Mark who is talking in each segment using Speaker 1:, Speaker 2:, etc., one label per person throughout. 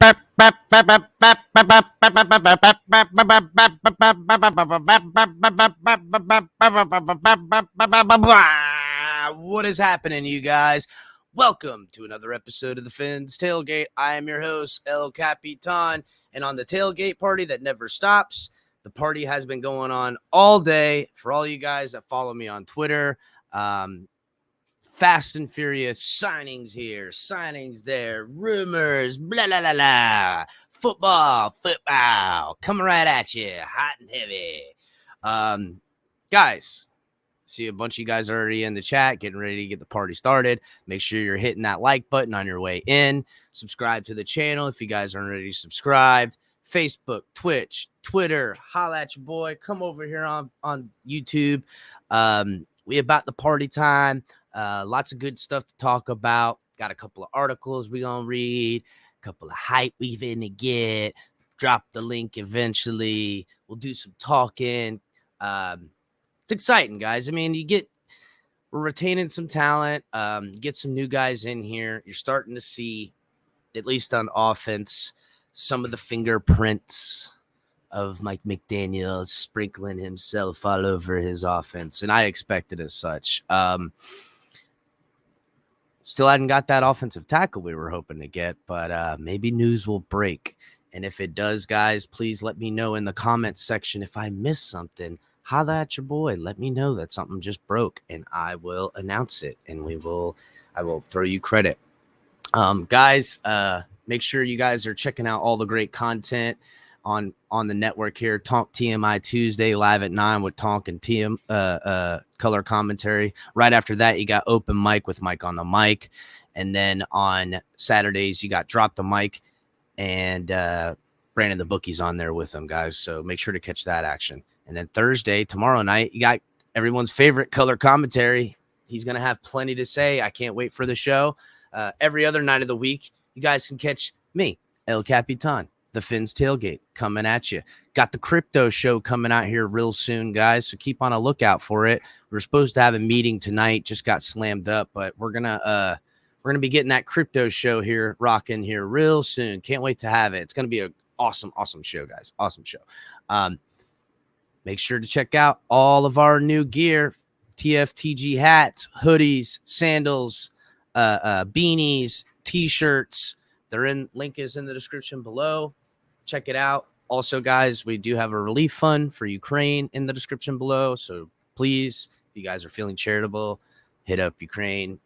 Speaker 1: What is happening, you guys? Welcome to another episode of the Fins Tailgate. I am your host, El Capitan, and on the tailgate party that never stops, the party has been going on all day. For all you guys that follow me on Twitter, fast and furious signings here, signings there, rumors, blah, blah, blah, blah. Football, coming right at you, hot and heavy. Guys, see a bunch of you guys already in the chat, getting ready to get the party started. Make sure you're hitting that like button on your way in. Subscribe to the channel if you guys aren't already subscribed. Facebook, Twitch, Twitter, holla at your boy. Come over here on YouTube. We about the party time. Lots of good stuff to talk about. Got a couple of articles we gonna read, a couple of hype we finna get. Drop the link eventually. We'll do some talking. It's exciting, guys. I mean, we're retaining some talent. Get some new guys in here. You're starting to see, at least on offense, some of the fingerprints of Mike McDaniel sprinkling himself all over his offense, and I expected as such. Still hadn't got that offensive tackle we were hoping to get, but maybe news will break. And if it does, guys, please let me know in the comments section if I missed something. Holla at your boy. Let me know that something just broke, and I will announce it, and I will throw you credit. Guys, make sure you guys are checking out all the great content on the network here. Tonk TMI Tuesday live at 9 with Tonk and TM color commentary. Right after that, you got open mic with Mike on the mic, and then on Saturdays you got Drop the Mic and Brandon the Bookie's on there with them, guys. So make sure to catch that action. And then Thursday, tomorrow night, you got everyone's favorite color commentary. He's gonna have plenty to say. I can't wait for the show. Every other night of the week, you guys can catch me, El Capitan, the Fins Tailgate, coming at you. Got the crypto show coming out here real soon, guys, so keep on a lookout for it. We're supposed to have a meeting tonight, just got slammed up, but we're gonna be getting that crypto show here, rocking here real soon. Can't wait to have it. It's gonna be an awesome show, guys. Awesome show. Make sure to check out all of our new gear: TFTG hats, hoodies, sandals, beanies, t-shirts. Link is in the description below. Check it out. Also, guys, we do have a relief fund for Ukraine in the description below. So please, if you guys are feeling charitable, hit up Ukraine.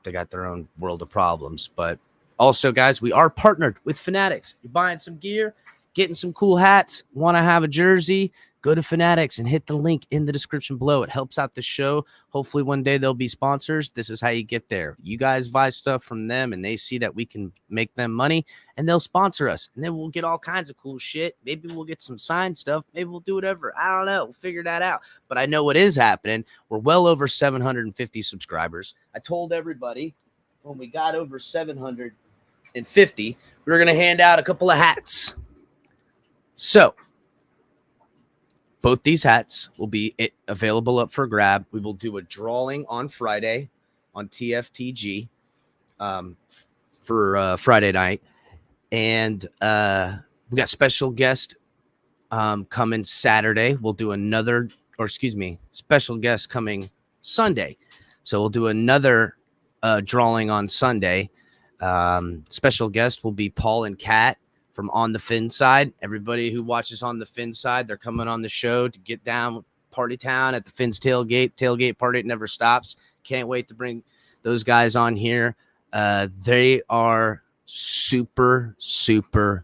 Speaker 1: They got their own world of problems. But also, guys, we are partnered with Fanatics. You're buying some gear, getting some cool hats, want to have a jersey, go to Fanatics and hit the link in the description below. It helps out the show. Hopefully one day they'll be sponsors. This is how you get there. You guys buy stuff from them and they see that we can make them money and they'll sponsor us. And then we'll get all kinds of cool shit. Maybe we'll get some signed stuff. Maybe we'll do whatever. I don't know. We'll figure that out. But I know what is happening. We're well over 750 subscribers. I told everybody when we got over 750, we were going to hand out a couple of hats. So both these hats will be available up for grab. We will do a drawing on Friday on TFTG for Friday night. And we got special guest coming Saturday. We'll do special guest coming Sunday. So we'll do another drawing on Sunday. Special guest will be Paul and Kat from On the Fin Side. Everybody who watches On the Fin Side, they're coming on the show to get down party town at the Fins tailgate party. It never stops. Can't wait to bring those guys on here. They are super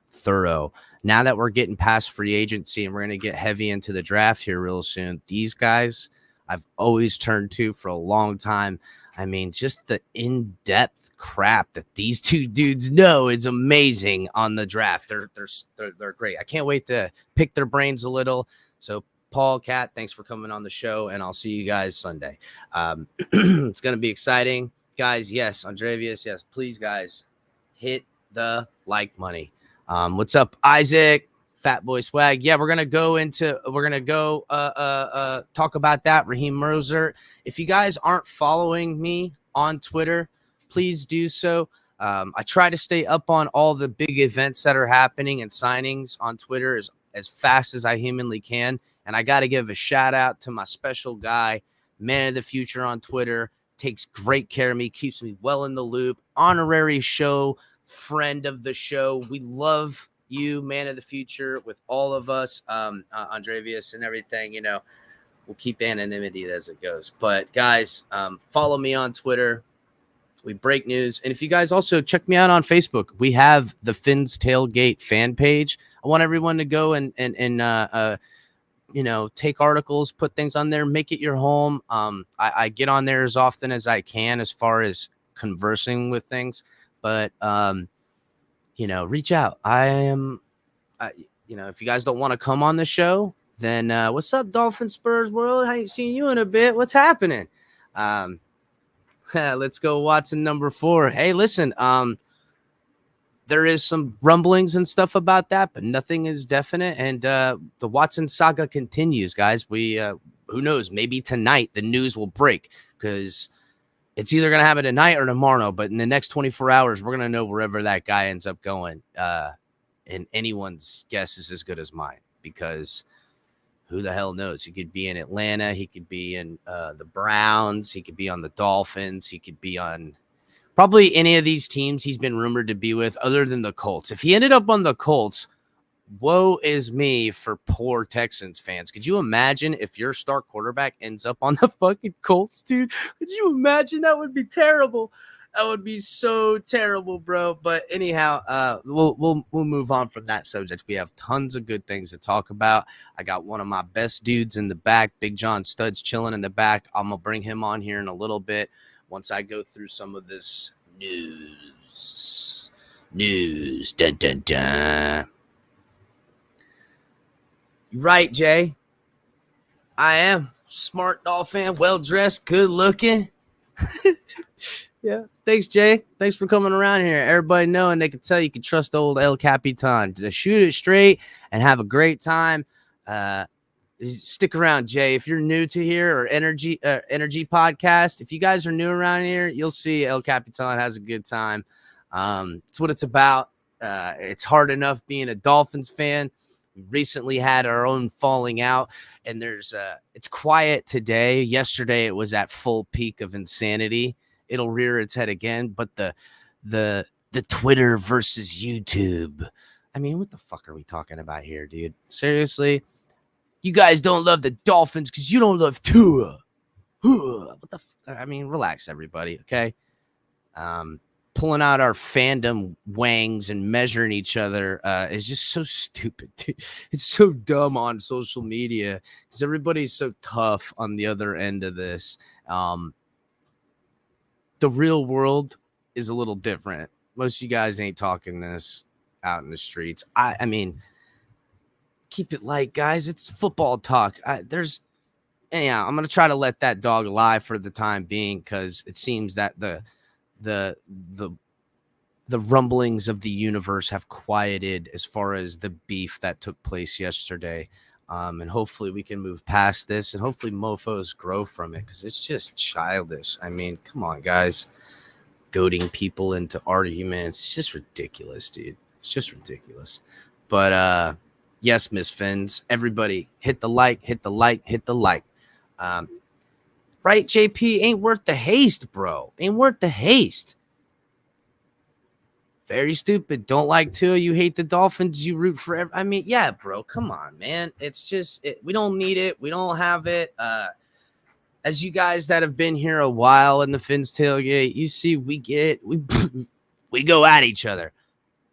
Speaker 1: thorough. Now that we're getting past free agency and we're going to get heavy into the draft here real soon, these guys I've always turned to for a long time. I mean, just the in-depth crap that these two dudes know is amazing on the draft. They're great. I can't wait to pick their brains a little. So, Paul, Kat, thanks for coming on the show, and I'll see you guys Sunday. It's going to be exciting. Guys, yes, Andrevius, yes, please, guys, hit the like money. What's up, Isaac? Fat Boy Swag. Yeah, we're gonna go talk about that. Raheem Mostert. If you guys aren't following me on Twitter, please do so. I try to stay up on all the big events that are happening and signings on Twitter as fast as I humanly can. And I got to give a shout out to my special guy, Man of the Future on Twitter. Takes great care of me, keeps me well in the loop. Honorary show friend of the show. We love you, Man of the Future, with all of us, Andrevius and everything. We'll keep anonymity as it goes. But guys, follow me on Twitter. We break news. And if you guys also check me out on Facebook, we have the Fins Tailgate fan page. I want everyone to go and take articles, put things on there, make it your home. I get on there as often as I can as far as conversing with things, but reach out. If you guys don't want to come on the show, then what's up, Dolphin Spurs world? I ain't seen you in a bit. What's happening? Let's go Watson number 4. Hey, listen, there is some rumblings and stuff about that, but nothing is definite. And the Watson saga continues, guys. We who knows? Maybe tonight the news will break, because it's either going to happen tonight or tomorrow. But in the next 24 hours, we're going to know wherever that guy ends up going. And anyone's guess is as good as mine, because who the hell knows? He could be in Atlanta. He could be in the Browns. He could be on the Dolphins. He could be on probably any of these teams he's been rumored to be with, other than the Colts. If he ended up on the Colts, woe is me for poor Texans fans. Could you imagine if your star quarterback ends up on the fucking Colts, dude? Could you imagine? That would be terrible. That would be so terrible, bro. But anyhow, we'll move on from that subject. We have tons of good things to talk about. I got one of my best dudes in the back, Big John Studs, chilling in the back. I'm gonna bring him on here in a little bit once I go through some of this news. Dun dun dun. Right, Jay. I am smart Dolphin, well dressed, good looking. Yeah. Thanks, Jay. Thanks for coming around here. Everybody knowing they can tell you can trust old El Capitan to shoot it straight and have a great time. Stick around, Jay. If you're new to here, or Energy Podcast, if you guys are new around here, you'll see El Capitan has a good time. It's what it's about. It's hard enough being a Dolphins fan. We recently had our own falling out, and it's quiet today. Yesterday, it was at full peak of insanity. It'll rear its head again, but the Twitter versus YouTube. I mean, what the fuck are we talking about here, dude? Seriously? You guys don't love the Dolphins because you don't love Tua. What the I mean, relax, everybody, okay? Pulling out our fandom wangs and measuring each other is just so stupid, dude. It's so dumb on social media because everybody's so tough on the other end of this. The real world is a little different. Most of you guys ain't talking this out in the streets. I mean, keep it light, guys. It's football talk. Anyhow, I'm gonna try to let that dog lie for the time being, because it seems that the rumblings of the universe have quieted as far as the beef that took place yesterday. And hopefully we can move past this, and hopefully mofos grow from it, because it's just childish. I mean, come on, guys. Goading people into arguments. It's just ridiculous, dude. It's just ridiculous. But yes, Miss Fins, everybody hit the like. Right, JP? Ain't worth the haste, bro. Ain't worth the haste. Very stupid. Don't like Tua. You hate the Dolphins. You root for I mean, yeah, bro. Come on, man. It's just we don't need it. We don't have it. As you guys that have been here a while in the Fins tailgate, you see, we go at each other.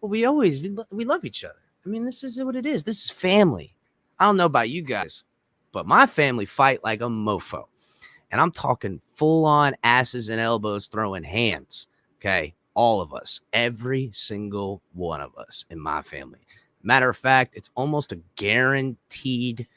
Speaker 1: But we love each other. I mean, this is what it is. This is family. I don't know about you guys, but my family fight like a mofo. And I'm talking full on asses and elbows throwing hands. Okay. All of us, every single one of us in my family. Matter of fact, it's almost a guaranteed.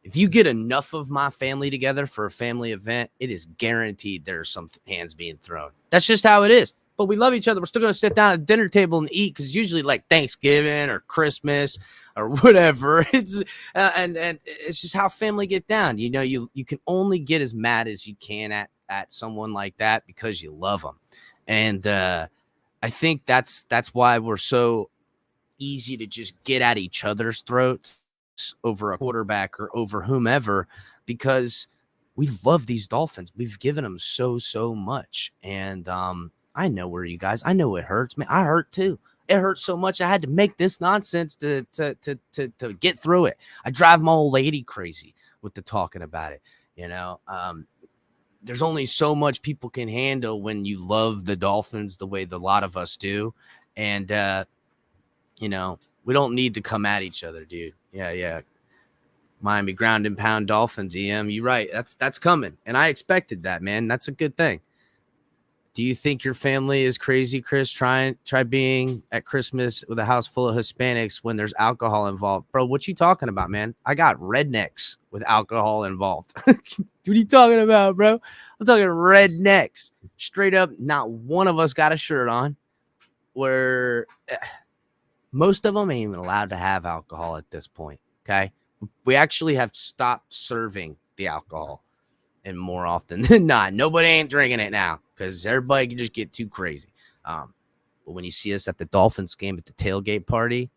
Speaker 1: If you get enough of my family together for a family event, it is guaranteed there's some hands being thrown. That's just how it is. But we love each other. We're still going to sit down at the dinner table and eat, because usually like Thanksgiving or Christmas or whatever. It's and it's just how family get down. You know, you can only get as mad as you can at someone like that because you love them. And I think that's why we're so easy to just get at each other's throats over a quarterback or over whomever, because we love these Dolphins. We've given them so much. And I know where you guys, I know it hurts. Man, I hurt too. It hurts so much. I had to make this nonsense to get through it. I drive my old lady crazy with the talking about it. You know, there's only so much people can handle when you love the Dolphins the way the lot of us do. And, you know, we don't need to come at each other, dude. Yeah. Miami ground and pound Dolphins, EM. You're right. That's coming. And I expected that, man. That's a good thing. Do you think your family is crazy, Chris? Try being at Christmas with a house full of Hispanics when there's alcohol involved. Bro, what you talking about, man? I got rednecks with alcohol involved. What are you talking about, bro? I'm talking rednecks. Straight up, not one of us got a shirt on. Where most of them ain't even allowed to have alcohol at this point, okay? We actually have stopped serving the alcohol. And more often than not, nobody ain't drinking it now because everybody can just get too crazy. But when you see us at the Dolphins game at the tailgate party,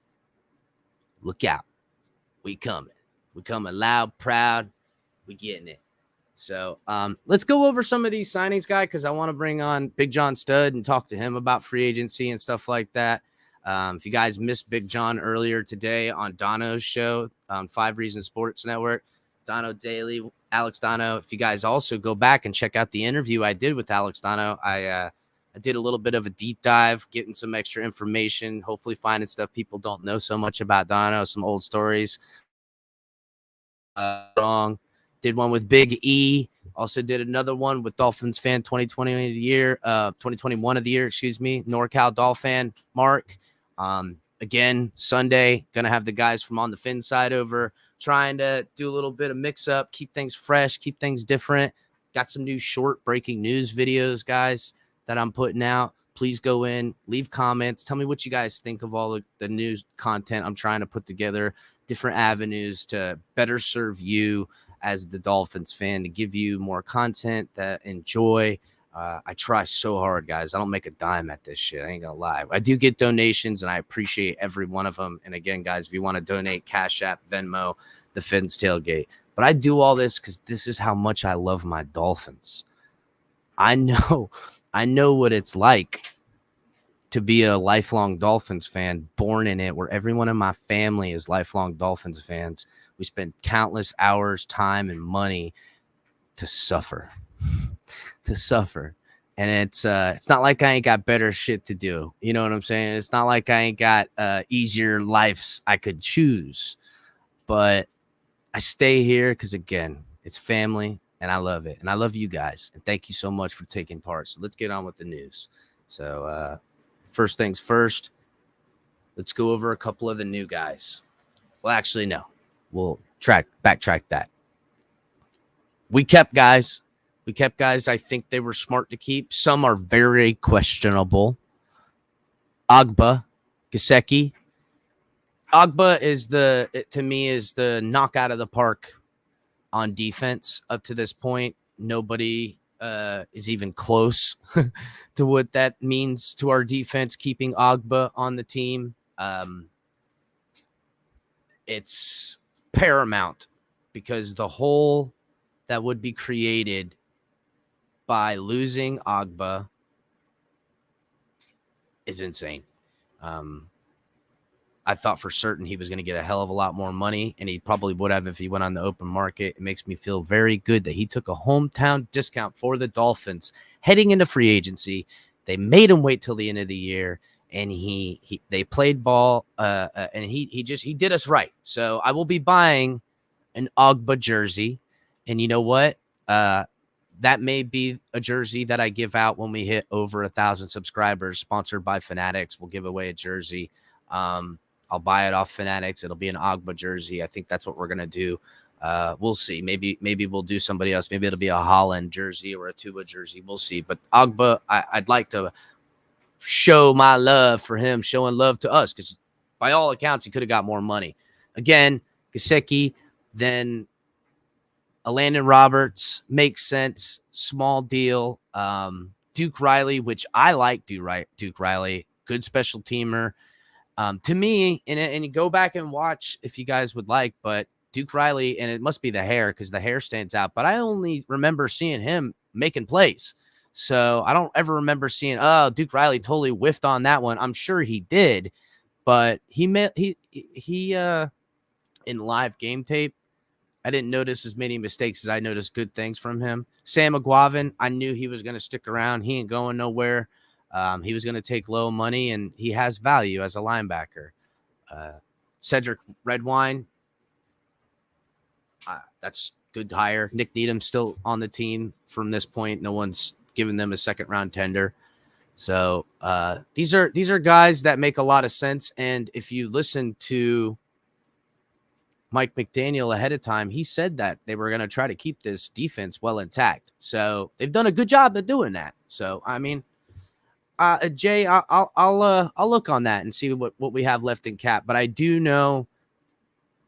Speaker 1: look out. We coming. We coming loud, proud. We getting it. So let's go over some of these signings, guy, because I want to bring on Big John Stud and talk to him about free agency and stuff like that. If you guys missed Big John earlier today on Dono's show on 5 Reasons Sports Network, Dono Daily, Alex Dono. If you guys also go back and check out the interview I did with Alex Dono, I did a little bit of a deep dive, getting some extra information, hopefully finding stuff people don't know so much about Dono, some old stories. Wrong. Did one with Big E. Also did another one with Dolphins fan 2021 of the year, excuse me, NorCal Dolphin Mark. Again, Sunday, gonna have the guys from On the Fin side over, trying to do a little bit of mix up, keep things fresh, keep things different. Got some new short breaking news videos, guys, that I'm putting out. Please go in, leave comments. Tell me what you guys think of all the news content I'm trying to put together, different avenues to better serve you as the Dolphins fan, to give you more content that enjoy. I try so hard, guys. I don't make a dime at this shit. I ain't gonna lie. I do get donations, and I appreciate every one of them. And again, guys, if you want to donate, Cash App, Venmo, the Fins Tailgate. But I do all this because this is how much I love my Dolphins. I know what it's like to be a lifelong Dolphins fan, born in it, where everyone in my family is lifelong Dolphins fans. We spend countless hours, time, and money to suffer. And it's not like I ain't got better shit to do. You know what I'm saying? It's not like I ain't got easier lives I could choose. But I stay here because, again, it's family, and I love it. And I love you guys. And thank you so much for taking part. So let's get on with the news. So first things first, let's go over a couple of the new guys. Well, actually, no. We'll backtrack that. We kept guys I think they were smart to keep. Some are very questionable. Agba, Gesicki. Agba is to me the knockout of the park on defense up to this point. Nobody is even close to what that means to our defense, keeping Agba on the team. It's paramount because the hole that would be created by losing Agba is insane. I thought for certain he was going to get a hell of a lot more money, and he probably would have if he went on the open market. It makes me feel very good that he took a hometown discount for the Dolphins heading into free agency. They made him wait till the end of the year, and they played ball, and he did us right. So I will be buying an Agba jersey, and you know what? That may be a jersey that I give out when we hit over 1,000 subscribers. Sponsored by Fanatics, we'll give away a jersey. I'll buy it off Fanatics. It'll be an Agba jersey. I think that's what we're gonna do. We'll see. Maybe we'll do somebody else. Maybe it'll be a Holland jersey or a Tua jersey. We'll see. But Agba, I'd like to show my love for him, showing love to us, because by all accounts he could have got more money. Again, Gesicki, then Landon Roberts makes sense. Small deal. Duke Riley, which I like Duke Riley, good special teamer. To me, and you go back and watch if you guys would like, but Duke Riley, and it must be the hair because the hair stands out, but I only remember seeing him making plays. So I don't ever remember seeing, oh, Duke Riley totally whiffed on that one. I'm sure he did, but he in live game tape, I didn't notice as many mistakes as I noticed good things from him. Sam McGuavin, I knew he was going to stick around. He ain't going nowhere. He was going to take low money, and he has value as a linebacker. Cedric Redwine, that's good hire. Nick Needham's still on the team from this point. No one's given them a second-round tender. So these are guys that make a lot of sense. And if you listen to Mike McDaniel ahead of time, he said that they were going to try to keep this defense well intact. So they've done a good job of doing that. So, I mean, Jay, I'll look on that and see what we have left in cap. But I do know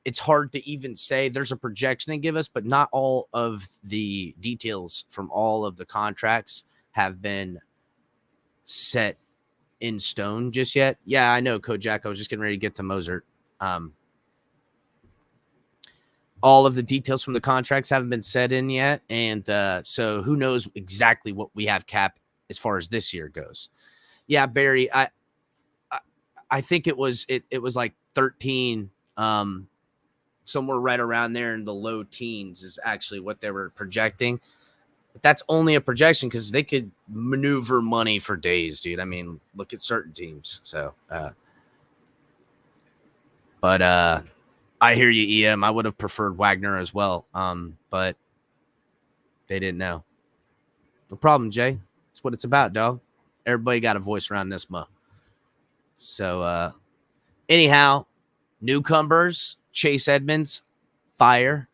Speaker 1: it's hard to even say. There's a projection they give us, but not all of the details from all of the contracts have been set in stone just yet. Yeah, I know, Kojak. I was just getting ready to get to Mostert. All of the details from the contracts haven't been set in yet. And so who knows exactly what we have cap as far as this year goes. Yeah, Barry, I think it was like 13, somewhere right around there in the low teens is actually what they were projecting. But that's only a projection because they could maneuver money for days, dude. I mean, look at certain teams. So, but I hear you, EM. I would have preferred Wagner as well, but they didn't know. No problem, Jay. That's what it's about, dog. Everybody got a voice around this month. So, anyhow, newcomers, Chase Edmonds, fire.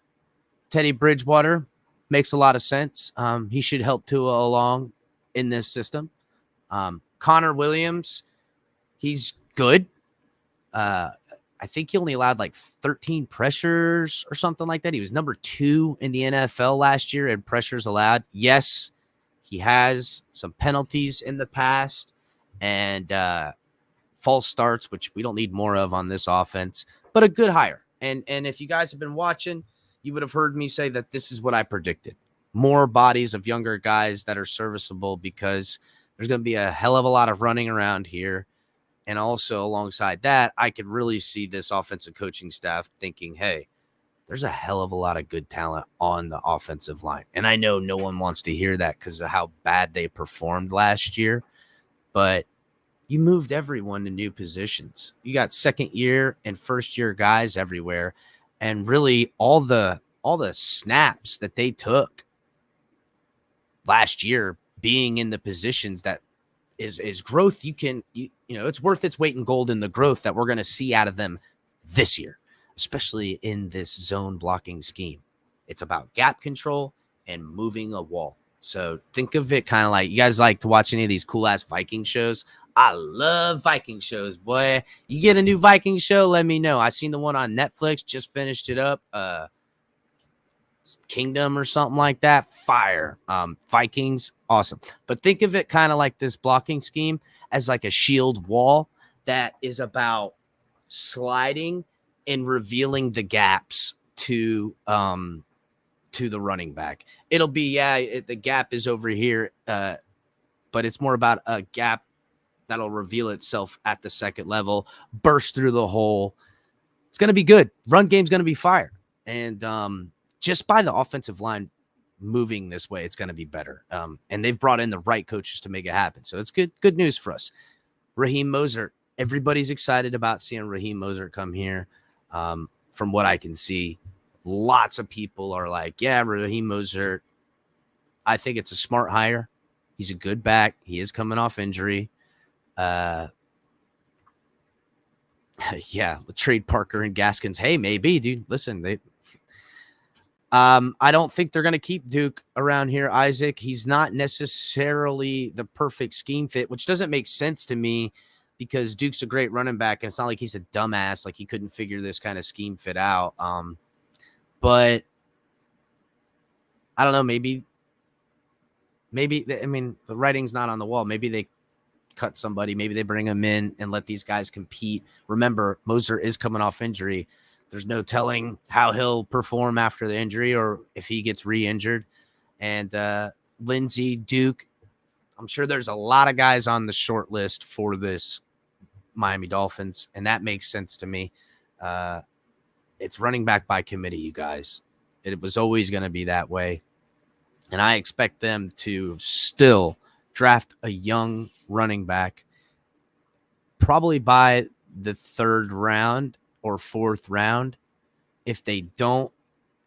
Speaker 1: Teddy Bridgewater makes a lot of sense. He should help Tua along in this system. Connor Williams, he's good. I think he only allowed like 13 pressures or something like that. He was number 2 in the NFL last year in pressures allowed. Yes, he has some penalties in the past and false starts, which we don't need more of on this offense, but a good hire. And if you guys have been watching, you would have heard me say that this is what I predicted. More bodies of younger guys that are serviceable because there's going to be a hell of a lot of running around here. And also alongside that, I could really see this offensive coaching staff thinking, hey, there's a hell of a lot of good talent on the offensive line. And I know no one wants to hear that because of how bad they performed last year. But you moved everyone to new positions. You got second year and first year guys everywhere. And really all the snaps that they took last year being in the positions that is growth. You know, it's worth its weight in gold in the growth that we're going to see out of them this year, especially in this zone blocking scheme. It's about gap control and moving a wall. So think of it kind of like, you guys like to watch any of these cool ass Viking shows? I love Viking shows, boy. You get a new Viking show, let me know. I seen the one on Netflix, just finished it up. Kingdom or something like that. Fire. Vikings, awesome. But think of it kind of like this blocking scheme as like a shield wall that is about sliding and revealing the gaps to the running back. It'll be, the gap is over here, but it's more about a gap that'll reveal itself at the second level, burst through the hole. It's going to be good. Run game's going to be fire. And just by the offensive line moving this way, it's going to be better. And they've brought in the right coaches to make it happen. So it's good news for us. Raheem Mostert. Everybody's excited about seeing Raheem Mostert come here. From what I can see, lots of people are like, yeah, Raheem Mostert. I think it's a smart hire. He's a good back. He is coming off injury. Yeah, trade Parker and Gaskins. Hey, maybe, dude. Listen, I don't think they're going to keep Duke around here, Isaac. He's not necessarily the perfect scheme fit, which doesn't make sense to me because Duke's a great running back, and it's not like he's a dumbass, like he couldn't figure this kind of scheme fit out. But I don't know, maybe maybe, I mean, the writing's not on the wall. Maybe they cut somebody. Maybe they bring him in and let these guys compete. Remember, Mostert is coming off injury. There's no telling how he'll perform after the injury or if he gets re-injured. And Lindsey, Duke, I'm sure there's a lot of guys on the short list for this Miami Dolphins, and that makes sense to me. It's running back by committee, you guys. It was always going to be that way. And I expect them to still draft a young running back probably by the 3rd round or 4th round. If they don't,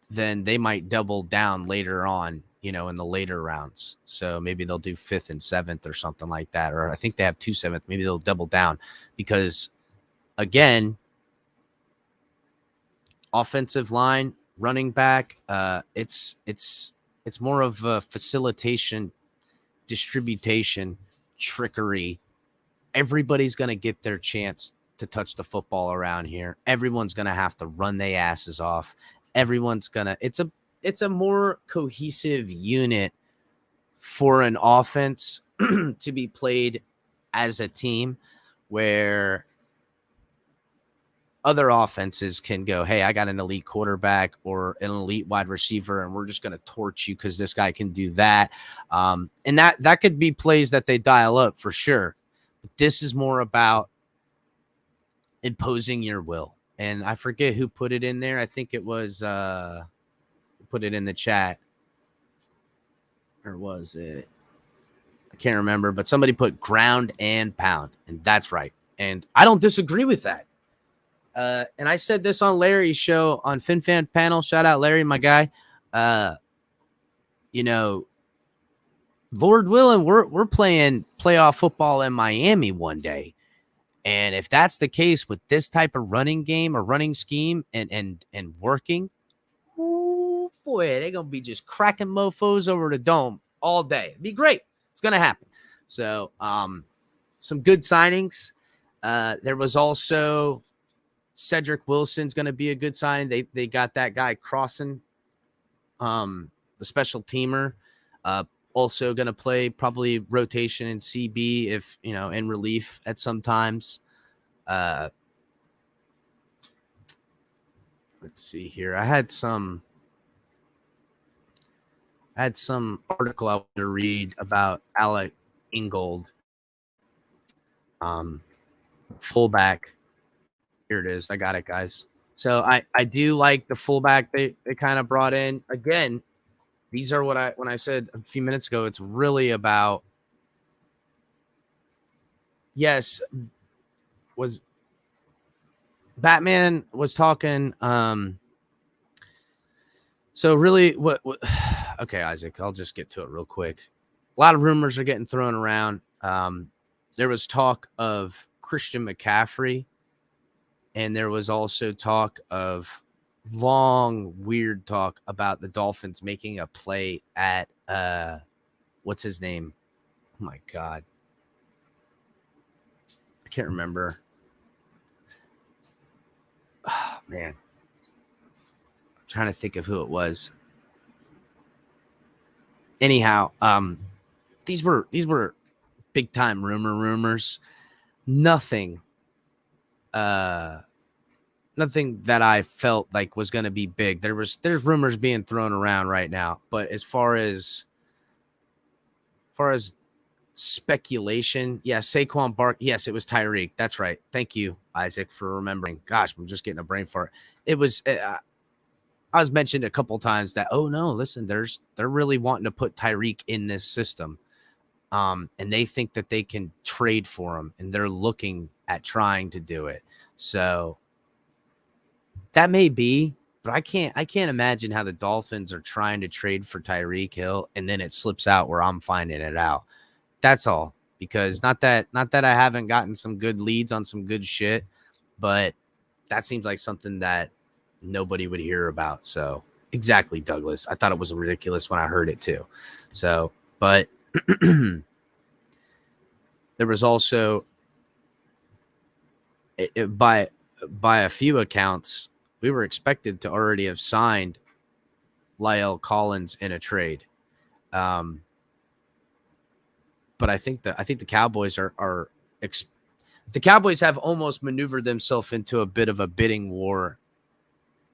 Speaker 1: then they might double down later on, in the later rounds. So maybe they'll do 5th and 7th or something like that. Or I think they have 2 7th. Maybe they'll double down because, again, offensive line, running back, it's more of a facilitation, distribution, trickery. Everybody's going to get their chance to touch the football around here. Everyone's going to have to run their asses off. Everyone's going to it's a more cohesive unit for an offense to be played as a team, where other offenses can go, hey, I got an elite quarterback or an elite wide receiver, and we're just going to torch you because this guy can do that. And that could be plays that they dial up for sure. But this is more about imposing your will. And I forget who put it in there. I think it was put it in the chat. Or was it? I can't remember, but somebody put ground and pound, and that's right. And I don't disagree with that. And I said this on Larry's show on FinFan panel. Shout out Larry, my guy. Lord willing, we're playing playoff football in Miami one day. And if that's the case with this type of running game or running scheme and working, oh boy, they're going to be just cracking mofos over the dome all day. It'd be great. It's going to happen. So some good signings. There was also Cedric Wilson's going to be a good sign. They got that guy crossing, the special teamer, also going to play probably rotation in CB if, in relief at some times. Let's see here. I had some article I want to read about Alec Ingold, fullback. Here it is. I got it, guys. So I do like the fullback they kind of brought in. Again, these are when I said a few minutes ago, it's really about, yes, was Batman was talking. So really what okay, Isaac, I'll just get to it real quick. A lot of rumors are getting thrown around. There was talk of Christian McCaffrey, and there was also talk of weird talk about the Dolphins making a play at what's his name? Oh my God. I can't remember. Oh, man. I'm trying to think of who it was. Anyhow, these were big time rumors. Nothing that I felt like was going to be big. There's rumors being thrown around right now, but as far as speculation, Saquon Barkley. Yes, it was Tyreek. That's right. Thank you, Isaac, for remembering. Gosh, I'm just getting a brain fart. It was. I was mentioned a couple times that, oh no, listen, they're really wanting to put Tyreek in this system, and they think that they can trade for him, and they're looking at trying to do it. So that may be, but I can't imagine how the Dolphins are trying to trade for Tyreek Hill and then it slips out where I'm finding it out. That's all. Because not that I haven't gotten some good leads on some good shit, but that seems like something that nobody would hear about. So exactly, Douglas. I thought it was ridiculous when I heard it too. So, but there was also by a few accounts, we were expected to already have signed La'el Collins in a trade. but I think the Cowboys the Cowboys have almost maneuvered themselves into a bit of a bidding war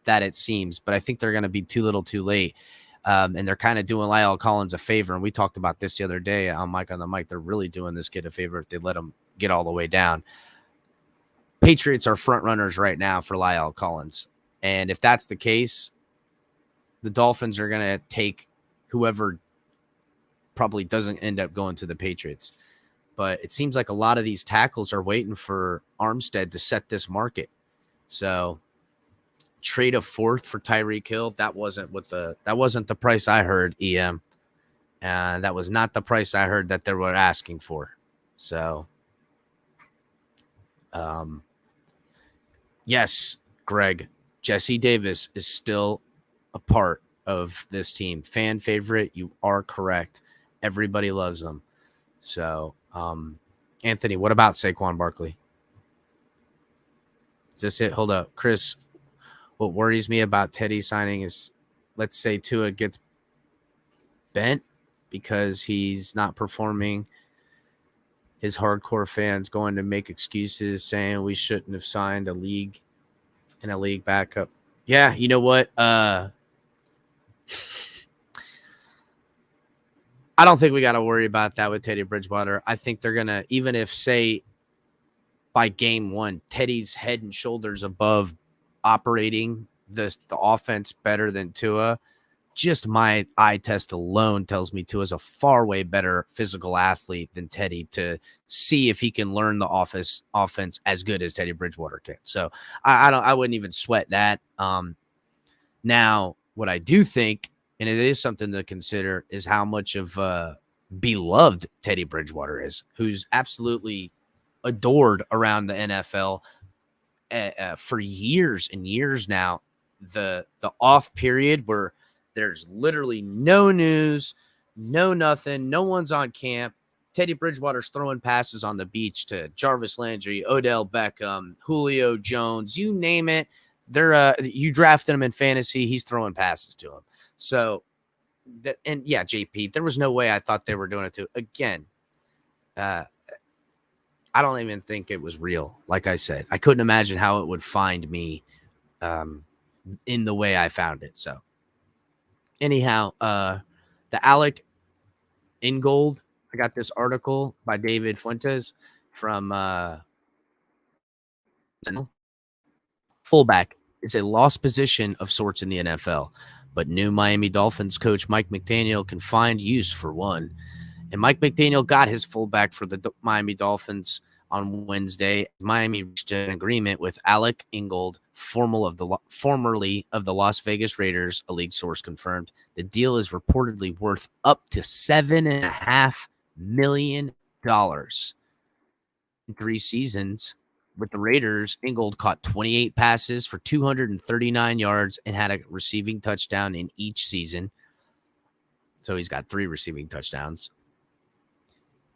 Speaker 1: that it seems, but I think they're going to be too little too late. And they're kind of doing Lyle Collins a favor. And we talked about this the other day on Mike on the Mic. They're really doing this kid a favor if they let him get all the way down. Patriots are front runners right now for Lyle Collins. And if that's the case, the Dolphins are going to take whoever probably doesn't end up going to the Patriots. But it seems like a lot of these tackles are waiting for Armstead to set this market. So trade a fourth for Tyreek Hill. That wasn't the price I heard, EM. And that was not the price I heard that they were asking for. So, yes, Greg, Jesse Davis is still a part of this team. Fan favorite. You are correct. Everybody loves him. So, Anthony, what about Saquon Barkley? Is this it? Hold up. Chris, what worries me about Teddy signing is, let's say Tua gets bent because he's not performing. His hardcore fans going to make excuses saying we shouldn't have signed a league backup. Yeah, you know what? I don't think we got to worry about that with Teddy Bridgewater. I think they're going to, even if, say, by game one, Teddy's head and shoulders above operating the offense better than Tua, just my eye test alone tells me Tua's a far way better physical athlete than Teddy to see if he can learn the offense as good as Teddy Bridgewater can. So I wouldn't even sweat that. Now, what I do think, and it is something to consider, is how much of beloved Teddy Bridgewater is, who's absolutely adored around the NFL for years and years now. The off period where there's literally no news, no nothing, no one's on camp. Teddy Bridgewater's throwing passes on the beach to Jarvis Landry, Odell Beckham, Julio Jones, you name it. You drafted him in fantasy, he's throwing passes to him. So, JP, there was no way I thought they were doing it too. Again, I don't even think it was real. Like I said, I couldn't imagine how it would find me in the way I found it. So, anyhow, the Alec Ingold, I got this article by David Fuentes from fullback is a lost position of sorts in the NFL, but new Miami Dolphins coach Mike McDaniel can find use for one. And Mike McDaniel got his fullback for the Miami Dolphins on Wednesday. Miami reached an agreement with Alec Ingold, formerly of the Las Vegas Raiders, a league source confirmed. The deal is reportedly worth up to $7.5 million. In 3 seasons with the Raiders, Ingold caught 28 passes for 239 yards and had a receiving touchdown in each season. So he's got 3 receiving touchdowns.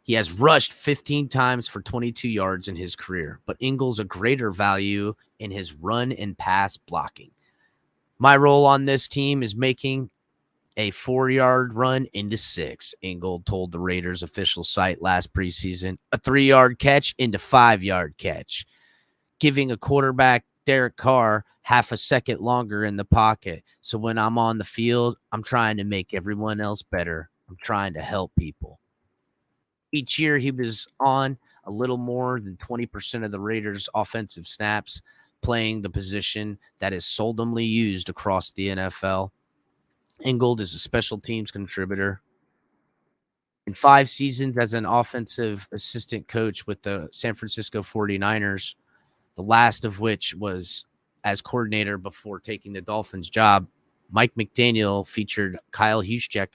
Speaker 1: He has rushed 15 times for 22 yards in his career, but Ingold's a greater value in his run and pass blocking. My role on this team is making a 4-yard run into 6, Ingold told the Raiders official site last preseason. A 3-yard catch into 5-yard catch, giving a quarterback, Derek Carr, half a second longer in the pocket. So when I'm on the field, I'm trying to make everyone else better. I'm trying to help people. Each year he was on a little more than 20% of the Raiders' offensive snaps, playing the position that is seldomly used across the NFL. Ingold is a special teams contributor. In 5 seasons as an offensive assistant coach with the San Francisco 49ers, the last of which was as coordinator before taking the Dolphins job, Mike McDaniel featured Kyle Juszczyk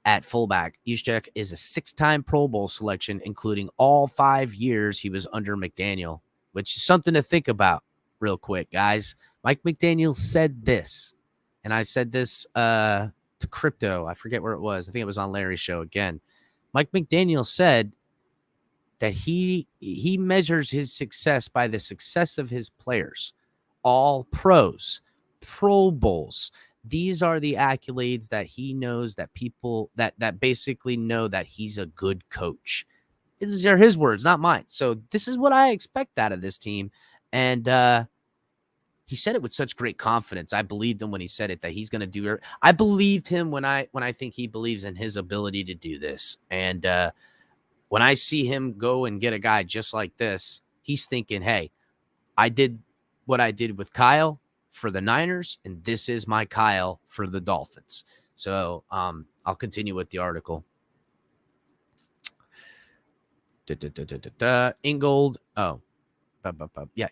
Speaker 1: at fullback. Juszczyk is a 6-time Pro Bowl selection, including all 5 years he was under McDaniel, which is something to think about real quick, guys. Mike McDaniel said this, and I said this to Crypto. I forget where it was. I think it was on Larry's show again. Mike McDaniel said that he measures his success by the success of his players, all pros, Pro Bowls. these are the accolades that he knows, that people that basically know that he's a good coach. These are his words, not mine. So this is what I expect out of this team. And he said it with such great confidence. I believed him when he said it, that he's going to do it. I believed him when I think he believes in his ability to do this. And when I see him go and get a guy just like this, he's thinking, hey, I did what I did with Kyle for the Niners, and this is my Kyle for the Dolphins. So I'll continue with the article. Ingold.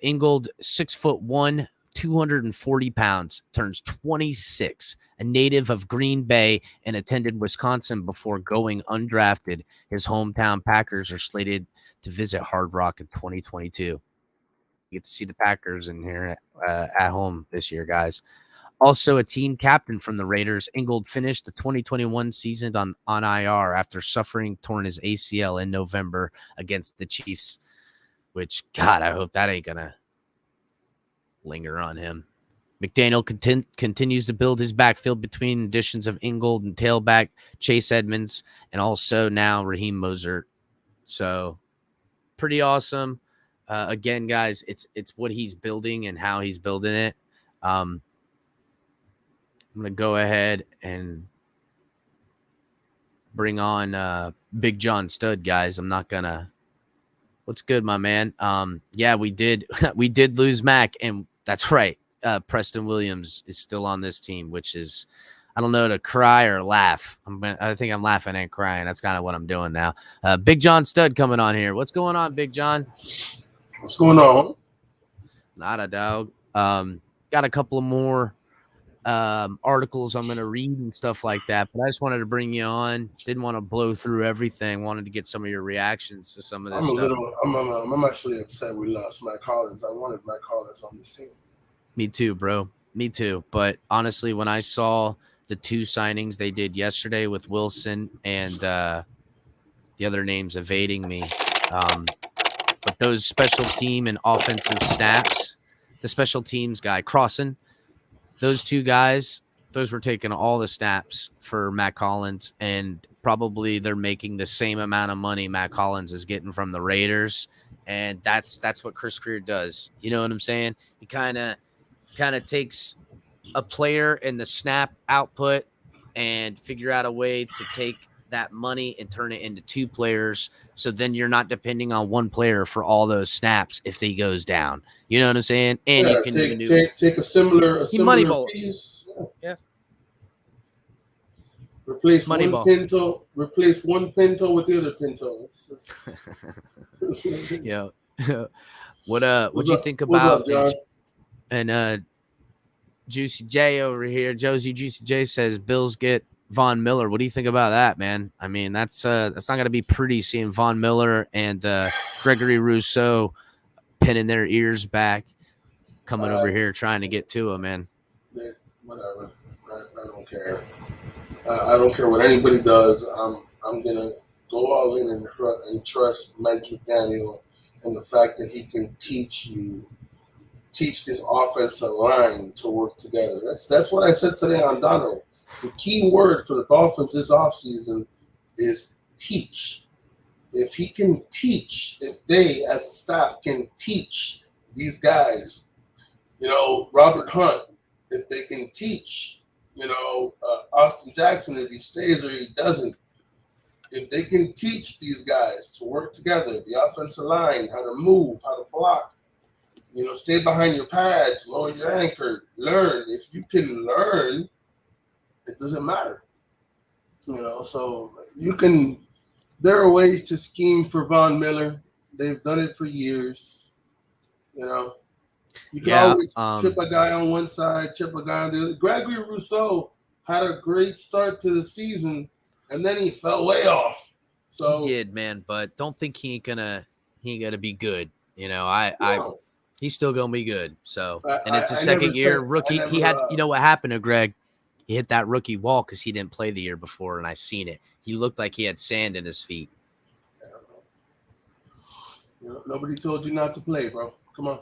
Speaker 1: Ingold, 6'1", 240 pounds, turns 26, a native of Green Bay, and attended Wisconsin before going undrafted. His hometown Packers are slated to visit Hard Rock in 2022. You get to see the Packers in here at home this year, guys. Also a team captain from the Raiders, Ingold finished the 2021 season on IR after suffering torn his ACL in November against the Chiefs, which, God, I hope that ain't going to linger on him. McDaniel continues to build his backfield between additions of Ingold and tailback Chase Edmonds, and also now Raheem Mostert. So pretty awesome. Again, guys, it's what he's building and how he's building it. I'm going to go ahead and bring on Big John Stud, guys. I'm not going to. What's good, my man? Yeah, we did lose Mac, and that's right. Preston Williams is still on this team, which is, I don't know, to cry or laugh. I think I'm laughing and crying. That's kind of what I'm doing now. Big John Stud coming on here. What's going on, Big John?
Speaker 2: What's going on?
Speaker 1: Not a dog. Got a couple of more articles I'm going to read and stuff like that, but I just wanted to bring you on. Didn't want to blow through everything. Wanted to get some of your reactions to some of this stuff.
Speaker 2: I'm actually upset we lost Mike Collins. I wanted Mike Collins on this team.
Speaker 1: Me too, bro. Me too. But honestly, when I saw the two signings they did yesterday with Wilson and the other names evading me, but those special team and offensive snaps, the special teams guy Crossan, those two guys, those were taking all the snaps for Matt Collins, and probably they're making the same amount of money Matt Collins is getting from the Raiders, and that's what Chris Grier does. You know what I'm saying? He kind of takes a player and the snap output and figure out a way to take that money and turn it into two players. So then you're not depending on one player for all those snaps if he goes down. You know what I'm saying? And you can
Speaker 2: take a similar piece.
Speaker 1: Yeah.
Speaker 2: Replace one Pinto with the other Pinto.
Speaker 1: Yeah. What you think about?
Speaker 2: What's up, John?
Speaker 1: And Juicy J over here, Josie Juicy J says Bills get Von Miller. What do you think about that, man? I mean, that's not going to be pretty seeing Von Miller and Gregory Rousseau pinning their ears back, coming over here trying to get to him, man.
Speaker 2: Whatever. I don't care. I don't care what anybody does. I'm gonna go all in and trust Mike McDaniel and the fact that he can teach this offensive line to work together. That's what I said today on Dono. The key word for the Dolphins this offseason is teach. If he can teach, if they as staff can teach these guys, Robert Hunt, if they can teach, Austin Jackson, if he stays or he doesn't, if they can teach these guys to work together, the offensive line, how to move, how to block, stay behind your pads, lower your anchor, learn. If you can learn, it doesn't matter. So you can, there are ways to scheme for Von Miller. They've done it for years. You can always chip a guy on one side, chip a guy on the other. Gregory Rousseau had a great start to the season, and then he fell way off. So
Speaker 1: he did, man, but don't think he ain't gonna be good. He's still gonna be good. So, and it's his second year, rookie. He had, what happened to Greg? He hit that rookie wall because he didn't play the year before, and I seen it. He looked like he had sand in his feet.
Speaker 2: I don't know. Nobody told you not to play, bro. Come on.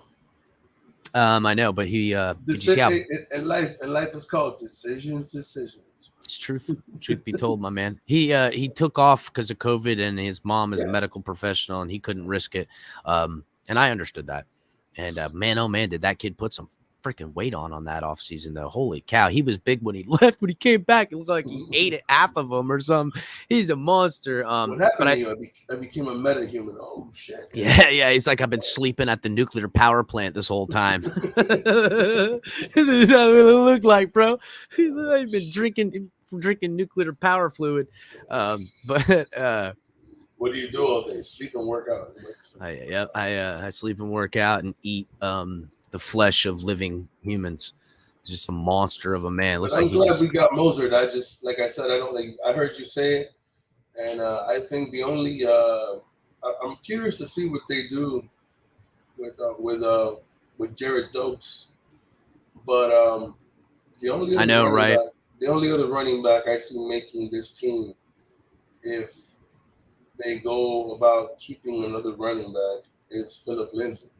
Speaker 1: I know, but he did you see how
Speaker 2: In life is called decisions.
Speaker 1: it's truth be told, my man. He took off because of COVID, and his mom is a
Speaker 2: Yeah.
Speaker 1: medical professional, and he couldn't risk it. And I understood that. And man, oh man, did that kid put some freaking weight on that offseason, though. Holy cow, he was big when he left. When he came back, it looked like he ate it, half of them or something. He's a monster.
Speaker 2: What happened to you? I became a metahuman. Oh shit.
Speaker 1: Yeah. He's like, I've been sleeping at the nuclear power plant this whole time. This is how it look like, bro. I've been drinking nuclear power fluid. But
Speaker 2: what do you do all day? Sleep and work out.
Speaker 1: I sleep and work out and eat the flesh of living humans. It's just a monster of a man. Looks
Speaker 2: I'm
Speaker 1: like
Speaker 2: glad we got Mostert. I just, like I said, I heard you say it, and I think the only I'm curious to see what they do with Jared Dokes, but the only other
Speaker 1: I know, right?
Speaker 2: the only other running back I see making this team, if they go about keeping another running back, is Philip Lindsay,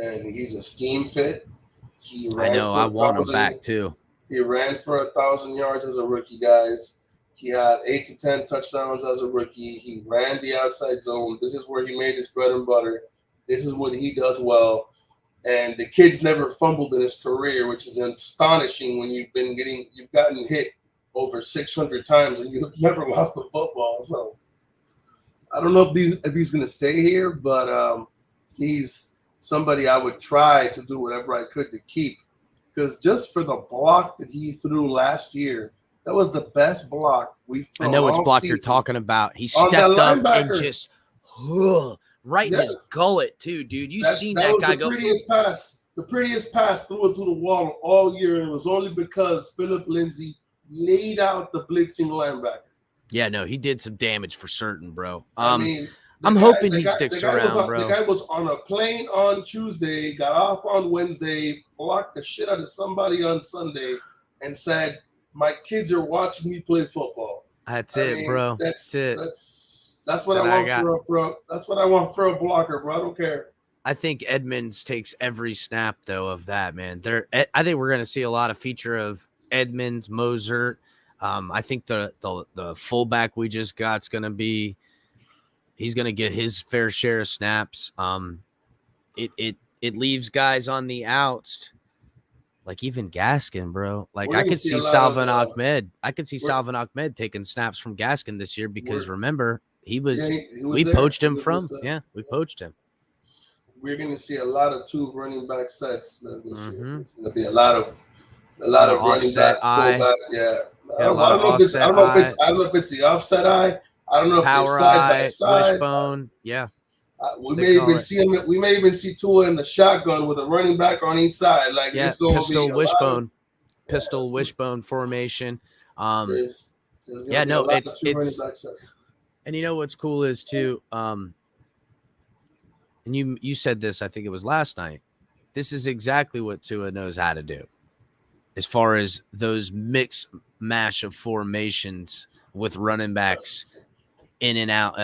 Speaker 2: and he's a scheme fit.
Speaker 1: I know. I want him back too.
Speaker 2: He ran for 1,000 yards as a rookie, guys. He had 8 to 10 touchdowns as a rookie. He ran the outside zone. This is where he made his bread and butter. This is what he does well. And the kid's never fumbled in his career, which is astonishing when you've gotten hit over 600 times and you've never lost a football. So I don't know if he's going to stay here, but he's somebody I would try to do whatever I could to keep, because just for the block that he threw last year, that was the best block we've thrown.
Speaker 1: I know which block you're talking about. He stepped up and just right in his gullet too, dude. You seen that guy go?
Speaker 2: The prettiest pass threw it to the wall all year, and it was only because Philip Lindsay laid out the blitzing linebacker.
Speaker 1: Yeah, no, he did some damage for certain, bro.
Speaker 2: I'm
Speaker 1: hoping he sticks around, bro.
Speaker 2: The guy was on a plane on Tuesday, got off on Wednesday, blocked the shit out of somebody on Sunday, and said, "My kids are watching me play football."
Speaker 1: That's it, bro.
Speaker 2: That's it. That's what I want that's what I want for a blocker, bro. I don't care.
Speaker 1: I think Edmonds takes every snap though of that, man. I think we're gonna see a lot of feature of Edmonds, Mostert. I think the fullback we just got's gonna be. He's going to get his fair share of snaps. It leaves guys on the outs, like even Gaskin, bro. Like I could see Salvin Ahmed. I could see Salvin Ahmed taking snaps from Gaskin this year because remember we poached him from. Yeah, we poached him.
Speaker 2: We're going to see a lot of 2 running back sets this year. There's going to be a lot of running back, fullback. Yeah, I don't know if it's the offset eye. I don't know if
Speaker 1: power
Speaker 2: they're side by side.
Speaker 1: Wishbone. Yeah.
Speaker 2: We may even see Tua in the shotgun with a running back on each side. Like
Speaker 1: pistol wishbone formation. It's and you know what's cool is too. And you said this, I think it was last night. This is exactly what Tua knows how to do, as far as those mix mash of formations with running backs. In and out,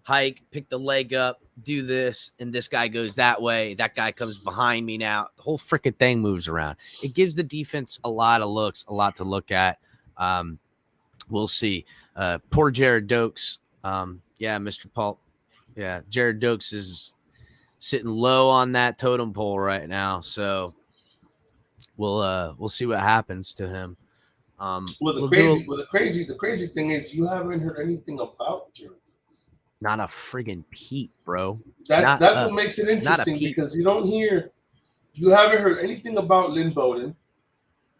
Speaker 1: hike, pick the leg up, do this, and this guy goes that way. That guy comes behind me now. The whole freaking thing moves around. It gives the defense a lot of looks, a lot to look at. We'll see. Poor Jared Dokes. Mr. Paul. Yeah, Jared Dokes is sitting low on that totem pole right now. So we'll see what happens to him.
Speaker 2: The crazy thing is you haven't heard anything about Jared Dokes.
Speaker 1: Not a friggin' peep, bro.
Speaker 2: That's what makes it interesting, because you haven't heard anything about Lynn Bowden.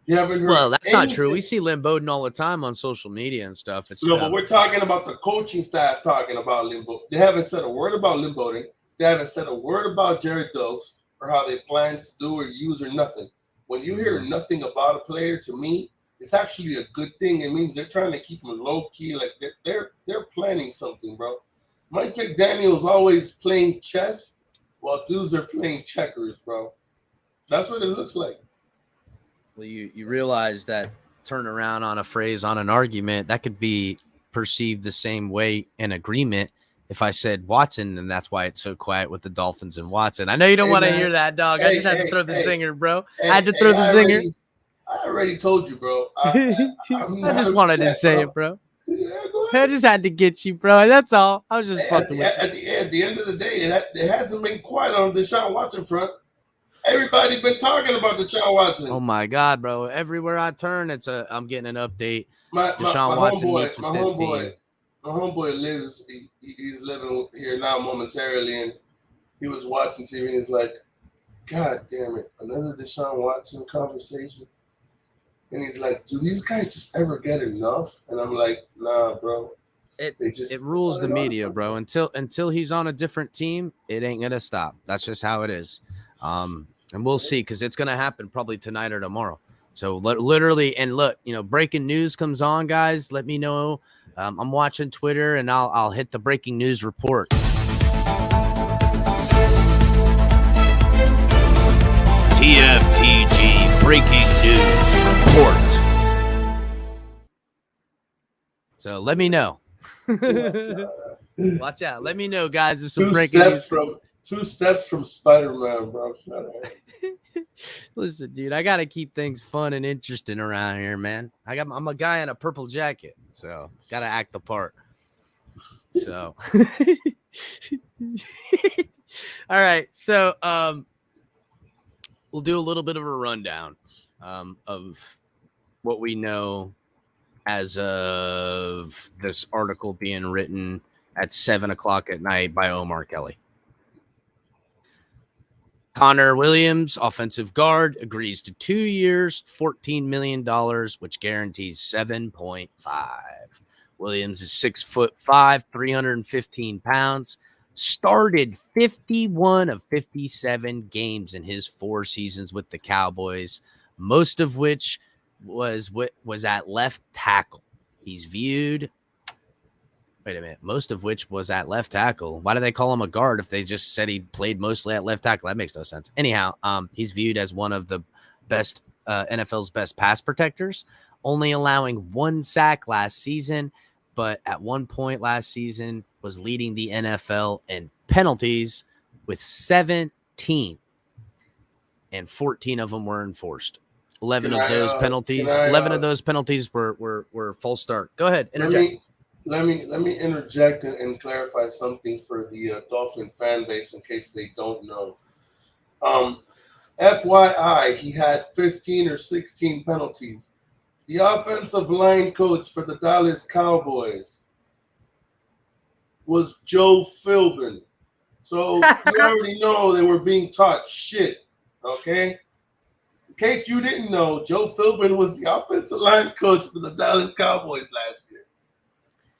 Speaker 2: You haven't heard.
Speaker 1: Well, that's not true. We see Lynn Bowden all the time on social media and stuff.
Speaker 2: But we're talking about the coaching staff talking about Lynn Bowden. They haven't said a word about Lynn Bowden. They haven't said a word about Jared Dokes or how they plan to do or use or nothing. When you hear nothing about a player, to me, it's actually a good thing. It means they're trying to keep them low key, like they're planning something, bro. Mike McDaniel's always playing chess while dudes are playing checkers, bro. That's what it looks like.
Speaker 1: Well, you realize that turnaround on a phrase on an argument that could be perceived the same way in agreement if I said Watson, and that's why it's so quiet with the Dolphins and Watson. I know you don't want to hear that, dog. I just had to throw the zinger, bro. I had to throw the zinger.
Speaker 2: I already told you, bro. I
Speaker 1: just wanted to say it, bro.
Speaker 2: Yeah, go ahead.
Speaker 1: I just had to get you, bro. That's all. I was just fucking with you.
Speaker 2: At the end of the day, it hasn't been quiet on the Deshaun Watson front. Everybody been talking about Deshaun Watson.
Speaker 1: Oh my God, bro! Everywhere I turn, I'm getting an update. Deshaun Watson meets with this team.
Speaker 2: My homeboy lives. He's living here now momentarily, and he was watching TV, and he's like, "God damn it, another Deshaun Watson conversation." And he's like, "Do these guys just ever get enough?" And I'm like, "Nah, bro.
Speaker 1: It rules the media, bro. Until he's on a different team, it ain't gonna stop. That's just how it is. And we'll see, because it's gonna happen probably tonight or tomorrow. So literally, and look, breaking news comes on, guys. Let me know. I'm watching Twitter, and I'll hit the breaking news report. TFTG breaking news report. So let me know. Watch out. Let me know, guys, if some breaking news.
Speaker 2: 2 steps from Spider-Man, bro.
Speaker 1: Listen, dude, I gotta keep things fun and interesting around here, man. I'm a guy in a purple jacket, so gotta act the part. So all right, so we'll do a little bit of a rundown of what we know as of this article being written at 7:00 at night by Omar Kelly. Connor Williams, offensive guard, agrees to 2 years, $14 million, which guarantees 7.5. Williams is 6'5", 315 pounds. Started 51 of 57 games in his 4 seasons with the Cowboys, most of which was at left tackle. He's viewed. Wait a minute. Most of which was at left tackle. Why do they call him a guard if they just said he played mostly at left tackle? That makes no sense. Anyhow, he's viewed as one of the best NFL's best pass protectors, only allowing 1 sack last season, but at one point last season was leading the NFL in penalties with 17, and 14 of them were enforced. 11 of those penalties were false start. Go ahead, interject.
Speaker 2: Let me interject and clarify something for the Dolphin fan base in case they don't know. FYI, he had 15 or 16 penalties. The offensive line coach for the Dallas Cowboys was Joe Philbin. So you already know they were being taught shit, okay? In case you didn't know, Joe Philbin was the offensive line coach for the Dallas Cowboys last year.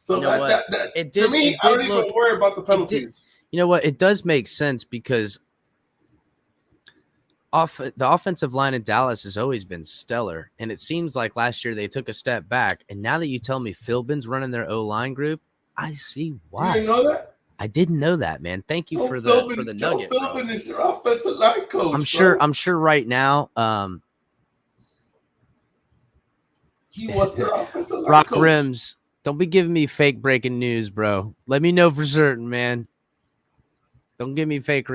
Speaker 2: So to me, I don't even worry about the penalties.
Speaker 1: You know what? It does make sense because the offensive line in Dallas has always been stellar. And it seems like last year they took a step back. And now that you tell me Philbin's running their O-line group, I see why.
Speaker 2: You didn't know that?
Speaker 1: I didn't know that, man. Thank you for the nugget.
Speaker 2: Joe Philbin is your offensive line coach.
Speaker 1: I'm sure right now.
Speaker 2: He was their offensive line
Speaker 1: Rock
Speaker 2: coach.
Speaker 1: Rims. Don't be giving me fake breaking news, bro. Let me know for certain, man. Don't give me fake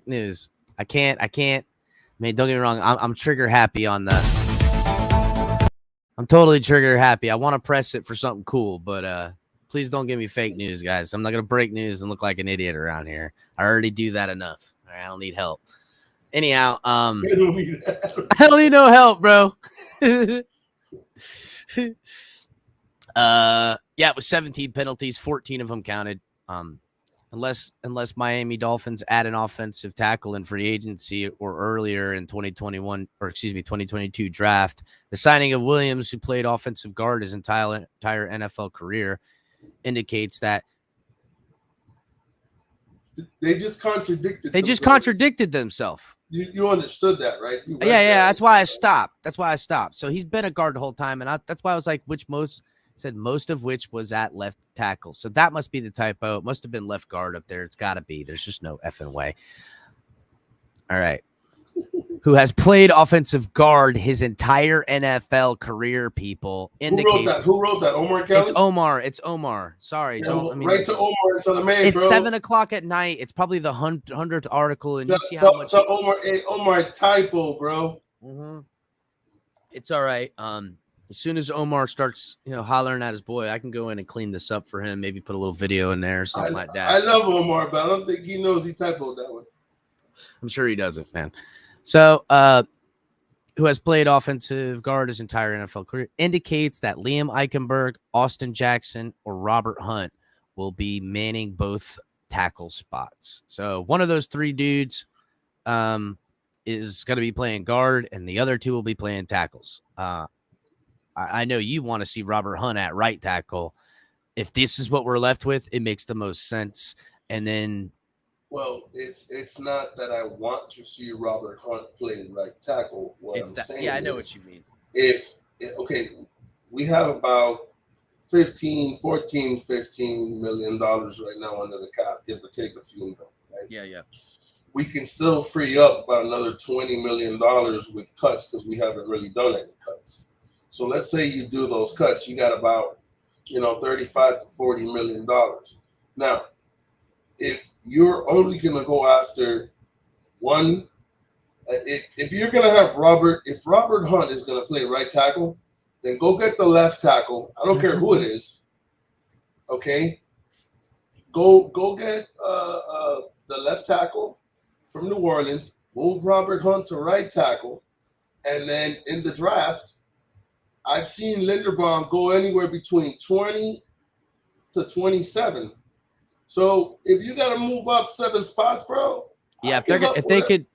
Speaker 1: news. I can't. Man, don't get me wrong. I'm trigger happy on that. I'm totally trigger happy. I want to press it for something cool, but please don't give me fake news, guys. I'm not gonna break news and look like an idiot around here. I already do that enough. All right, I don't need help. Anyhow, I don't need no help, bro. It was 17 penalties, 14 of them counted. Unless Miami Dolphins add an offensive tackle in free agency or earlier in 2022 draft. The signing of Williams, who played offensive guard his entire NFL career, indicates that
Speaker 2: they just contradicted.
Speaker 1: themselves.
Speaker 2: You understood that, right?
Speaker 1: Yeah. That's why I stopped. So he's been a guard the whole time, and that's why I was like, most of which was at left tackle. So that must be the typo. It must have been left guard up there. It's got to be. There's just no effing way. All right. who has played offensive guard his entire NFL career, people, indicates.
Speaker 2: Who wrote that? Omar Kelly?
Speaker 1: It's Omar. Sorry.
Speaker 2: Yeah,
Speaker 1: don't.
Speaker 2: well,
Speaker 1: I mean,
Speaker 2: right to Omar and tell him, hey,
Speaker 1: it's
Speaker 2: bro.
Speaker 1: 7:00 at night. It's probably the 100th article, and you see
Speaker 2: how
Speaker 1: much.
Speaker 2: Omar, hey, Omar, typo, bro.
Speaker 1: Mm-hmm. It's all right. As soon as Omar starts, hollering at his boy, I can go in and clean this up for him. Maybe put a little video in there or something like that.
Speaker 2: I love Omar, but I don't think he knows he typoed that one.
Speaker 1: I'm sure he doesn't, man. So, who has played offensive guard his entire NFL career, indicates that Liam Eichenberg, Austin Jackson, or Robert Hunt will be manning both tackle spots. So one of those three dudes is going to be playing guard, and the other two will be playing tackles. I know you want to see Robert Hunt at right tackle. If this is what we're left with, it makes the most sense. And then,
Speaker 2: well, it's not that I want to see Robert Hunt play right tackle.
Speaker 1: I know what you mean.
Speaker 2: We have about $15 million right now under the cap, give or take a few mil, right?
Speaker 1: Yeah.
Speaker 2: We can still free up about another $20 million with cuts because we haven't really done any cuts. So let's say you do those cuts, you got about, $35 to $40 million. Now, if you're only going to go after one, if you're going to have if Robert Hunt is going to play right tackle, then go get the left tackle. I don't care who it is. Okay? Go get the left tackle from New Orleans, move Robert Hunt to right tackle, and then in the draft, I've seen Linderbaum go anywhere between 20 to 27. So if you got to move up 7 spots, bro.
Speaker 1: Yeah, if they could,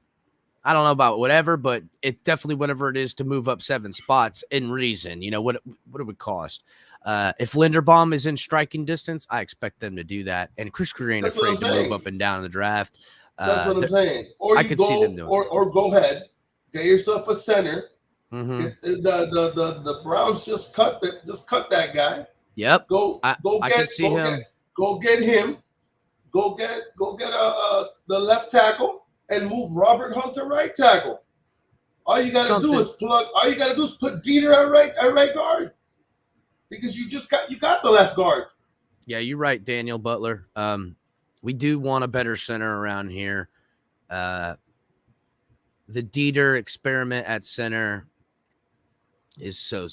Speaker 1: I don't know about whatever, but it's definitely whatever it is to move up 7 spots in reason. What it would cost. If Linderbaum is in striking distance, I expect them to do that. And Chris Greer ain't afraid to move up and down in the draft.
Speaker 2: That's what I'm saying. Or I could see them doing or go ahead, get yourself a center. Mm-hmm. The Browns just cut that guy.
Speaker 1: Yep.
Speaker 2: Go get him. Go get the left tackle and move Robert Hunt to right tackle. All you gotta do is put Dieter at right guard. Because you got the left guard.
Speaker 1: Yeah, you're right, Daniel Butler. We do want a better center around here. The Dieter experiment at center is so.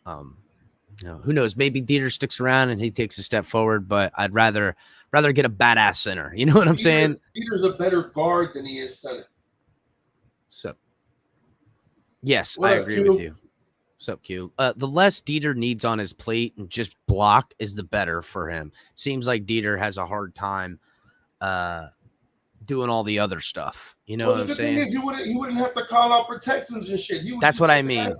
Speaker 1: Who knows? Maybe Dieter sticks around and he takes a step forward, but I'd rather get a badass center. You know what I'm saying?
Speaker 2: Dieter's a better guard than he is center.
Speaker 1: So, yes, I agree with you. What's up, Q? The less Dieter needs on his plate and just block is the better for him. Seems like Dieter has a hard time doing all the other stuff. You know what I'm saying?
Speaker 2: The thing is, he wouldn't have to call out protections and shit.
Speaker 1: That's what I mean.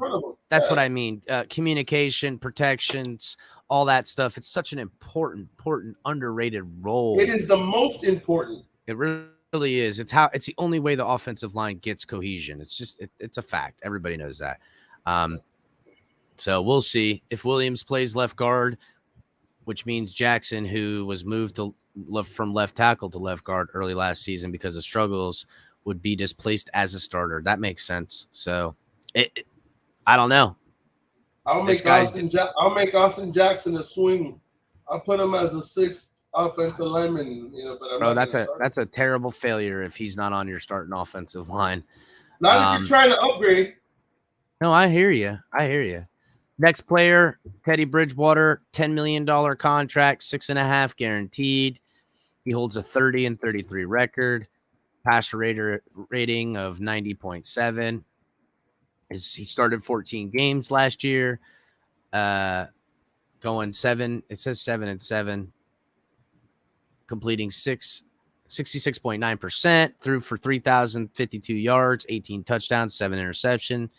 Speaker 1: That's what I mean. Communication, protections, all that stuff. It's such an important, underrated role.
Speaker 2: It is the most important.
Speaker 1: It really is. It's the only way the offensive line gets cohesion. It's just it's a fact. Everybody knows that. So we'll see if Williams plays left guard, which means Jackson, who was moved from left tackle to left guard early last season because of struggles, would be displaced as a starter. That makes sense. So I don't know.
Speaker 2: I'll make Austin Jackson a swing. I'll put him as a 6th offensive lineman. But
Speaker 1: that's a terrible failure if he's not on your starting offensive line.
Speaker 2: Not if you're trying to upgrade.
Speaker 1: No, I hear you. Next player, Teddy Bridgewater, $10 million contract, 6.5 guaranteed. He holds a 30-33 record, passer rating of 90.7. He started 14 games last year, going 7. It says 7-7, completing 66.9%, threw for 3,052 yards, 18 touchdowns, 7 interceptions.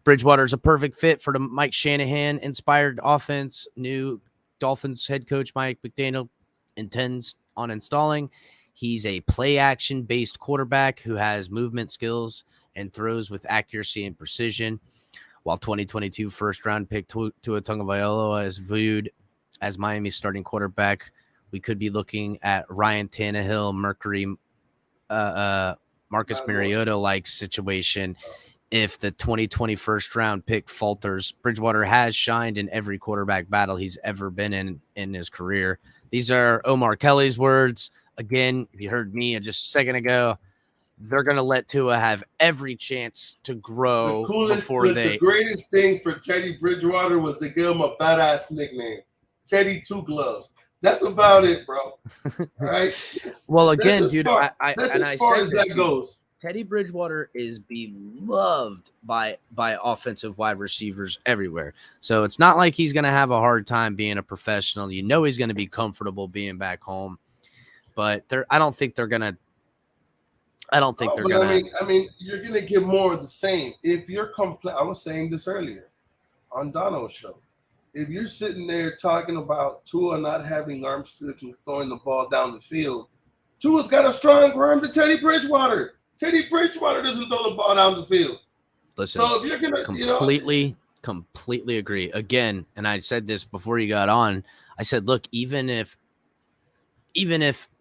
Speaker 1: Bridgewater is a perfect fit for the Mike Shanahan-inspired offense. New Dolphins head coach Mike McDaniel intends on installing. He's a play-action-based quarterback who has movement skills and throws with accuracy and precision. While 2022 first-round pick Tua Tagovailoa is viewed as Miami's starting quarterback, we could be looking at Ryan Tannehill, Marcus Mariota-like situation. If the 2020 first round pick falters, Bridgewater has shined in every quarterback battle he's ever been in his career. These are Omar Kelly's words. Again, if you heard me just a second ago, they're going to let Tua have every chance to grow
Speaker 2: the greatest thing for Teddy Bridgewater was to give him a badass nickname, Teddy Two Gloves. That's about it, bro. All right.
Speaker 1: Well, again, dude,
Speaker 2: that's as far as that goes.
Speaker 1: Teddy Bridgewater is beloved by offensive wide receivers everywhere. So it's not like he's going to have a hard time being a professional. You know he's going to be comfortable being back home. But I don't think they're going to. I
Speaker 2: mean, you're going to get more of the same. If you're I was saying this earlier on Dono's show. If you're sitting there talking about Tua not having arm strength and throwing the ball down the field, Tua's got a stronger arm than Teddy Bridgewater. Teddy Bridgewater doesn't throw the ball down the field.
Speaker 1: Listen,
Speaker 2: so if you're going to
Speaker 1: completely agree. Again, and I said this before you got on, I said, look, even if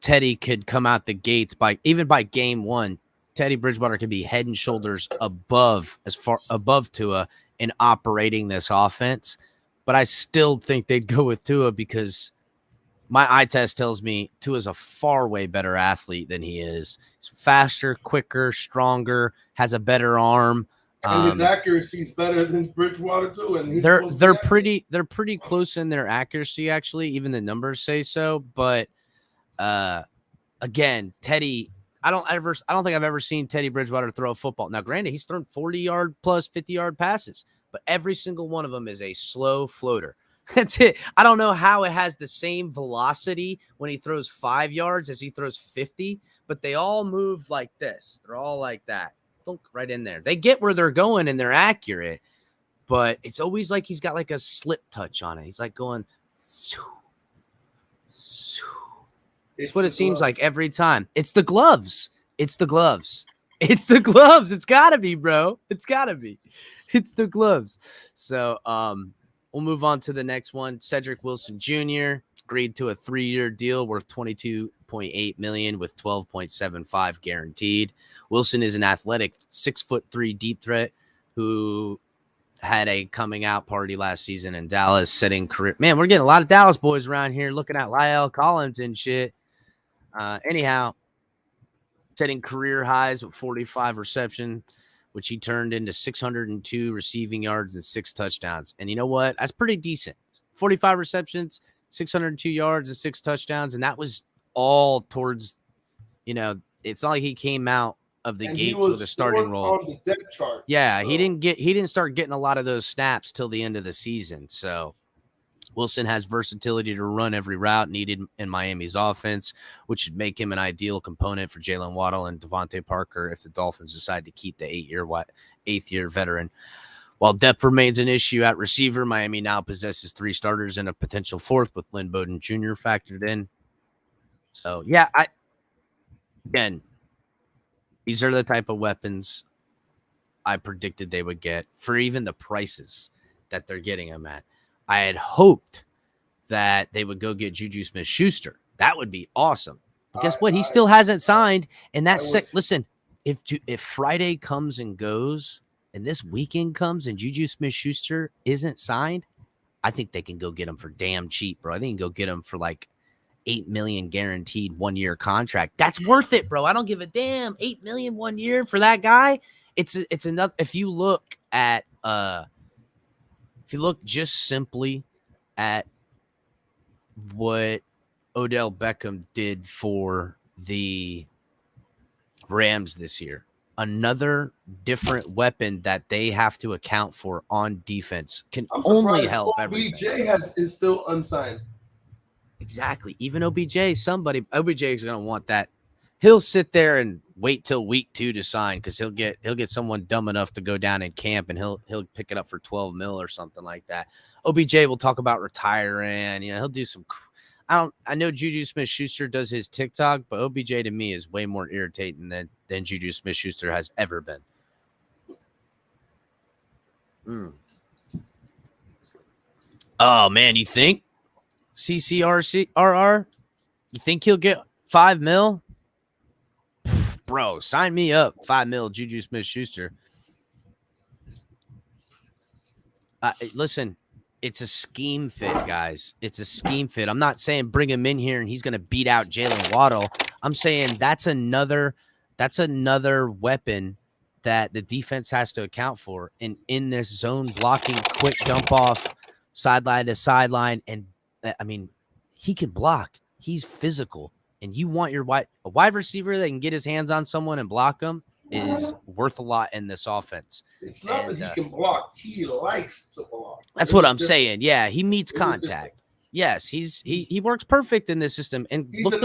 Speaker 1: Teddy could come out the gates by game one, Teddy Bridgewater could be head and shoulders above Tua in operating this offense. But I still think they'd go with Tua because my eye test tells me Tua's a far way better athlete than he is. He's faster, quicker, stronger, has a better arm.
Speaker 2: And his accuracy is better than Bridgewater too. And
Speaker 1: they're pretty close in their accuracy, actually. Even the numbers say so. But again, Teddy, I don't think I've ever seen Teddy Bridgewater throw a football. Now, granted, he's thrown 40-yard plus 50-yard passes, but every single one of them is a slow floater. That's it. I don't know how it has the same velocity when he throws 5 yards as he throws 50, but they all move like this. They're all like that. Thunk right in there. They get where they're going and they're accurate, but it's always like he's got like a slip touch on it. He's like going, it's what it seems like every time. It's the gloves. It's the gloves. It's got to be, bro. It's got to be. It's the gloves. So we'll move on to the next one. Cedric Wilson Jr. agreed to a 3-year deal worth $22.8 million with $12.75 guaranteed. Wilson is an athletic 6'3" deep threat who had a coming out party last season in Dallas, setting career. Man, we're getting a lot of Dallas boys around here looking at Lyle Collins and shit. Anyhow, setting career highs with 45 reception, which he turned into 602 receiving yards and 6 touchdowns. And you know what? That's pretty decent. 45 receptions, 602 yards and 6 touchdowns. And that was all towards, it's not like he came out of the gates with a starting role.
Speaker 2: On the depth chart.
Speaker 1: Yeah, so. He didn't start getting a lot of those snaps till the end of the season. So Wilson has versatility to run every route needed in Miami's offense, which should make him an ideal component for Jalen Waddle and Devontae Parker if the Dolphins decide to keep the 8th-year veteran. While depth remains an issue at receiver, Miami now possesses 3 starters and a potential 4th with Lynn Bowden Jr. factored in. So, yeah, again, these are the type of weapons I predicted they would get for even the prices that they're getting them at. I had hoped that they would go get Juju Smith-Schuster. That would be awesome. But guess what? He still hasn't signed. And listen, if Friday comes and goes and this weekend comes and Juju Smith-Schuster isn't signed, I think they can go get him for damn cheap, bro. I think you can go get him for like $8 million guaranteed 1-year contract. That's worth it, bro. I don't give a damn. $8 million 1 year for that guy. It's enough. If you look at if you look just simply at what Odell Beckham did for the Rams this year, another different weapon that they have to account for on defense can only help everything.
Speaker 2: OBJ is still unsigned.
Speaker 1: Exactly. Even OBJ is going to want that. He'll sit there and wait till week 2 to sign because he'll get someone dumb enough to go down in camp and he'll pick it up for 12 mil or something like that. OBJ will talk about retiring. He'll do some. I know Juju Smith-Schuster does his TikTok, but OBJ to me is way more irritating than Juju Smith-Schuster has ever been. Oh man, you think CCRR? You think he'll get $5 mil? bro, sign me up. $5 million, Juju Smith-Schuster. Listen, it's a scheme fit, guys. It's a scheme fit. I'm not saying bring him in here and he's going to beat out Jalen Waddle. I'm saying that's another weapon that the defense has to account for. And in this zone blocking, quick dump off, sideline to sideline, and I mean, he can block. He's physical, and you want a wide receiver that can get his hands on someone and block them is worth a lot in this offense.
Speaker 2: It's not that he can block; he likes to block.
Speaker 1: That's what I'm saying. Yeah, he meets contact. Yes, he works perfect in this system. And
Speaker 2: he's in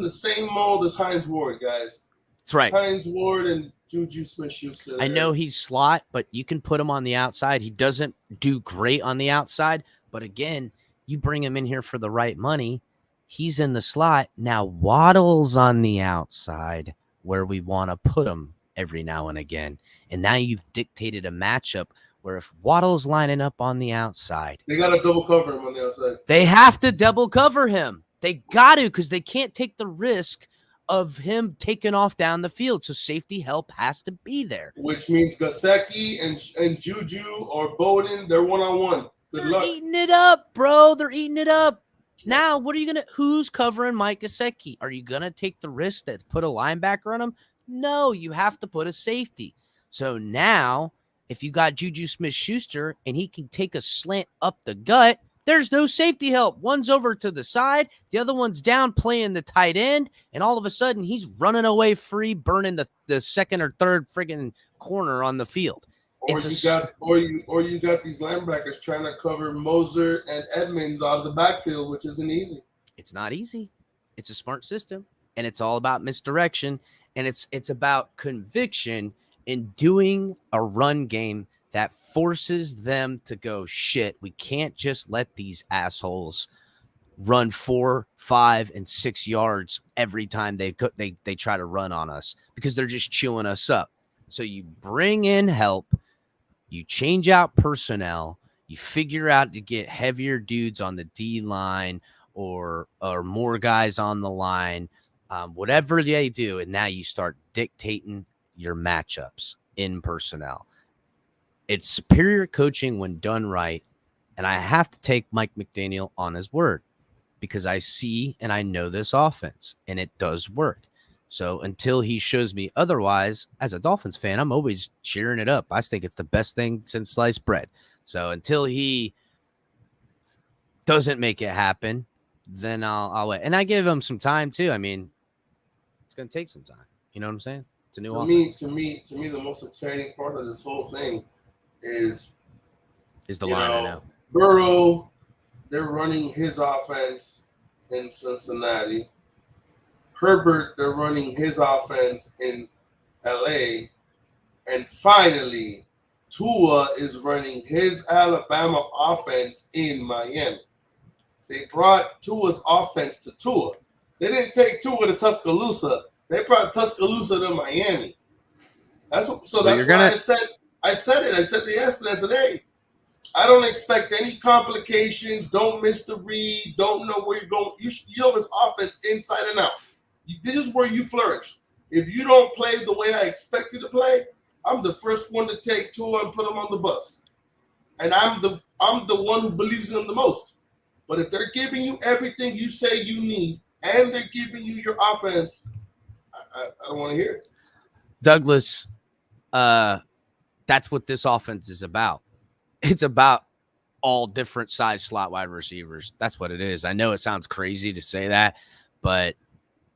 Speaker 2: the same mold as Hines Ward, guys.
Speaker 1: That's right.
Speaker 2: Hines Ward and Juju Smith-Schuster.
Speaker 1: I know he's slot, but you can put him on the outside. He doesn't do great on the outside, but again, you bring him in here for the right money. He's in the slot. Now Waddle's on the outside where we want to put him every now and again. And now you've dictated a matchup where if Waddle's lining up on the outside,
Speaker 2: they got to double cover him on the outside.
Speaker 1: They have to double cover him. They got to, because they can't take the risk of him taking off down the field. So safety help has to be there.
Speaker 2: Which means Gesicki and Juju or Bowden, they're one-on-one. Good luck.
Speaker 1: They're eating it up, bro. They're eating it up. Now, what are you going to – who's covering Mike Gesicki? Are you going to take the risk that put a linebacker on him? No, you have to put a safety. So now, if you got Juju Smith-Schuster and he can take a slant up the gut, there's no safety help. One's over to the side. The other one's down playing the tight end. And all of a sudden, he's running away free, burning the second or third friggin' corner on the field.
Speaker 2: Or you got these linebackers trying to cover Mostert and Edmonds out of the backfield, which isn't easy.
Speaker 1: It's not easy. It's a smart system, and it's all about misdirection, and it's about conviction in doing a run game that forces them to go, shit, we can't just let these assholes run 4, 5, and 6 yards every time they try to run on us, because they're just chewing us up. So you bring in help, you change out personnel, you figure out to get heavier dudes on the D line or more guys on the line, whatever they do, and now you start dictating your matchups in personnel. It's superior coaching when done right, and I have to take Mike McDaniel on his word because I see and I know this offense, and it does work. So until he shows me otherwise, as a Dolphins fan, I'm always cheering it up. I think it's the best thing since sliced bread. So until he doesn't make it happen, then I'll wait. And I give him some time too. I mean, it's going to take some time. You know what I'm saying? It's a new offense.
Speaker 2: To me, the most exciting part of this whole thing is
Speaker 1: the line. I know.
Speaker 2: Burrow, they're running his offense in Cincinnati. Herbert, they're running his offense in LA. And finally, Tua is running his Alabama offense in Miami. They brought Tua's offense to Tua. They didn't take Tua to Tuscaloosa. They brought Tuscaloosa to Miami. I said it yesterday. I said, hey, I don't expect any complications. Don't miss the read. Don't know where you're going. You know his offense inside and out. This is where you flourish. If you don't play the way I expect you to play, I'm the first one to take Tua and put him on the bus. And I'm the one who believes in him the most. But if they're giving you everything you say you need and they're giving you your offense, I don't want to hear it.
Speaker 1: Douglas, that's what this offense is about. It's about all different size slot wide receivers. That's what it is. I know it sounds crazy to say that, but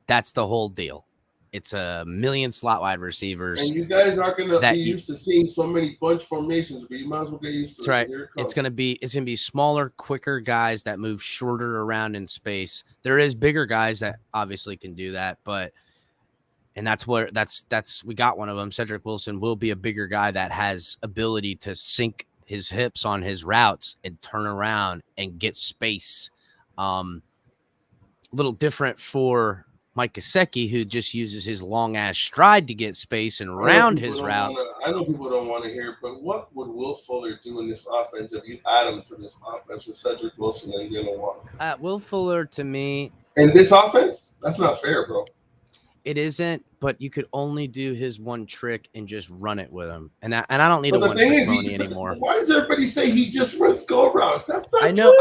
Speaker 1: that's the whole deal. It's a million slot wide receivers.
Speaker 2: And you guys aren't going to be used to seeing so many bunch formations, but you might as well get used to it.
Speaker 1: That's right. It's going to be smaller, quicker guys that move shorter around in space. There is bigger guys that obviously can do that, and we got one of them. Cedric Wilson will be a bigger guy that has ability to sink his hips on his routes and turn around and get space. A little different for Mike Gesicki, who just uses his long-ass stride to get space and round his routes.
Speaker 2: I know people don't want to hear it, but what would Will Fuller do in this offense if you add him to this offense with Cedric Wilson and Dylan Waddle?
Speaker 1: Will Fuller, to me...
Speaker 2: In this offense? That's not fair, bro.
Speaker 1: It isn't, but you could only do his one trick and just run it with him. And I don't need
Speaker 2: But
Speaker 1: a
Speaker 2: the
Speaker 1: one
Speaker 2: thing
Speaker 1: trick
Speaker 2: is,
Speaker 1: pony anymore.
Speaker 2: why does everybody say he just runs go routes? That's not
Speaker 1: I know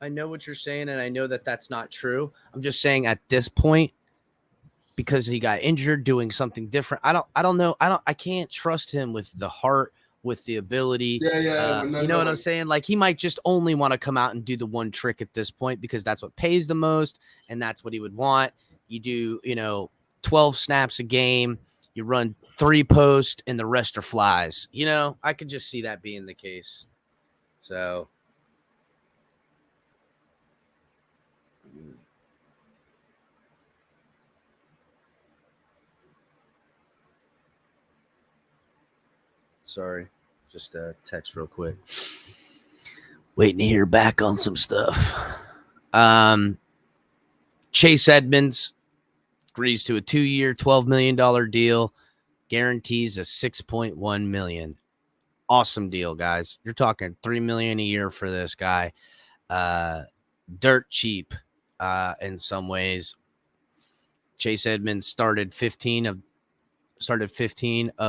Speaker 1: what you're saying, and I know that that's not true. I'm just saying at this point, because he got injured doing something different. I don't know. I can't trust him with the heart, with the ability.
Speaker 2: Yeah.
Speaker 1: You know what I'm saying? Like, he might just only want to come out and do the one trick at this point because that's what pays the most, and that's what he would want. You do, 12 snaps a game, you run 3 posts, and the rest are flies. I could just see that being the case. So sorry, just text real quick. Waiting to hear back on some stuff. Chase Edmonds agrees to a 2-year, $12 million deal, guarantees a $6.1 million. Awesome deal, guys. You're talking $3 million a year for this guy. Dirt cheap in some ways. Chase Edmonds started 15 of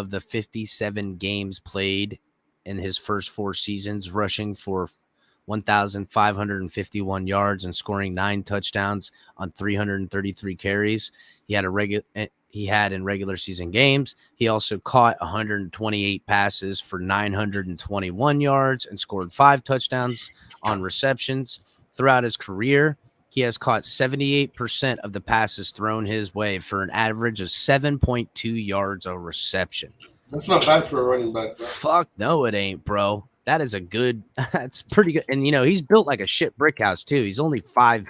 Speaker 1: the 57 games played in his first 4 seasons, rushing for 1,551 yards and scoring 9 touchdowns on 333 carries. He had in regular season games. He also caught 128 passes for 921 yards and scored 5 touchdowns on receptions. Throughout his career, he has caught 78% of the passes thrown his way for an average of 7.2 yards a reception.
Speaker 2: That's not bad for a running back, bro.
Speaker 1: Fuck no, it ain't, bro. That's pretty good. And, he's built like a shit brick house, too. He's only 5'7",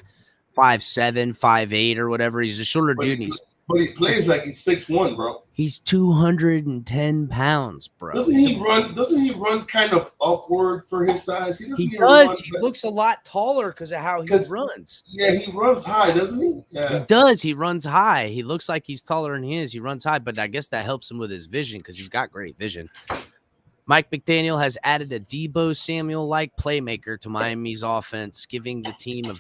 Speaker 1: 5'8", or whatever. He's a shorter dude.
Speaker 2: But he plays like he's 6'1", bro.
Speaker 1: He's 210 pounds, bro.
Speaker 2: Doesn't he run kind of upward for his size?
Speaker 1: He does. He looks a lot taller because of how he runs.
Speaker 2: Yeah, he runs high, doesn't he? Yeah.
Speaker 1: He does. He runs high. He looks like he's taller than he is. He runs high, but I guess that helps him with his vision because he's got great vision. Mike McDaniel has added a Deebo Samuel-like playmaker to Miami's offense, giving the team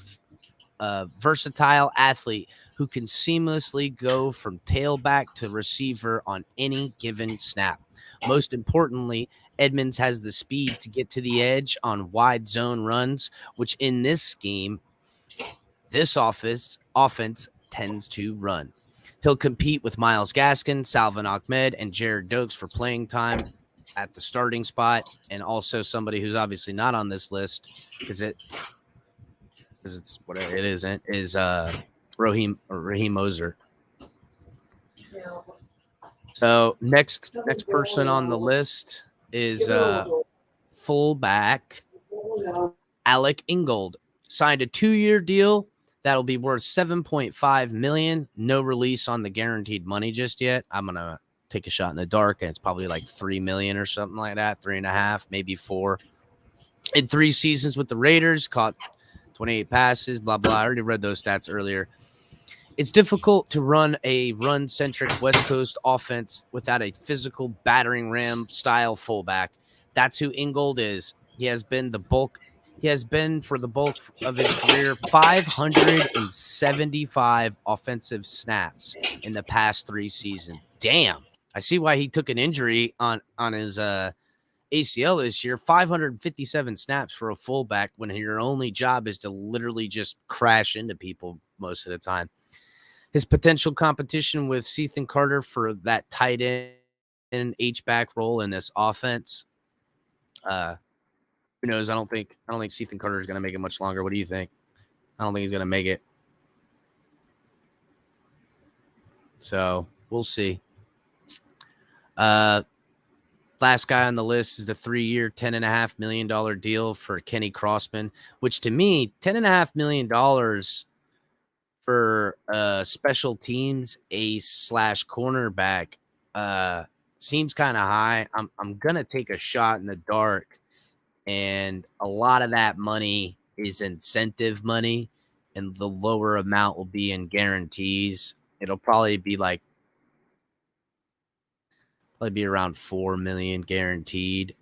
Speaker 1: a versatile athlete who can seamlessly go from tailback to receiver on any given snap. Most importantly, Edmonds has the speed to get to the edge on wide zone runs, which in this scheme, this offense tends to run. He'll compete with Myles Gaskin, Salvin Ahmed, and Jared Dokes for playing time at the starting spot, and also somebody who's obviously not on this list because it's what it isn't is Raheem Mostert. So next person on the list is fullback Alec Ingold. Signed a 2-year deal that'll be worth $7.5 million. No release on the guaranteed money just yet. I'm gonna take a shot in the dark, and it's probably like $3 million or something like that, 3.5, maybe 4. In 3 seasons with the Raiders, caught 28 passes, blah, blah. I already read those stats earlier. It's difficult to run a run-centric West Coast offense without a physical battering ram style fullback. That's who Ingold is. He has been for the bulk of his career 575 offensive snaps in the past 3 seasons. Damn. I see why he took an injury on his ACL this year. 557 snaps for a fullback when your only job is to literally just crash into people most of the time. His potential competition with Ethan Carter for that tight end H-back role in this offense. Who knows? I don't think Ethan Carter is going to make it much longer. What do you think? I don't think he's going to make it. So we'll see. Last guy on the list is the 3-year, $10.5 million deal for Kenny Crossman, which to me, $10.5 million for special teams ace/cornerback seems kind of high. I'm gonna take a shot in the dark, and a lot of that money is incentive money, and the lower amount will be in guarantees. It'll probably be around $4 million guaranteed.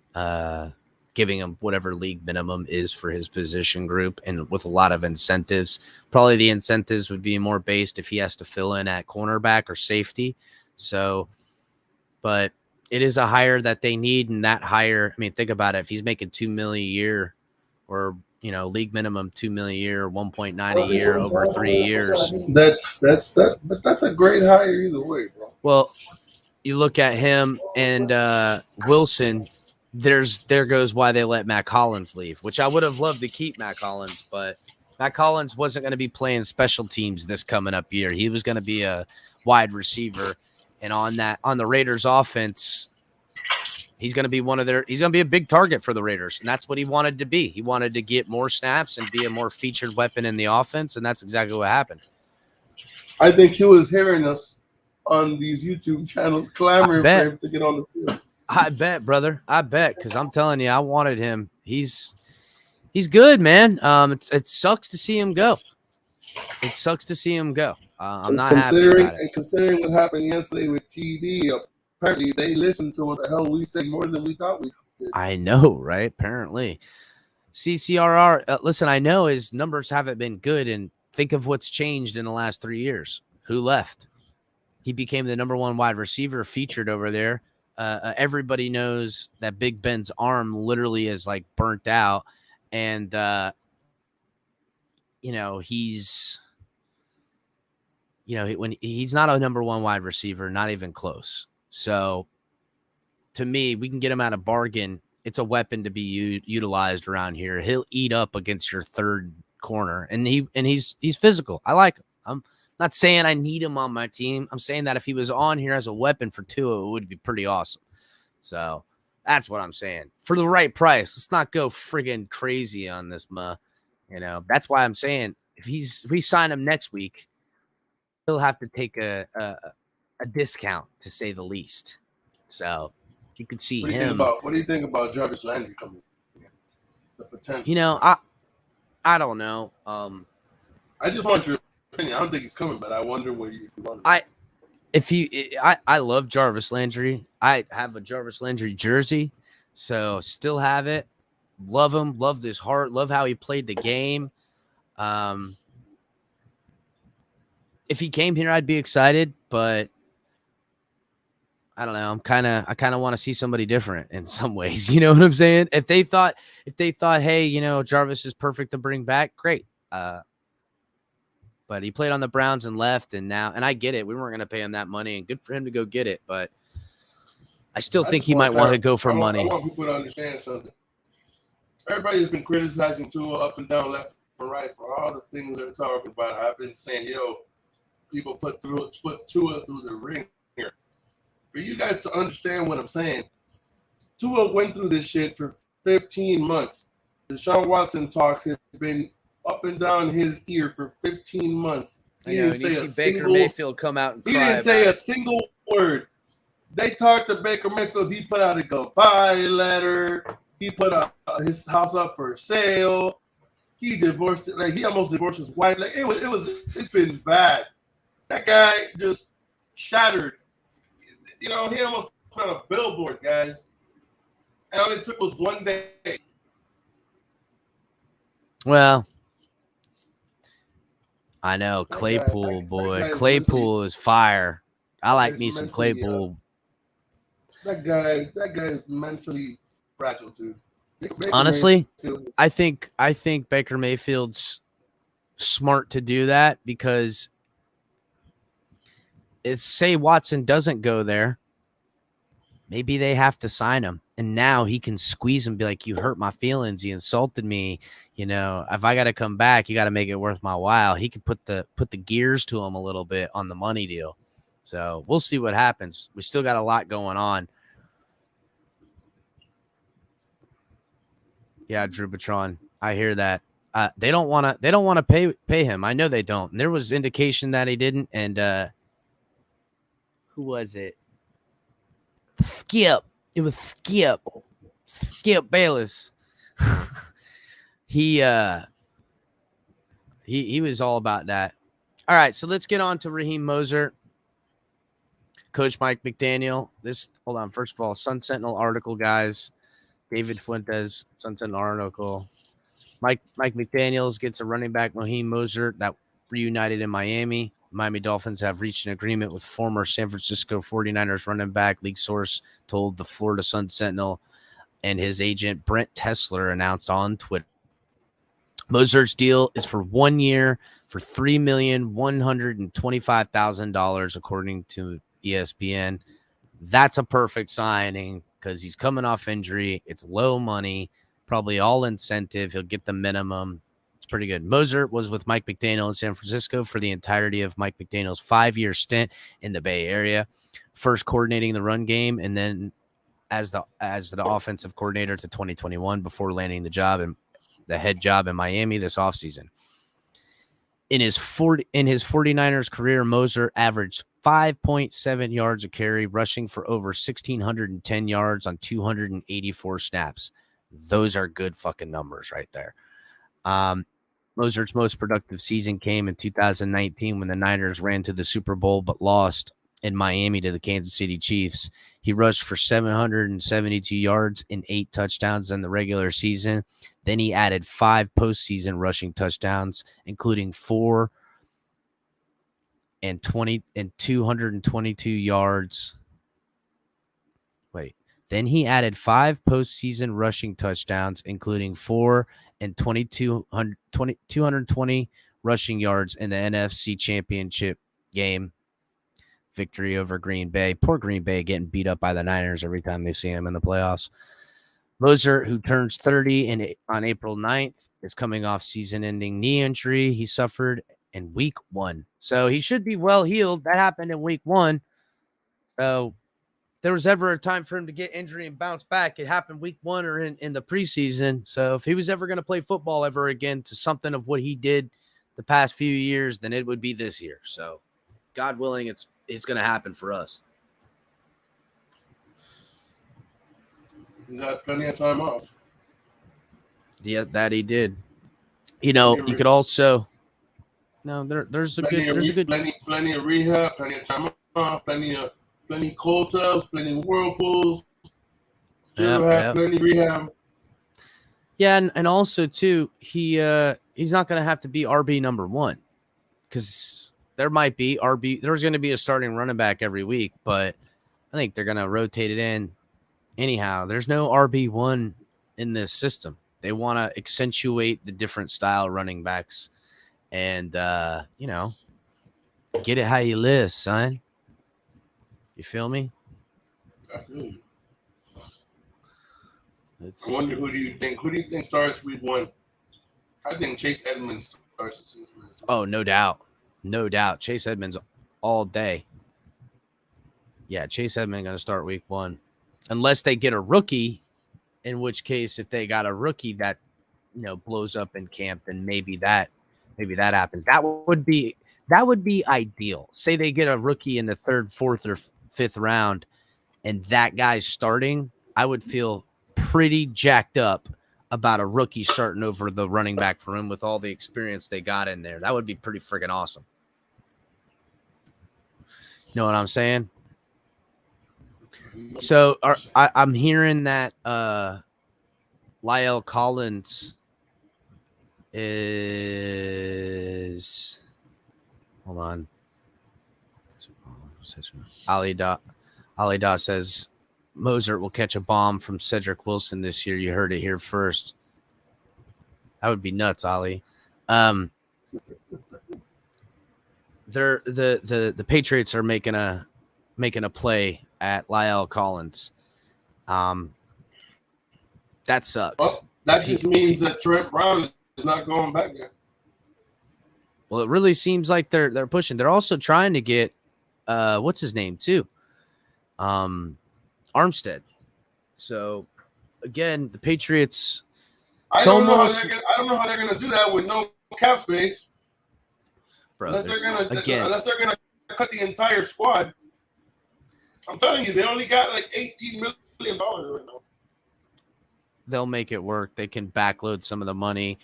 Speaker 1: giving him whatever league minimum is for his position group, and with a lot of incentives. Probably the incentives would be more based if he has to fill in at cornerback or safety. So, but it is a hire that they need, and that hire, I mean, think about it. If he's making $2 million a year, or league minimum $2 million a year, 1.9 a year over 3 years.
Speaker 2: That's a great hire either way, bro.
Speaker 1: Well, you look at him and Wilson. There goes why they let Matt Collins leave, which I would have loved to keep Matt Collins, but Matt Collins wasn't going to be playing special teams this coming up year. He was going to be a wide receiver, and on the Raiders offense, he's going to be he's going to be a big target for the Raiders, and that's what he wanted to be. He wanted to get more snaps and be a more featured weapon in the offense, and that's exactly what happened.
Speaker 2: I think he was hearing us on these YouTube channels clamoring for him to get on the field.
Speaker 1: I bet, brother. I bet, because I'm telling you, I wanted him. He's good, man. It sucks to see him go. It sucks to see him go. I'm not happy about it.
Speaker 2: And considering what happened yesterday with TD, apparently they listened to what the hell we say more than we thought we did.
Speaker 1: I know, right? Apparently. CCRR, listen, I know his numbers haven't been good, and think of what's changed in the last 3 years. Who left? He became the number 1 wide receiver featured over there. Everybody knows that Big Ben's arm literally is like burnt out, and he's when he's not a number 1 wide receiver, not even close. So to me, we can get him at a bargain. It's a weapon to be utilized around here. He'll eat up against your third corner, and he's physical. I like him. I'm not saying I need him on my team. I'm saying that if he was on here as a weapon for Tua, it would be pretty awesome. So that's what I'm saying. For the right price, let's not go friggin' crazy on this, That's why I'm saying if we sign him next week, he'll have to take a discount, to say the least. So you could see him.
Speaker 2: What do you think about Jarvis Landry coming in? The potential.
Speaker 1: I don't know.
Speaker 2: I just want your opinion. I don't think he's coming, but I wonder what you want.
Speaker 1: I love Jarvis Landry. I have a Jarvis Landry jersey, so still have it. Love him. Loved his heart. Love how he played the game. If he came here, I'd be excited, but I don't know. I kind of want to see somebody different in some ways. You know what I'm saying? If they thought, hey, Jarvis is perfect to bring back, great. But he played on the Browns and left, and I get it. We weren't going to pay him that money, and good for him to go get it. But I still think he might want to go for money.
Speaker 2: I want people to understand something. Everybody has been criticizing Tua up and down, left and right, for all the things they're talking about. I've been saying, people put Tua through the ring here. For you guys to understand what I'm saying, Tua went through this shit for 15 months. Deshaun Watson talks have been up and down his ear for 15 months.
Speaker 1: He didn't say a single. Baker Mayfield come out and cry.
Speaker 2: He didn't say a single word. They talked to Baker Mayfield. He put out a goodbye letter. He put his house up for sale. He divorced it. Like, he almost divorced his wife. Like, it's been bad. That guy just shattered. He almost put on a billboard, guys. And all it took was one day.
Speaker 1: Well, I know Claypool, boy. Claypool is fire. I like me some Claypool.
Speaker 2: That guy is mentally fragile, dude.
Speaker 1: Honestly, I think Baker Mayfield's smart to do that, because say Watson doesn't go there, maybe they have to sign him, and now he can squeeze him, be like, you hurt my feelings, you insulted me, if I got to come back, you got to make it worth my while. He could put the gears to him a little bit on the money deal. So we'll see what happens. We still got a lot going on. Yeah, Drew Patron, I hear that. They don't want to pay him. I know they don't. And there was indication that he didn't. And who was it? Skip. It was Skip Bayless. He was all about that. All right, so let's get on to Raheem Mostert. Coach Mike McDaniel. Hold on. First of all, Sun Sentinel article, guys. David Fuentes sent an article. Mike McDaniels gets a running back, Raheem Mostert, that reunited in Miami. Miami Dolphins have reached an agreement with former San Francisco 49ers running back. League source told the Florida Sun Sentinel, and his agent Brent Tessler announced on Twitter. Mosert's deal is for 1 year for $3,125,000, according to ESPN. That's a perfect signing because he's coming off injury. It's low money, probably all incentive. He'll get the minimum. It's pretty good. Mostert was with Mike McDaniel in San Francisco for the entirety of Mike McDaniel's 5-year stint in the Bay Area, first coordinating the run game and then as the offensive coordinator to 2021 before landing the head job in Miami this offseason. In his 49ers career, Mostert averaged 5.7 yards a carry, rushing for over 1,610 yards on 284 snaps. Those are good fucking numbers right there. Mosert's most productive season came in 2019 when the Niners ran to the Super Bowl but lost in Miami to the Kansas City Chiefs. He rushed for 772 yards and 8 touchdowns in the regular season. Then he added 5 postseason rushing touchdowns, including 4 and 222 yards. Then he added 5 postseason rushing touchdowns, including 4 and 220 rushing yards in the NFC Championship game victory over Green Bay. Poor Green Bay getting beat up by the Niners every time they see him in the playoffs. Mostert, who turns 30 on April 9th, is coming off season-ending knee injury he suffered in week 1. So he should be well healed. That happened in week 1. So if there was ever a time for him to get injury and bounce back, it happened week 1 or in the preseason. So if he was ever going to play football ever again to something of what he did the past few years, then it would be this year. So God willing, it's going to happen for us.
Speaker 2: He's had plenty of time off.
Speaker 1: Yeah, that he did. You know, you could also there's a good
Speaker 2: plenty of rehab, plenty of time off, plenty cold tubs, plenty whirlpools. Plenty rehab.
Speaker 1: Yeah, and also too, he's not going to have to be RB number 1 because there's going to be a starting running back every week, but I think they're going to rotate it in anyhow. There's no RB1 in this system. They want to accentuate the different style running backs and, get it how you live, son. You feel me?
Speaker 2: I feel you. I wonder who do you think starts week 1? I think Chase Edmonds starts the season.
Speaker 1: Oh, no doubt. No doubt. Chase Edmonds all day. Yeah, Chase Edmonds going to start week 1. Unless they get a rookie, in which case if they got a rookie that, blows up in camp, then maybe that happens. That would be ideal. Say they get a rookie in the 3rd, 4th, or 5th round and that guy's starting, I would feel pretty jacked up about a rookie starting over the running back room with all the experience they got in there. That would be pretty friggin' awesome. You know what I'm saying? So I'm hearing that Lyle Collins is – hold on. Ali Da says Mostert will catch a bomb from Cedric Wilson this year. You heard it here first. That would be nuts, Ali. The Patriots are making a play at Lyle Collins. That sucks.
Speaker 2: Well, that just means that Trent Brown is not going back there.
Speaker 1: Well, it really seems like they're pushing. They're also trying to get what's his name too, Armstead. So again, the Patriots.
Speaker 2: I don't know how they're gonna do that with no cap space.
Speaker 1: Bro,
Speaker 2: unless they're gonna cut the entire squad. I'm telling you, they only got like $18 million right now.
Speaker 1: They'll make it work. They can backload some of the money,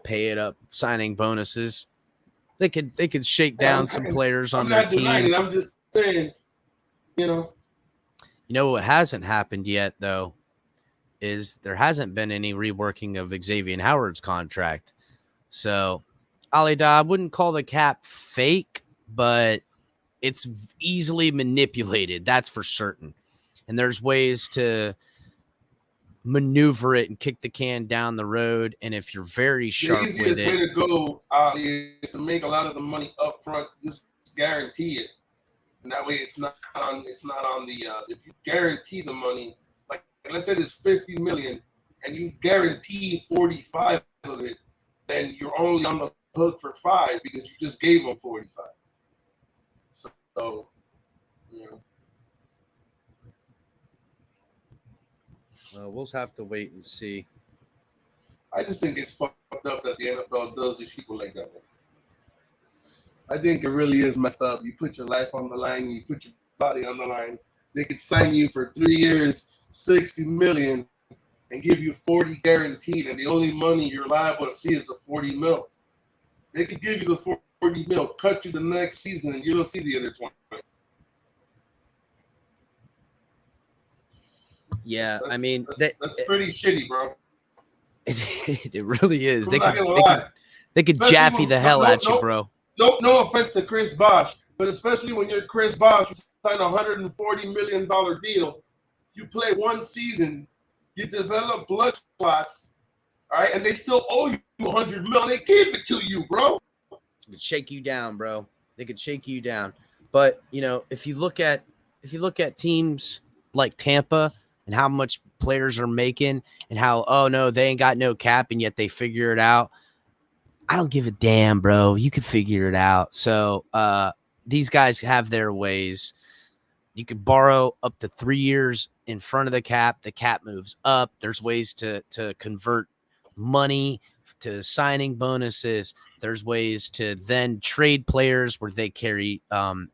Speaker 1: pay it up, signing bonuses. They could shake down some players on their team.
Speaker 2: I'm just saying,
Speaker 1: You know what hasn't happened yet, though? is there hasn't been any reworking of Xavier Howard's contract. So, Alida, I wouldn't call the cap fake, but it's easily manipulated. That's for certain. And there's ways to maneuver it and kick the can down the road. And if you're very sharp with it,
Speaker 2: the easiest way to go is to make a lot of the money up front, just guarantee it. And that way it's not on the if you guarantee the money, like let's say there's 50 million and you guarantee 45 of it, then you're only on the hook for 5 because you just gave them 45. So you know.
Speaker 1: We'll have to wait and see.
Speaker 2: I just think it's fucked up that the NFL does these people like that. I think it really is messed up. You put your life on the line, you put your body on the line. They could sign you for 3 years, $60 million, and give you 40 guaranteed, and the only money you're liable to see is the 40 mil. They could give you the 40 mil, cut you the next season, and you don't see the other 20.
Speaker 1: Yeah,
Speaker 2: that's,
Speaker 1: I mean
Speaker 2: that's pretty shitty, bro.
Speaker 1: It really is. They could
Speaker 2: especially
Speaker 1: Jaffe the hell at you, bro.
Speaker 2: No offense to Chris Bosh, but especially when you're Chris Bosh, you sign a $140 million deal. You play one season, you develop blood clots, all right, and they still owe you $100 million. They gave it to you, bro.
Speaker 1: They could shake you down, bro. They could shake you down. But you know, if you look at teams like Tampa and how much players are making and how, oh no, they ain't got no cap and yet they figure it out. I don't give a damn, bro. You could figure it out. So these guys have their ways. You could borrow up to 3 years in front of the cap. The cap moves up. There's ways to convert money to signing bonuses. There's ways to then trade players where they carry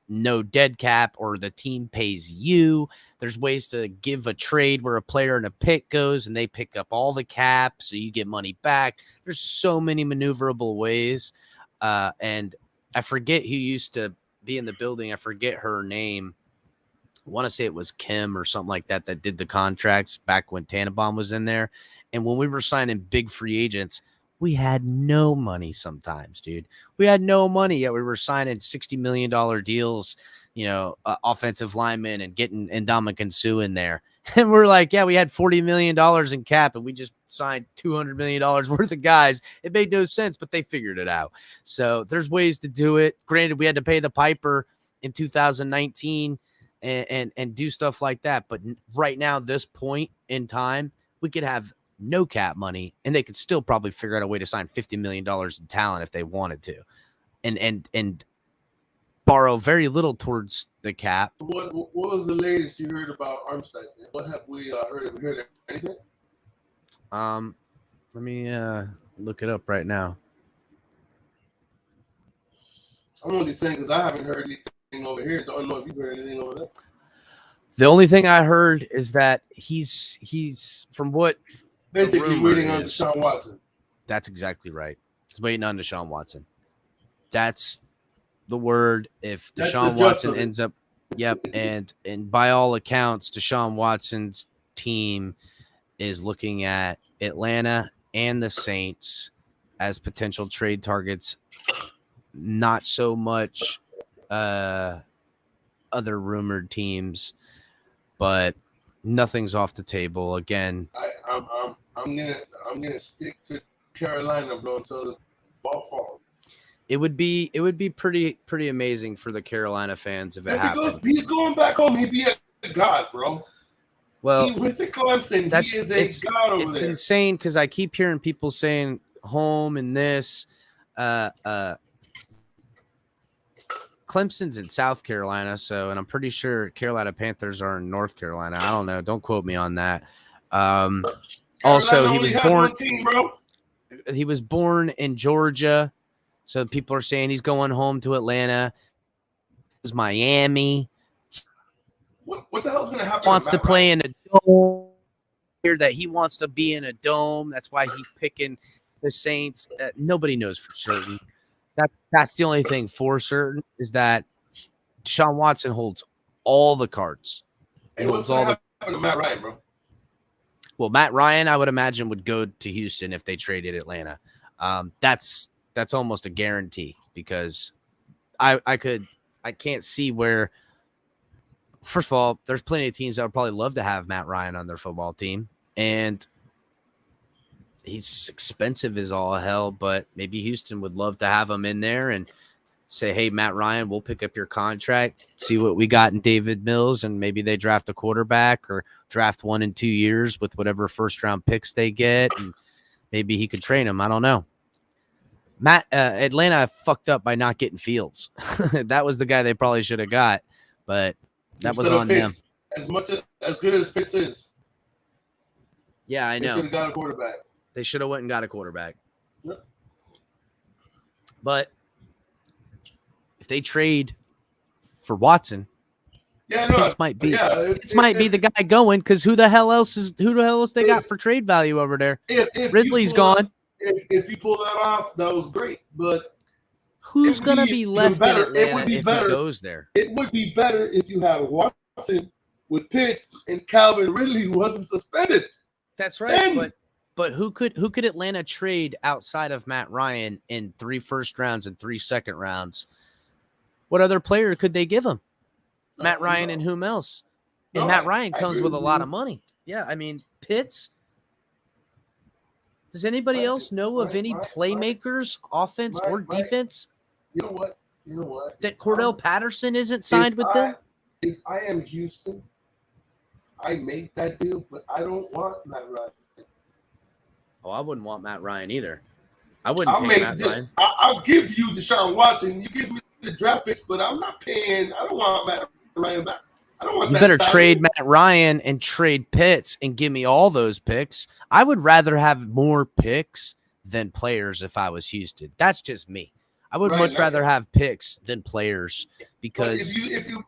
Speaker 1: no dead cap or the team pays you. There's ways to give a trade where a player and a pick goes and they pick up all the cap so you get money back. There's so many maneuverable ways. And I forget who used to be in the building. I forget her name. I want to say it was Kim or something like that did the contracts back when Tannenbaum was in there. And when we were signing big free agents, we had no money sometimes, dude. We had no money, yet we were signing $60 million deals, offensive linemen and getting Ndamukong Suh in there. And we're like, yeah, we had $40 million in cap and we just signed $200 million worth of guys. It made no sense, but they figured it out. So there's ways to do it. Granted, we had to pay the piper in 2019 and do stuff like that. But right now, this point in time, we could have no cap money and they could still probably figure out a way to sign $50 million in talent if they wanted to and borrow very little towards the cap.
Speaker 2: What was the latest you heard about Armstead? What have we heard? Have we heard anything?
Speaker 1: Let me look it up right now.
Speaker 2: I'm only saying because I haven't heard anything over here. Don't know if you heard anything over there.
Speaker 1: The only thing I heard is that he's from what
Speaker 2: basically waiting on Deshaun Watson.
Speaker 1: That's exactly right. He's waiting on Deshaun Watson. That's the word. If Deshaun Watson ends up, yep, and by all accounts, Deshaun Watson's team is looking at Atlanta and the Saints as potential trade targets. Not so much other rumored teams, but nothing's off the table. Again,
Speaker 2: I'm gonna stick to Carolina, bro, until the ball falls.
Speaker 1: It would be pretty amazing for the Carolina fans if it happened.
Speaker 2: He's going back home. He'd be a god, bro.
Speaker 1: Well,
Speaker 2: he went to Clemson. He is a god over there. It's
Speaker 1: insane because I keep hearing people saying home and this. Clemson's in South Carolina, and I'm pretty sure Carolina Panthers are in North Carolina. I don't know. Don't quote me on that. Also, he was born. He was born in Georgia, so people are saying he's going home to Atlanta. It's Miami.
Speaker 2: What the hell's going to happen?
Speaker 1: Wants to play in a dome. Hear that he wants to be in a dome. That's why he's picking the Saints. Nobody knows for certain. That's the only thing for certain is that Deshaun Watson holds all the cards.
Speaker 2: Hey, what's going to happen to Matt Ryan, bro?
Speaker 1: Well, Matt Ryan, I would imagine, would go to Houston if they traded Atlanta. That's almost a guarantee because I can't see where. First of all, there's plenty of teams that would probably love to have Matt Ryan on their football team, and he's expensive as all hell. But maybe Houston would love to have him in there and say, "Hey, Matt Ryan, we'll pick up your contract, see what we got in David Mills, and maybe they draft a quarterback or draft 1 in 2 years with whatever first-round picks they get, and maybe he could train him." I don't know. Atlanta fucked up by not getting Fields. That was the guy they probably should have got, but that was on them.
Speaker 2: As good as Pitts is.
Speaker 1: Yeah, I know.
Speaker 2: They should have got a quarterback.
Speaker 1: They should have went and got a quarterback.
Speaker 2: Yep.
Speaker 1: But if they trade for Watson, Pitts might be the guy going because who the hell else they got for trade value over there?
Speaker 2: If
Speaker 1: Ridley's gone.
Speaker 2: If you pull that off, that was great. But
Speaker 1: who's gonna be left in Atlanta if he goes there?
Speaker 2: It would be better if you had Watson with Pitts and Calvin Ridley who wasn't suspended.
Speaker 1: That's right. But who could Atlanta trade outside of Matt Ryan in 3 first rounds and 3 second rounds? What other player could they give him? Matt Ryan and whom else? And Matt Ryan comes with a lot of money. Yeah, I mean, Pitts. Does anybody else know of any playmakers, offense or defense?
Speaker 2: You know what?
Speaker 1: That Cordell Patterson isn't signed with them?
Speaker 2: If I am Houston, I make that deal, but I don't want Matt Ryan.
Speaker 1: Oh, I wouldn't want Matt Ryan either. I wouldn't take Matt Ryan.
Speaker 2: I'll give you Deshaun Watson. You give me the draft picks, but I'm not paying. I don't want Matt Ryan back. I don't want that.
Speaker 1: You better trade Matt Ryan and trade Pitts and give me all those picks. I would rather have more picks than players if I was Houston. That's just me. I would much rather have picks than players because
Speaker 2: if you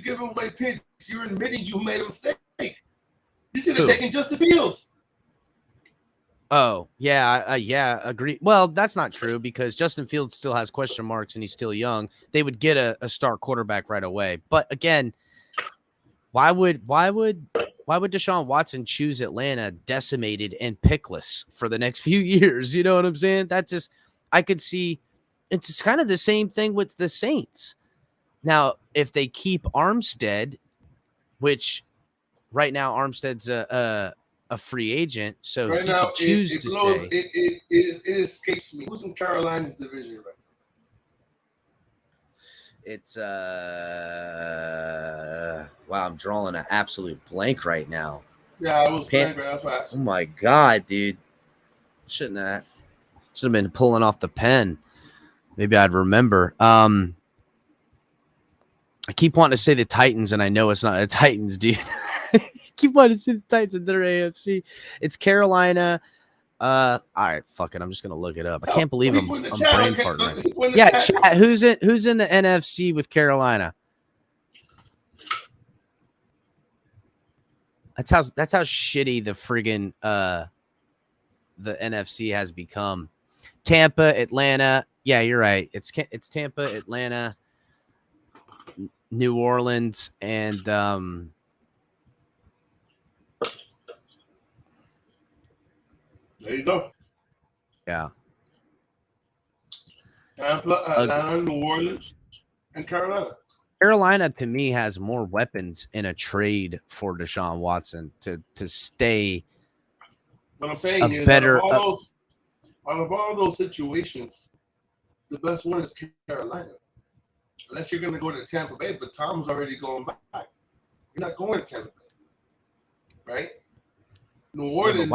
Speaker 2: give away picks, you're admitting you made a mistake. You should have taken Justin Fields.
Speaker 1: Oh, yeah, agree. Well, that's not true because Justin Fields still has question marks and he's still young. They would get a star quarterback right away. But again, why would Deshaun Watson choose Atlanta decimated and pickless for the next few years? You know what I'm saying? That just I could see it's kind of the same thing with the Saints. Now, if they keep Armstead, which right now Armstead's a free agent, so
Speaker 2: right
Speaker 1: he
Speaker 2: now,
Speaker 1: could choose to stay.
Speaker 2: It escapes me. Who's in Carolina's division right now?
Speaker 1: It's wow, I'm drawing an absolute blank right now.
Speaker 2: Yeah, I was blank right fast.
Speaker 1: Oh my god, dude. Should have been pulling off the pen. Maybe I'd remember. I keep wanting to say the Titans, and I know it's not the Titans, dude. Keep wanting to say the Titans in their AFC. It's Carolina. All right, fuck it. I'm just gonna look it up. I can't believe I'm brain farting. Yeah, chat, who's in the NFC with Carolina? That's how shitty the friggin' the NFC has become. Tampa, Atlanta. Yeah, you're right. It's Tampa, Atlanta, New Orleans, and
Speaker 2: there you go.
Speaker 1: Yeah.
Speaker 2: Atlanta, New Orleans, and Carolina.
Speaker 1: Carolina, to me, has more weapons in a trade for Deshaun Watson to stay.
Speaker 2: What I'm saying is, out of all those situations, the best one is Carolina. Unless you're going to go to Tampa Bay, but Tom's already going back. You're not going to Tampa Bay, right? New Orleans.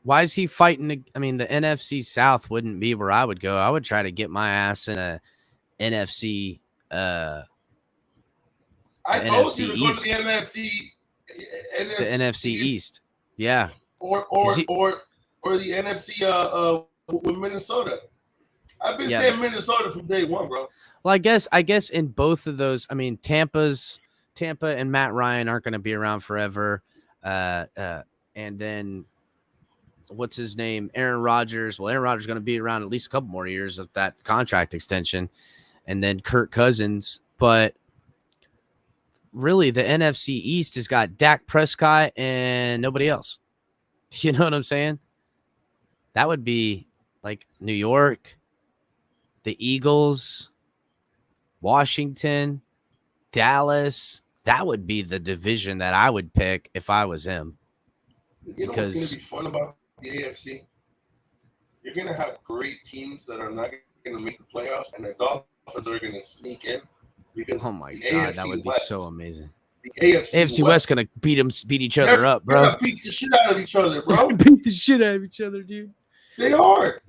Speaker 1: Why is he fighting? I mean, the NFC South wouldn't be where I would go. I would try to get my ass in a NFC.
Speaker 2: I told you to go to the
Speaker 1: NFC East. Yeah.
Speaker 2: Or the NFC with Minnesota. I've been saying Minnesota from day one, bro.
Speaker 1: Well, I guess in both of those, I mean, Tampa and Matt Ryan aren't going to be around forever. And then what's his name? Aaron Rodgers. Well, Aaron Rodgers is going to be around at least a couple more years of that contract extension. And then Kirk Cousins. But really, the NFC East has got Dak Prescott and nobody else. You know what I'm saying? That would be like New York, the Eagles, Washington, Dallas. That would be the division that I would pick if I was him.
Speaker 2: You know what's going to be fun about the AFC? You're going to have great teams that are not going to make the playoffs, and the Dolphins are going to sneak in because
Speaker 1: oh my god,
Speaker 2: AFC
Speaker 1: that would be
Speaker 2: West,
Speaker 1: so amazing.
Speaker 2: The AFC
Speaker 1: West going to beat each other up, bro.
Speaker 2: They're going to beat the shit out of each other, bro.
Speaker 1: Beat the shit out of each other, dude.
Speaker 2: They are.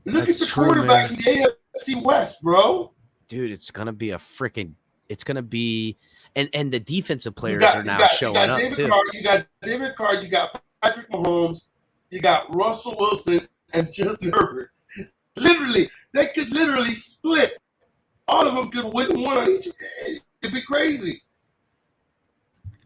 Speaker 2: Look at the quarterbacks in the AFC West, bro.
Speaker 1: Dude, it's going to be it's going to be, and the defensive players are now showing up too.
Speaker 2: You got David Carr, you got Patrick Mahomes, you got Russell Wilson and Justin Herbert. Literally, they could literally split. All of them could win one on each. It'd be crazy.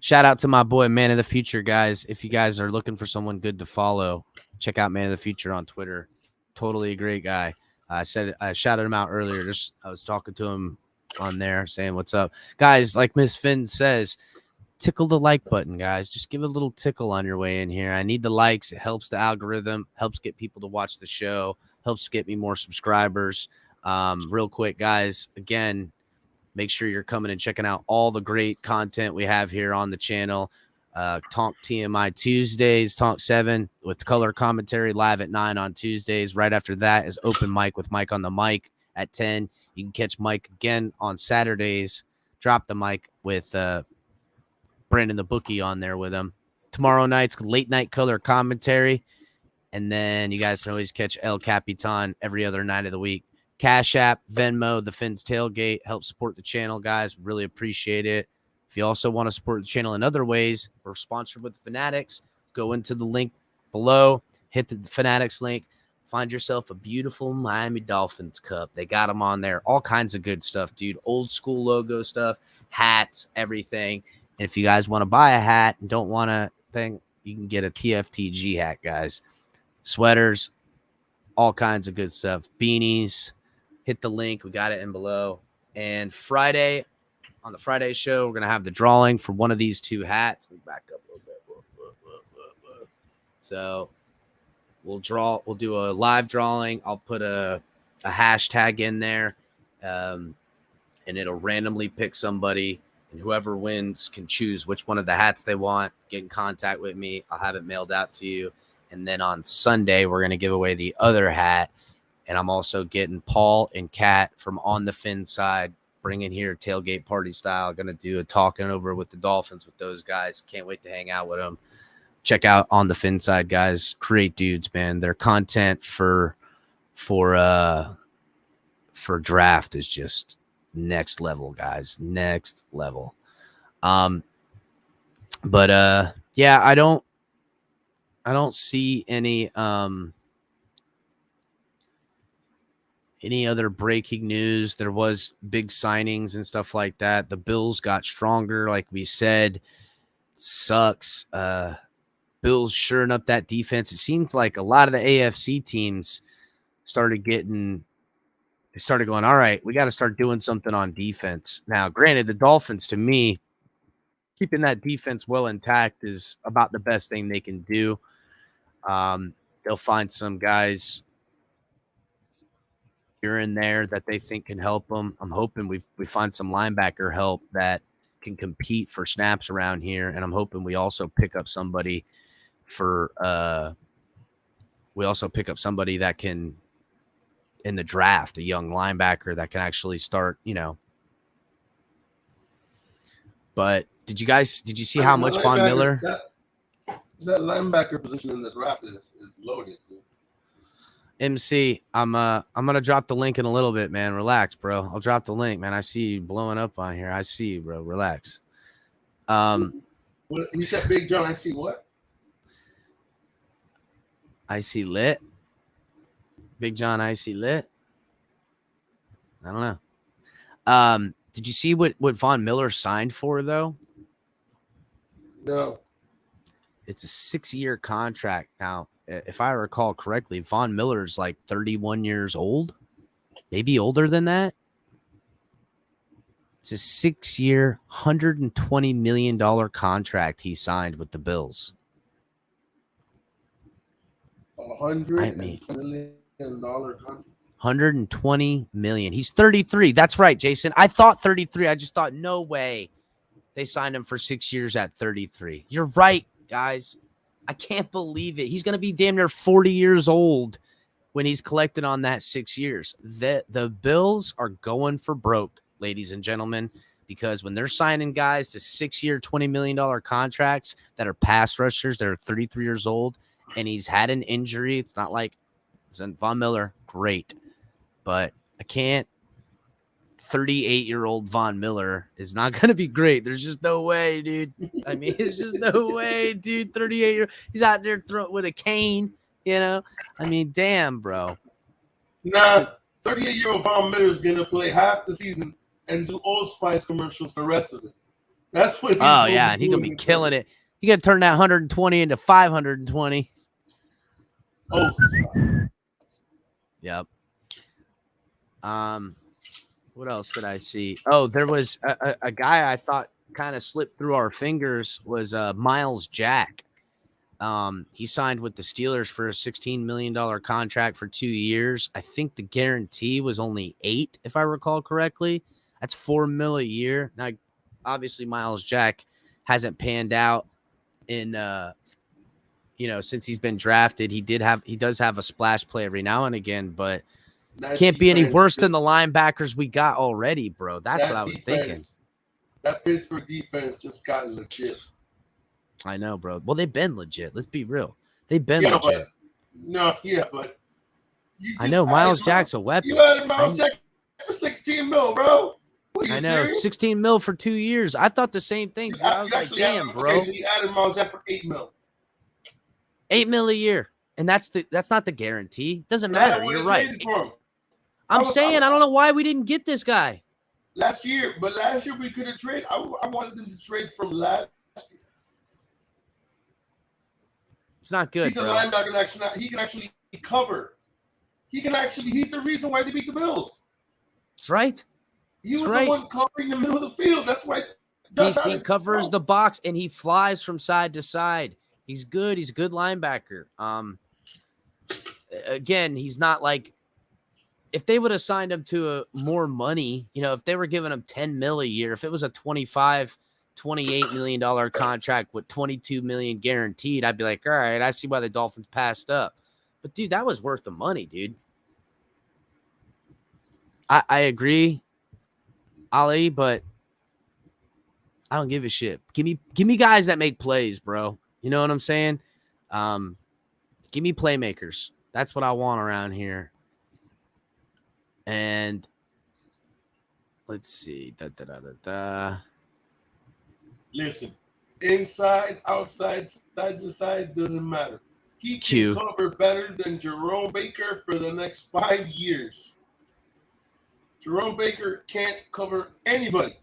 Speaker 1: Shout out to my boy, Man of the Future, guys. If you guys are looking for someone good to follow, check out Man of the Future on Twitter. Totally a great guy. I shouted him out earlier. I was talking to him on there saying, what's up? Guys, like Miss Finn says, tickle the like button, guys. Just give it a little tickle on your way in here. I need the likes. It helps the algorithm, helps get people to watch the show, helps get me more subscribers. Real quick, guys, again, make sure you're coming and checking out all the great content we have here on the channel. Tonk TMI Tuesdays, Tonk 7 with color commentary live at 9 on Tuesdays. Right after that is open mic with Mike on the mic at 10. You can catch Mike again on Saturdays. Drop the mic with Brandon the Bookie on there with him. Tomorrow night's late night color commentary. And then you guys can always catch El Capitan every other night of the week. Cash App, Venmo, the Finn's Tailgate. Help support the channel, guys. Really appreciate it. If you also want to support the channel in other ways, we're sponsored with Fanatics. Go into the link below. Hit the Fanatics link. Find yourself a beautiful Miami Dolphins cup. They got them on there. All kinds of good stuff, dude. Old school logo stuff, hats, everything. And if you guys want to buy a hat and don't want a thing, you can get a TFTG hat, guys. Sweaters, all kinds of good stuff. Beanies. Hit the link. We got it in below. And Friday, on the Friday show, we're going to have the drawing for one of these two hats. Let me back up a little bit. So we'll do a live drawing. I'll put a hashtag in there, and it'll randomly pick somebody, and whoever wins can choose which one of the hats they want. Get in contact with me. I'll have it mailed out to you. And then on Sunday, we're going to give away the other hat. And I'm also getting Paul and Kat from On the Finn side, bringing here tailgate party style. Going to do a talking over with the Dolphins with those guys. Can't wait to hang out with them. Check out On the Finn side, guys. Great dudes, man. Their content for draft is just next level, guys. Next level. Yeah, I don't see any other breaking news. There was big signings and stuff like that. The Bills got stronger, like we said. Sucks. Bills shoring up that defense. It seems like a lot of the AFC teams started going, all right, we got to start doing something on defense. Now, granted, the Dolphins, to me, keeping that defense well intact is about the best thing they can do. They'll find some guys here and there that they think can help them. I'm hoping we find some linebacker help that can compete for snaps around here, and I'm hoping we also pick up somebody that can, in the draft, a young linebacker that can actually start, But did you see how much Von Miller?
Speaker 2: That linebacker position in the draft is loaded, dude.
Speaker 1: MC, I'm gonna drop the link in a little bit, man. Relax, bro. I'll drop the link, man. I see you blowing up on here. I see you, bro. Relax.
Speaker 2: You said Big John. I see what?
Speaker 1: I see lit. Big John, I see lit. I don't know. Did you see what Von Miller signed for though?
Speaker 2: No.
Speaker 1: It's a 6-year contract now. If I recall correctly, Von Miller's like 31 years old, maybe older than that. It's a 6-year, $120 million contract he signed with the Bills.
Speaker 2: $100 million contract.
Speaker 1: 120 million. He's 33. That's right, Jason. I thought 33. I just thought, no way they signed him for 6 years at 33. You're right, guys. I can't believe it. He's going to be damn near 40 years old when he's collected on that 6 years. The Bills are going for broke, ladies and gentlemen, because when they're signing guys to 6-year, $20 million contracts that are pass rushers that are 33 years old, and he's had an injury, it's not like Von Miller, great. But I can't. 38-year-old Von Miller is not going to be great. There's just no way, dude. I mean, there's just no way, dude. 38 he's out there with a cane, you know? I mean, damn, bro.
Speaker 2: Nah, 38-year-old Von Miller is going to play half the season and do Old Spice commercials the rest of it. That's what he's
Speaker 1: going to be he's going to be killing it. He's going to turn that 120 into 520.
Speaker 2: Oh,
Speaker 1: yep. What else did I see? Oh, there was a guy I thought kind of slipped through our fingers was Miles Jack. He signed with the Steelers for a $16 million contract for 2 years. I think the guarantee was only 8, if I recall correctly. That's $4 million a year. Now, obviously, Miles Jack hasn't panned out in since he's been drafted. He does have a splash play every now and again, but can't be any worse than the linebackers we got already, bro. That's what I was thinking.
Speaker 2: That Pittsburgh defense just got legit.
Speaker 1: I know, bro. Well, they've been legit. Let's be real. They've been legit.
Speaker 2: But
Speaker 1: I know Miles Jack's a weapon.
Speaker 2: You added Miles Jack for 16 mil, bro.
Speaker 1: I know, serious? 16 mil for 2 years. I thought the same thing. I was like, damn, bro.
Speaker 2: Okay, so you added Miles Jack for 8 mil.
Speaker 1: 8 mil a year. And that's not the guarantee. Doesn't matter. You're right. I'm saying I don't know why we didn't get this guy.
Speaker 2: Last year we could have traded. I wanted them to trade from last year.
Speaker 1: It's not good,
Speaker 2: He's a linebacker. He can actually cover. He's the reason why they beat the Bills.
Speaker 1: That's right.
Speaker 2: He was the one covering the middle of the field. That's why
Speaker 1: he covers the box and he flies from side to side. He's good. He's a good linebacker. Again, he's not like, if they would have signed him to more money, if they were giving him 10 mil a year, if it was a $28 million contract with 22 million guaranteed, I'd be like, all right, I see why the Dolphins passed up. But dude, that was worth the money, dude. I agree, Ali, but I don't give a shit. Give me guys that make plays, bro. You know what I'm saying? Give me playmakers. That's what I want around here. And let's see.
Speaker 2: Listen, inside, outside, side to side, doesn't matter. He can cover better than Jerome Baker for the next 5 years. Jerome Baker can't cover anybody.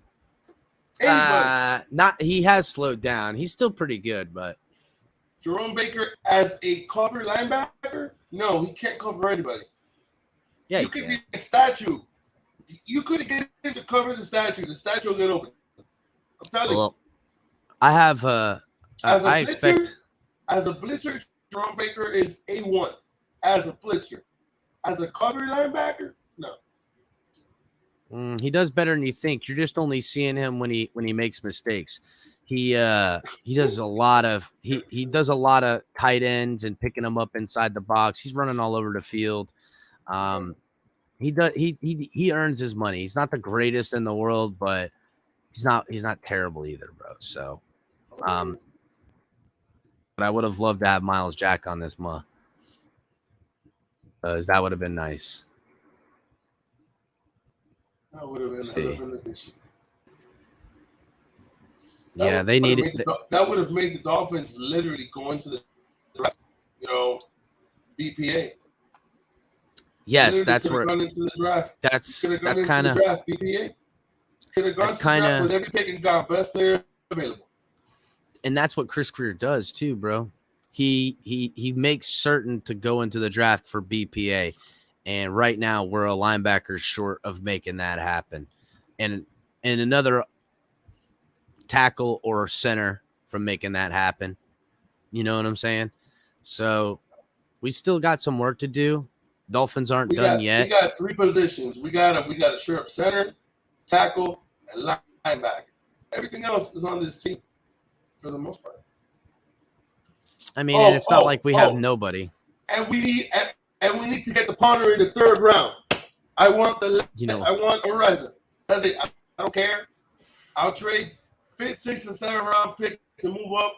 Speaker 1: He has slowed down. He's still pretty good, but
Speaker 2: Jerome Baker as a cover linebacker, no, he can't cover anybody.
Speaker 1: Yeah,
Speaker 2: you could be a statue. You could get him to cover the statue. The statue will get open. I'm telling you.
Speaker 1: I have
Speaker 2: as a blitzer, Jerome Baker is A1. As a blitzer, as a cover linebacker, no.
Speaker 1: He does better than you think. You're just only seeing him when he makes mistakes. He does a lot of he does a lot of tight ends and picking them up inside the box. He's running all over the field. He earns his money. He's not the greatest in the world, but he's not terrible either, bro. So, but I would have loved to have Miles Jack on this month. That would have been nice.
Speaker 2: That would have been an addition.
Speaker 1: Yeah, they needed
Speaker 2: that would have made the Dolphins literally go into the draft, BPA.
Speaker 1: Yes, that's where
Speaker 2: gone into the draft.
Speaker 1: That's kind of
Speaker 2: BPA. Could have gone to the draft with every pick and got best player available.
Speaker 1: And that's what Chris Greer does too, bro. He makes certain to go into the draft for BPA. And right now we're a linebacker short of making that happen. And another tackle or center from making that happen. You know what I'm saying? So We still got some work to do. Dolphins aren't done yet.
Speaker 2: We got 3 positions. We got a sure up center, tackle, and linebacker. Everything else is on this team for the most part.
Speaker 1: I mean, and it's not like we have nobody.
Speaker 2: And we need to get the punter in the 3rd round. I want I want Horizon. That's it. I don't care. I'll trade 5th, 6th, and 7th round pick to move up.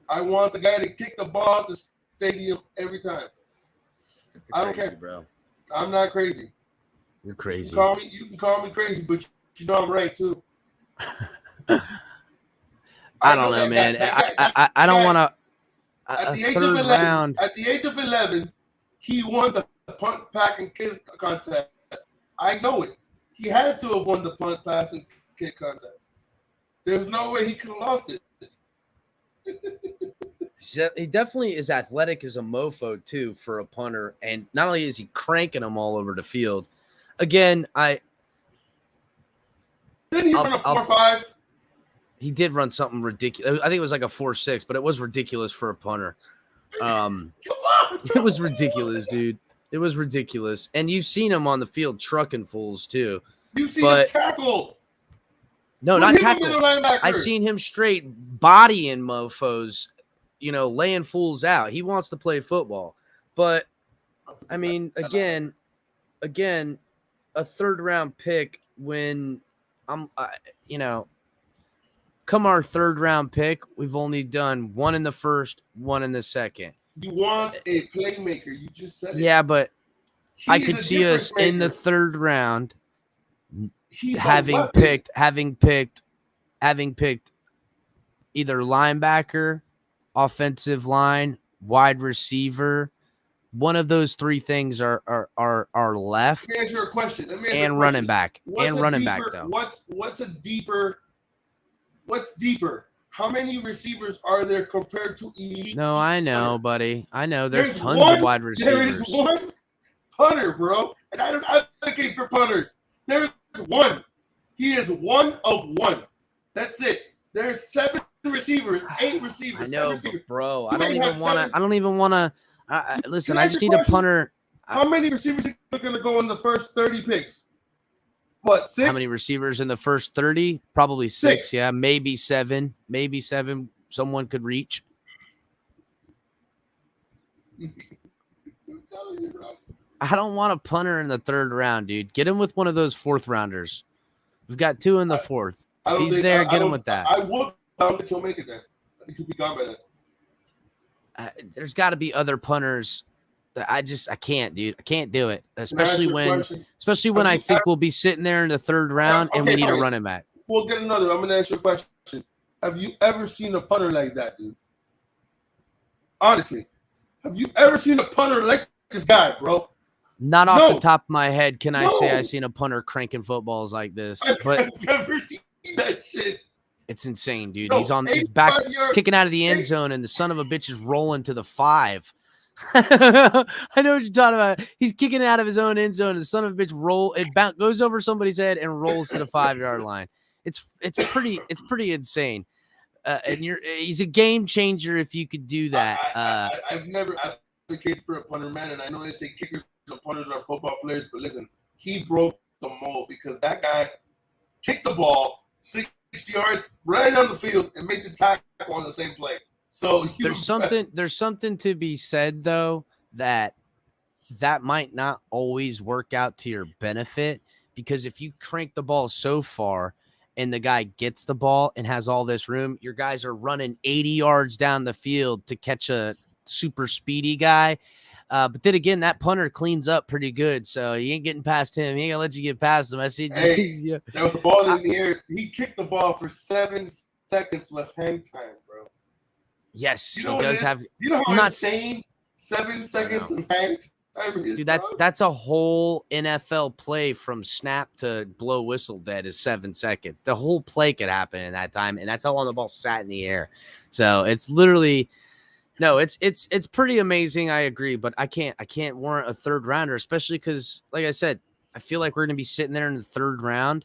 Speaker 2: I want the guy to kick the ball at the stadium every time. I don't care,
Speaker 1: bro.
Speaker 2: I'm not crazy.
Speaker 1: You're crazy.
Speaker 2: You can call me crazy, but you know I'm right too.
Speaker 1: I don't know, man. I don't want to.
Speaker 2: At the age of 11, he won the punt, pack, and kick contest. I know it. He had to have won the punt, pass, and kick contest. There's no way he could have lost it.
Speaker 1: He definitely is athletic as a mofo, too, for a punter. And not only is he cranking them all over the field. Again,
Speaker 2: Didn't he run a 4.5?
Speaker 1: He did run something ridiculous. I think it was like a 4.6, but it was ridiculous for a punter.
Speaker 2: Come on,
Speaker 1: it was ridiculous, dude. It was ridiculous. And you've seen him on the field trucking fools, too.
Speaker 2: You've seen him tackle.
Speaker 1: No, not tackle. I've seen him straight bodying mofos, laying fools out. He wants to play football. But, I mean, again, a 3rd round pick when come our 3rd round pick, we've only done 1 in the 1st, 1 in the 2nd.
Speaker 2: You want a playmaker. You just said it.
Speaker 1: Yeah, but I could see us in the 3rd round having picked either linebacker, offensive line, wide receiver. One of those 3 things are left.
Speaker 2: Let me answer your question.
Speaker 1: And running back. Though.
Speaker 2: What's deeper? How many receivers are there compared to elite?
Speaker 1: No, I know, buddy. I know. There's tons of wide receivers.
Speaker 2: There is one punter, bro. And I don't advocate for punters. There's one. He is 1 of 1. That's it. There's 7 receivers, 8 receivers.
Speaker 1: I know,
Speaker 2: receivers.
Speaker 1: bro. I don't even want to. Listen, I just need a punter.
Speaker 2: How many receivers are going to go in the first 30 picks? What, 6?
Speaker 1: How many receivers in the first 30? Probably 6. Yeah, maybe 7. Maybe 7. Someone could reach.
Speaker 2: I'm telling you, bro.
Speaker 1: I don't want a punter in the 3rd round, dude. Get him with one of those 4th rounders. We've got 2 in the 4th. If he's there, get him with that.
Speaker 2: I don't think he'll make it then. I think he'll be gone by then.
Speaker 1: There's got to be other punters. I can't, dude. I can't do it, especially when I think we'll be sitting there in the 3rd round and we need a running back.
Speaker 2: We'll get another. I'm going to ask you a question. Have you ever seen a punter like that, dude? Honestly, have you ever seen a punter like this guy, bro?
Speaker 1: Not off the top of my head can I say I've seen a punter cranking footballs like this. But
Speaker 2: I've never seen that shit.
Speaker 1: It's insane, dude. He's back kicking out of the end zone, and the son of a bitch is rolling to the 5. I know what you're talking about. He's kicking out of his own end zone, and the son of a bitch goes over somebody's head and rolls to the 5-yard line. It's pretty insane. And he's a game changer if you could do that.
Speaker 2: I've never advocated for a punter, man, and I know they say kickers and punters are football players, but listen, he broke the mold because that guy kicked the ball 60 yards right on the field and made the tackle on the same play. So
Speaker 1: there's something to be said though that might not always work out to your benefit, because if you crank the ball so far and the guy gets the ball and has all this room, your guys are running 80 yards down the field to catch a super speedy guy. But then again, that punter cleans up pretty good, so you ain't getting past him. He ain't gonna let you get past him. I see.
Speaker 2: Hey, there was a ball in the air. He kicked the ball for 7 seconds with hang time, bro.
Speaker 1: Yes, he does have.
Speaker 2: You know how insane 7 seconds of hang time is,
Speaker 1: dude? That's a whole NFL play from snap to blow whistle dead is 7 seconds. The whole play could happen in that time, and that's how long the ball sat in the air. So it's literally. No, it's pretty amazing. I agree, but I can't warrant a 3rd rounder, especially because, like I said, I feel like we're going to be sitting there in the 3rd round,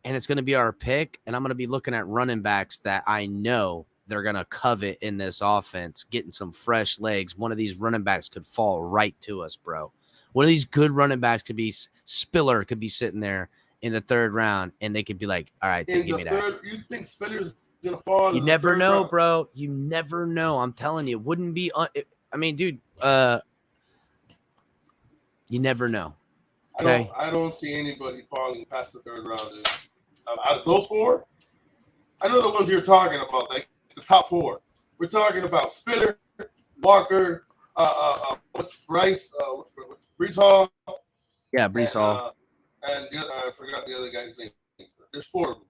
Speaker 1: and it's going to be our pick, and I'm going to be looking at running backs that I know they're going to covet in this offense, getting some fresh legs. One of these running backs could fall right to us, bro. One of these good running backs could be Spiller could be sitting there in the third round, and they could be like, all right, give me that.
Speaker 2: You think Spiller's going to fall?
Speaker 1: You never know, bro. You never know. I'm telling you, it wouldn't be I mean, dude, you never know. Okay?
Speaker 2: I don't see anybody falling past the third round. Out of those four, I know the ones you're talking about, like the top four. We're talking about Spiller, Walker, Bryce, Brees Hall.
Speaker 1: Yeah, Brees Hall.
Speaker 2: And I forgot the other guy's name. There's four of them.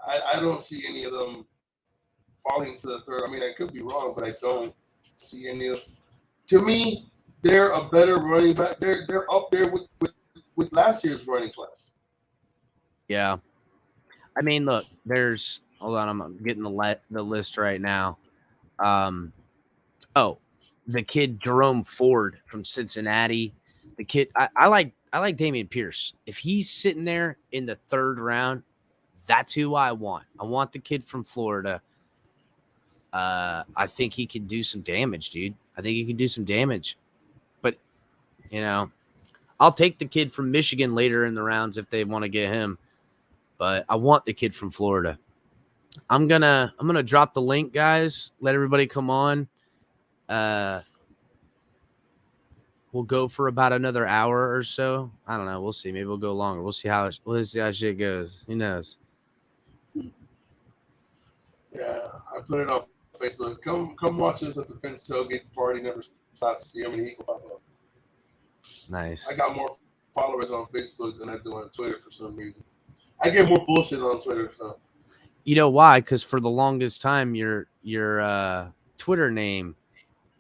Speaker 2: I don't see any of them falling to the third. I mean, I could be wrong, but I don't see any of them. To me, they're a better running back. They're up there with last year's running class.
Speaker 1: Yeah. I mean, look, hold on, I'm getting the list right now. The kid Jerome Ford from Cincinnati. The kid I like Dameon Pierce. If he's sitting there in the third round, that's who I want. I want the kid from Florida. I think he can do some damage, dude. I think he can do some damage. But, I'll take the kid from Michigan later in the rounds if they want to get him. But I want the kid from Florida. I'm gonna drop the link, guys. Let everybody come on. We'll go for about another hour or so. I don't know. We'll see. Maybe we'll go longer. We'll see how shit goes. Who knows?
Speaker 2: Yeah, I put it on Facebook. Come watch us at the Fence Tailgate Party. Never stop to see how many people pop up.
Speaker 1: Nice.
Speaker 2: I got more followers on Facebook than I do on Twitter for some reason. I get more bullshit on Twitter. So.
Speaker 1: You know why? Because for the longest time, your Twitter name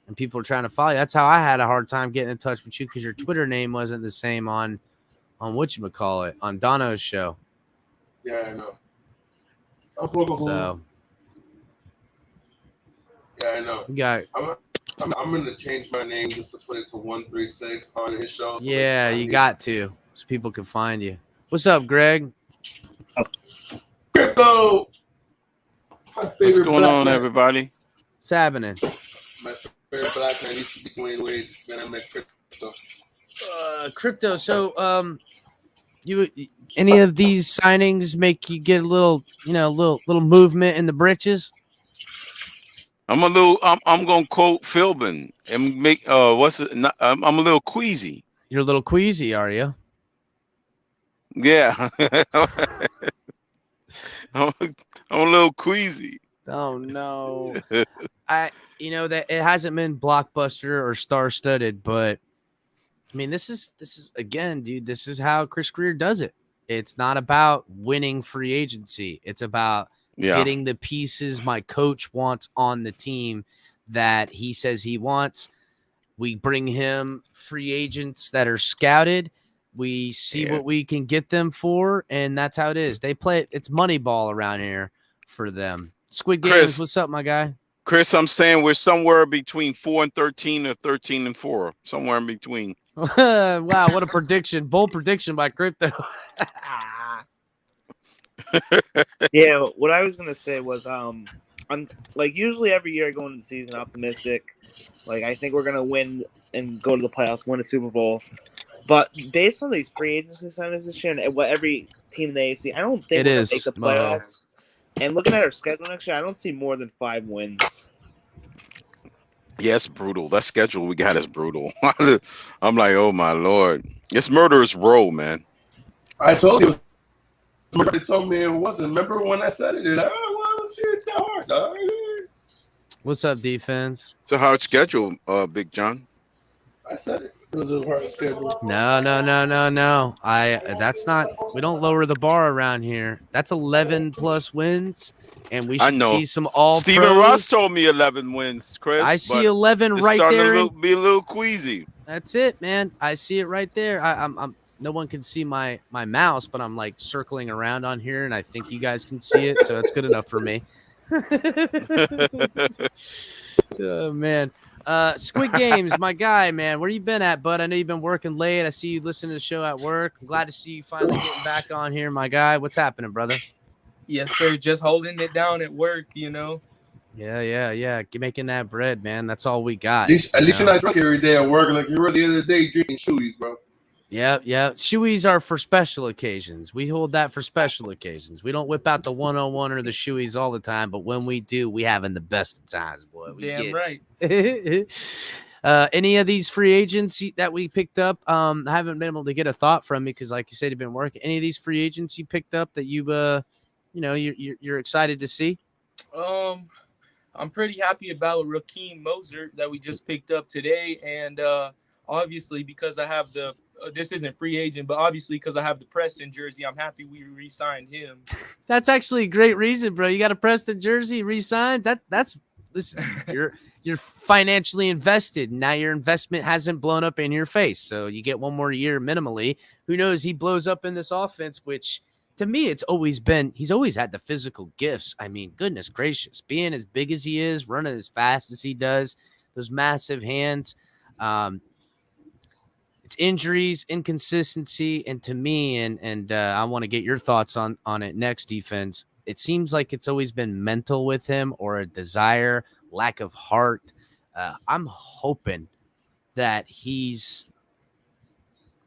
Speaker 1: and people are trying to follow you. That's how I had a hard time getting in touch with you because your Twitter name wasn't the same on whatchamacallit, on Dono's show.
Speaker 2: Yeah, I know.
Speaker 1: So.
Speaker 2: Yeah, I know.
Speaker 1: You got.
Speaker 2: I'm going to change my name just to put it to 136 on his show. So
Speaker 1: yeah, you got to, so people can find you. What's up, Greg?
Speaker 2: Crypto.
Speaker 3: What's going on, everybody?
Speaker 1: What's happening?
Speaker 2: My favorite black man used to be Dwayne Wade. Then I met Crypto.
Speaker 1: Crypto. So, you any of these signings make you get a little, little movement in the britches?
Speaker 3: I'm gonna quote Philbin and make I'm a little queasy.
Speaker 1: You're a little queasy, are you?
Speaker 3: Yeah. I'm a little queasy.
Speaker 1: Oh no. That it hasn't been blockbuster or star-studded, but I mean, this is again, dude, this is how Chris Greer does it. It's not about winning free agency. It's about getting the pieces my coach wants on the team that he says he wants. We bring him free agents that are scouted. We see what we can get them for, and that's how it is. They play it's money ball around here for them. Squid Games, Chris, what's up, my guy?
Speaker 3: Chris, I'm saying we're somewhere between 4-13 or 13-4, somewhere in between.
Speaker 1: Wow, what a prediction. Bold prediction by Crypto.
Speaker 4: Yeah, what I was gonna say was I'm like usually every year I go into the season optimistic. Like I think we're gonna win and go to the playoffs, win a Super Bowl. But based on these free agency signings this year and what every team in the AFC, I don't think we're gonna make the playoffs. And looking at our schedule next year, I don't see more than 5 wins.
Speaker 3: Yeah, it's brutal. That schedule we got is brutal. I'm like, oh my Lord. It's murderous row, man.
Speaker 2: I told you. They told me it wasn't. Remember when I said it? Let's hear it that hard, dog.
Speaker 1: What's up, defense?
Speaker 3: It's a hard schedule, Big John.
Speaker 2: I said it. It was a hard schedule.
Speaker 1: No. That's not. We don't lower the bar around here. That's 11 plus wins, and we should see some all.
Speaker 3: Stephen Ross told me 11 wins, Chris.
Speaker 1: I see 11 right there.
Speaker 3: Be a little queasy.
Speaker 1: That's it, man. I see it right there. I'm. No one can see my mouse, but I'm like circling around on here, and I think you guys can see it, so that's good enough for me. Oh man. Squid Games, my guy, man. Where you been at, bud? I know you've been working late. I see you listening to the show at work. I'm glad to see you finally getting back on here, my guy. What's happening, brother?
Speaker 5: Yes, sir. Just holding it down at work,
Speaker 1: Yeah. Making that bread, man. That's all we got.
Speaker 2: At least you're not drunk every day at work like you were the other day drinking shoeies, bro.
Speaker 1: Yeah. Shoeies are for special occasions. We hold that for special occasions. We don't whip out the 101 or the shoeies all the time, but when we do, we having the best of times, boy.
Speaker 5: Damn right.
Speaker 1: Any of these free agents that we picked up, I haven't been able to get a thought from you because, like you said, you've been working. Any of these free agents you picked up that you're excited to see?
Speaker 5: I'm pretty happy about Raheem Mostert that we just picked up today, and obviously because I have the this isn't free agent, but obviously because I have the Preston jersey, I'm happy we re-signed him.
Speaker 1: That's actually a great reason, bro. You got a Preston jersey re-signed. Listen, you're financially invested. Now your investment hasn't blown up in your face, so you get one more year minimally. Who knows? He blows up in this offense, which to me, he's always had the physical gifts. I mean, goodness gracious, being as big as he is, running as fast as he does, those massive hands. It's injuries, inconsistency, and to me, and I want to get your thoughts on it next, defense. It seems like it's always been mental with him or a desire, lack of heart. I'm hoping that he's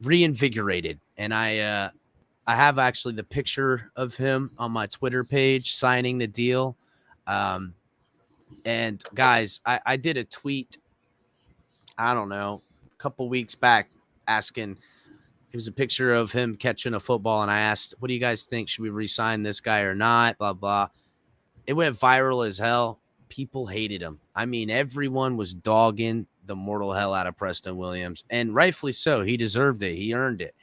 Speaker 1: reinvigorated, and I have actually the picture of him on my Twitter page signing the deal. And guys, I did a tweet, I don't know, a couple weeks back asking, it was a picture of him catching a football. And I asked, what do you guys think? Should we re-sign this guy or not? Blah, blah. It went viral as hell. People hated him. I mean, everyone was dogging the mortal hell out of Preston Williams, and rightfully so. He deserved it. He earned it.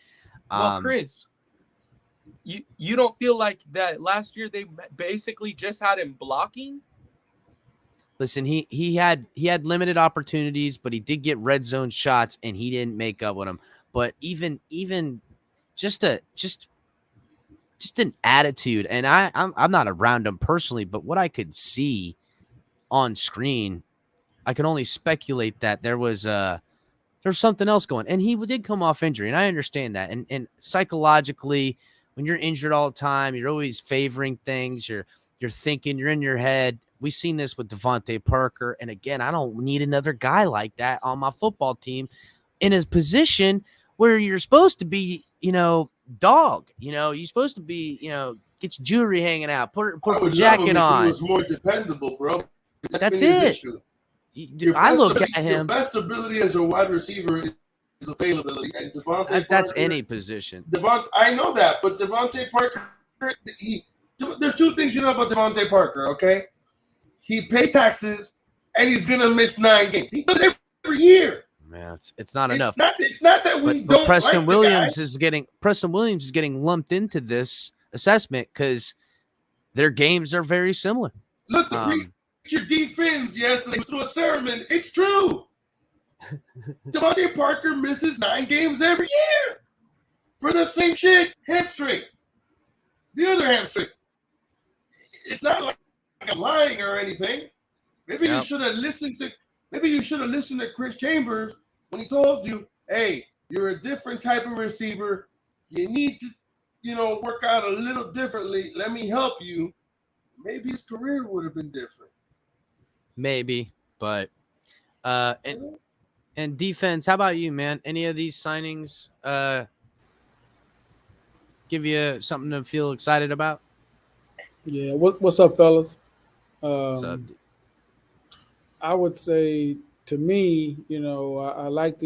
Speaker 5: Well, Chris, you don't feel like that last year they basically just had him blocking?
Speaker 1: Listen, he had limited opportunities, but he did get red zone shots, and he didn't make up with them. But even just an attitude, and I'm not around him personally, but what I could see on screen, I can only speculate that there's something else going. And he did come off injury, and I understand that. And psychologically, when you're injured all the time, you're always favoring things. You're thinking, you're in your head. We've seen this with Devontae Parker. And again, I don't need another guy like that on my football team in his position where you're supposed to be, dog. You're supposed to be, get your jewelry hanging out, put a jacket on.
Speaker 2: He was more dependable, bro.
Speaker 1: That's it. I look at him.
Speaker 2: Your best ability as a wide receiver is availability. And Devontae Parker,
Speaker 1: that's any position.
Speaker 2: I know that, but Devontae Parker, there's two things you know about Devontae Parker, okay? He pays taxes, and he's going to miss 9 games. He does it every year.
Speaker 1: Man, it's not enough.
Speaker 2: It's not that we don't
Speaker 1: Preston
Speaker 2: like
Speaker 1: Williams
Speaker 2: the guy.
Speaker 1: Preston Williams is getting lumped into this assessment because their games are very similar.
Speaker 2: Look, the preacher defense yesterday through a sermon. It's true. Devontae Parker misses 9 games every year for the same shit. Hamstring. The other hamstring. It's not like I'm lying or anything. Maybe you should have listened to Chris Chambers when he told you, hey, you're a different type of receiver. You need to, work out a little differently. Let me help you. Maybe his career would have been different.
Speaker 1: Maybe, but and defense, how about you, man? Any of these signings give you something to feel excited about?
Speaker 6: Yeah, what's up, fellas?
Speaker 1: What's up?
Speaker 6: I would say, to me, I like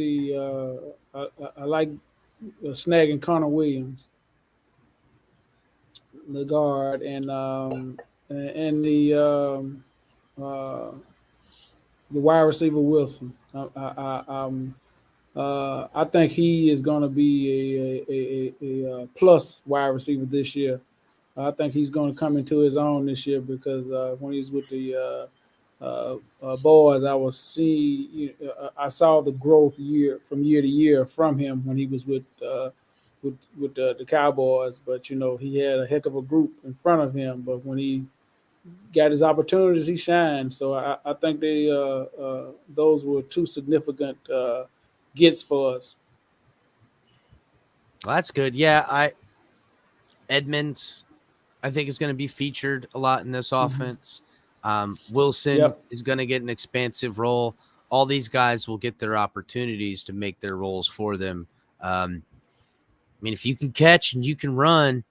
Speaker 6: snagging Connor Williams, the guard, and the wide receiver Wilson. I think he is going to be a plus wide receiver this year. I think he's going to come into his own this year because when he's with the boys, I saw the growth year to year from him when he was with the Cowboys. But he had a heck of a group in front of him. But when he got his opportunities, he shined. So I think those were 2 significant gets for us.
Speaker 1: Well, that's good. Yeah, Edmonds. I think is going to be featured a lot in this offense. Wilson
Speaker 6: Yep.
Speaker 1: is going to get an expansive role. All these guys will get their opportunities to make their roles for them. I mean, if you can catch and you can run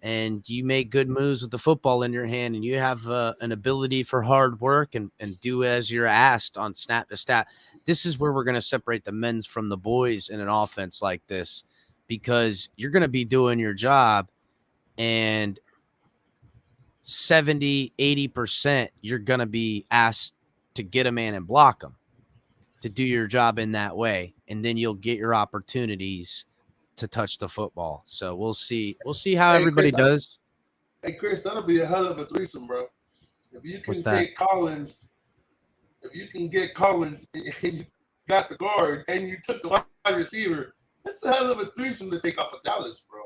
Speaker 1: and you make good moves with the football in your hand and you have an ability for hard work and do as you're asked on snap to stat, this is where we're going to separate the men's from the boys in an offense like this, because you're going to be doing your job and 70-80% you're going to be asked to get a man and block them, to do your job in that way, and then you'll get your opportunities to touch the football. So we'll see how everybody does.
Speaker 2: Hey Chris, that'll be a hell of a threesome, bro. If you can take Collins, if you can get Collins and you got the guard and you took the wide receiver, that's a hell of a threesome to take off of Dallas, bro.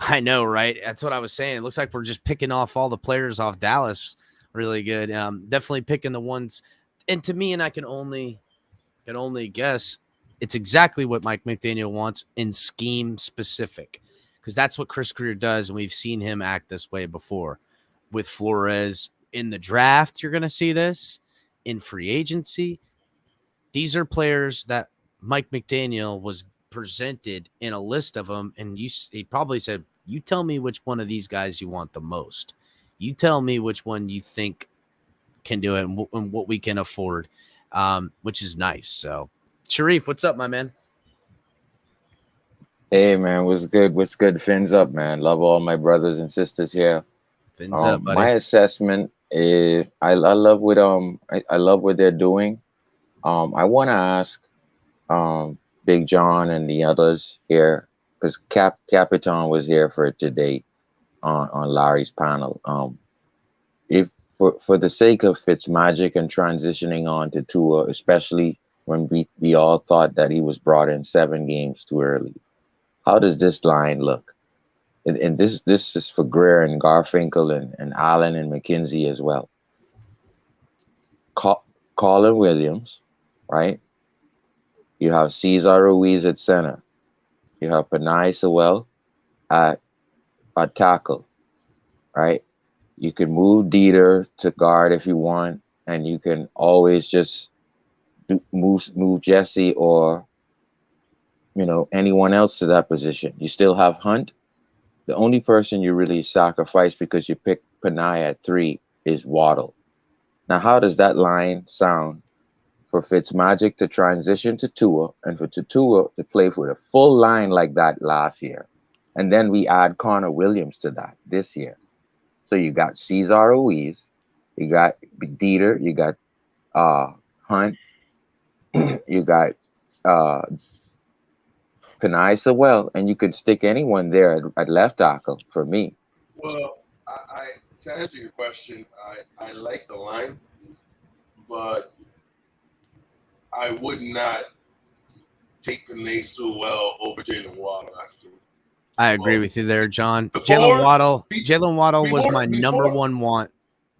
Speaker 1: I know, right? That's what I was saying. It looks like we're just picking off all the players off Dallas really good. Definitely picking the ones. And to me, and I can only guess, it's exactly what Mike McDaniel wants in scheme specific, because that's what Chris Greer does, and we've seen him act this way before. With Flores in the draft, you're going to see this. In free agency, these are players that Mike McDaniel was presented in a list of them, and he probably said, you tell me which one of these guys you want the most. You tell me which one you think can do it and what we can afford, which is nice. So, Sharif, what's up, my man?
Speaker 7: Hey, man, what's good? What's good? Fins up, man. Love all my brothers and sisters here.
Speaker 1: Fins up, buddy.
Speaker 7: My assessment is I love what I love what they're doing. I want to ask Big John and the others here, because Capitan was here for today on Larry's panel. If for the sake of Fitzmagic and transitioning on to Tua, especially when we all thought that he was brought in 7 games too early, how does this line look? And this is for Greer and Garfinkel and Allen and McKenzie as well. Colin Williams, right? You have Cesar Ruiz at center. You have Panay Sewell at tackle, right? You can move Dieter to guard if you want, and you can always just move Jesse or anyone else to that position. You still have Hunt. The only person you really sacrifice because you picked Panay at 3 is Waddle. Now, how does that line sound for Fitzmagic to transition to Tua and for Tua to play for a full line like that last year? And then we add Connor Williams to that this year. So you got Cesar Ruiz, you got Dieter, you got Hunt, you got Panay Sewell, and you could stick anyone there at left tackle for me.
Speaker 2: Well, I to answer your question, I like the line, but I would not take Panay Sewell over Jalen Waddle after.
Speaker 1: I agree with you there, John. Jalen Waddle was my number one want.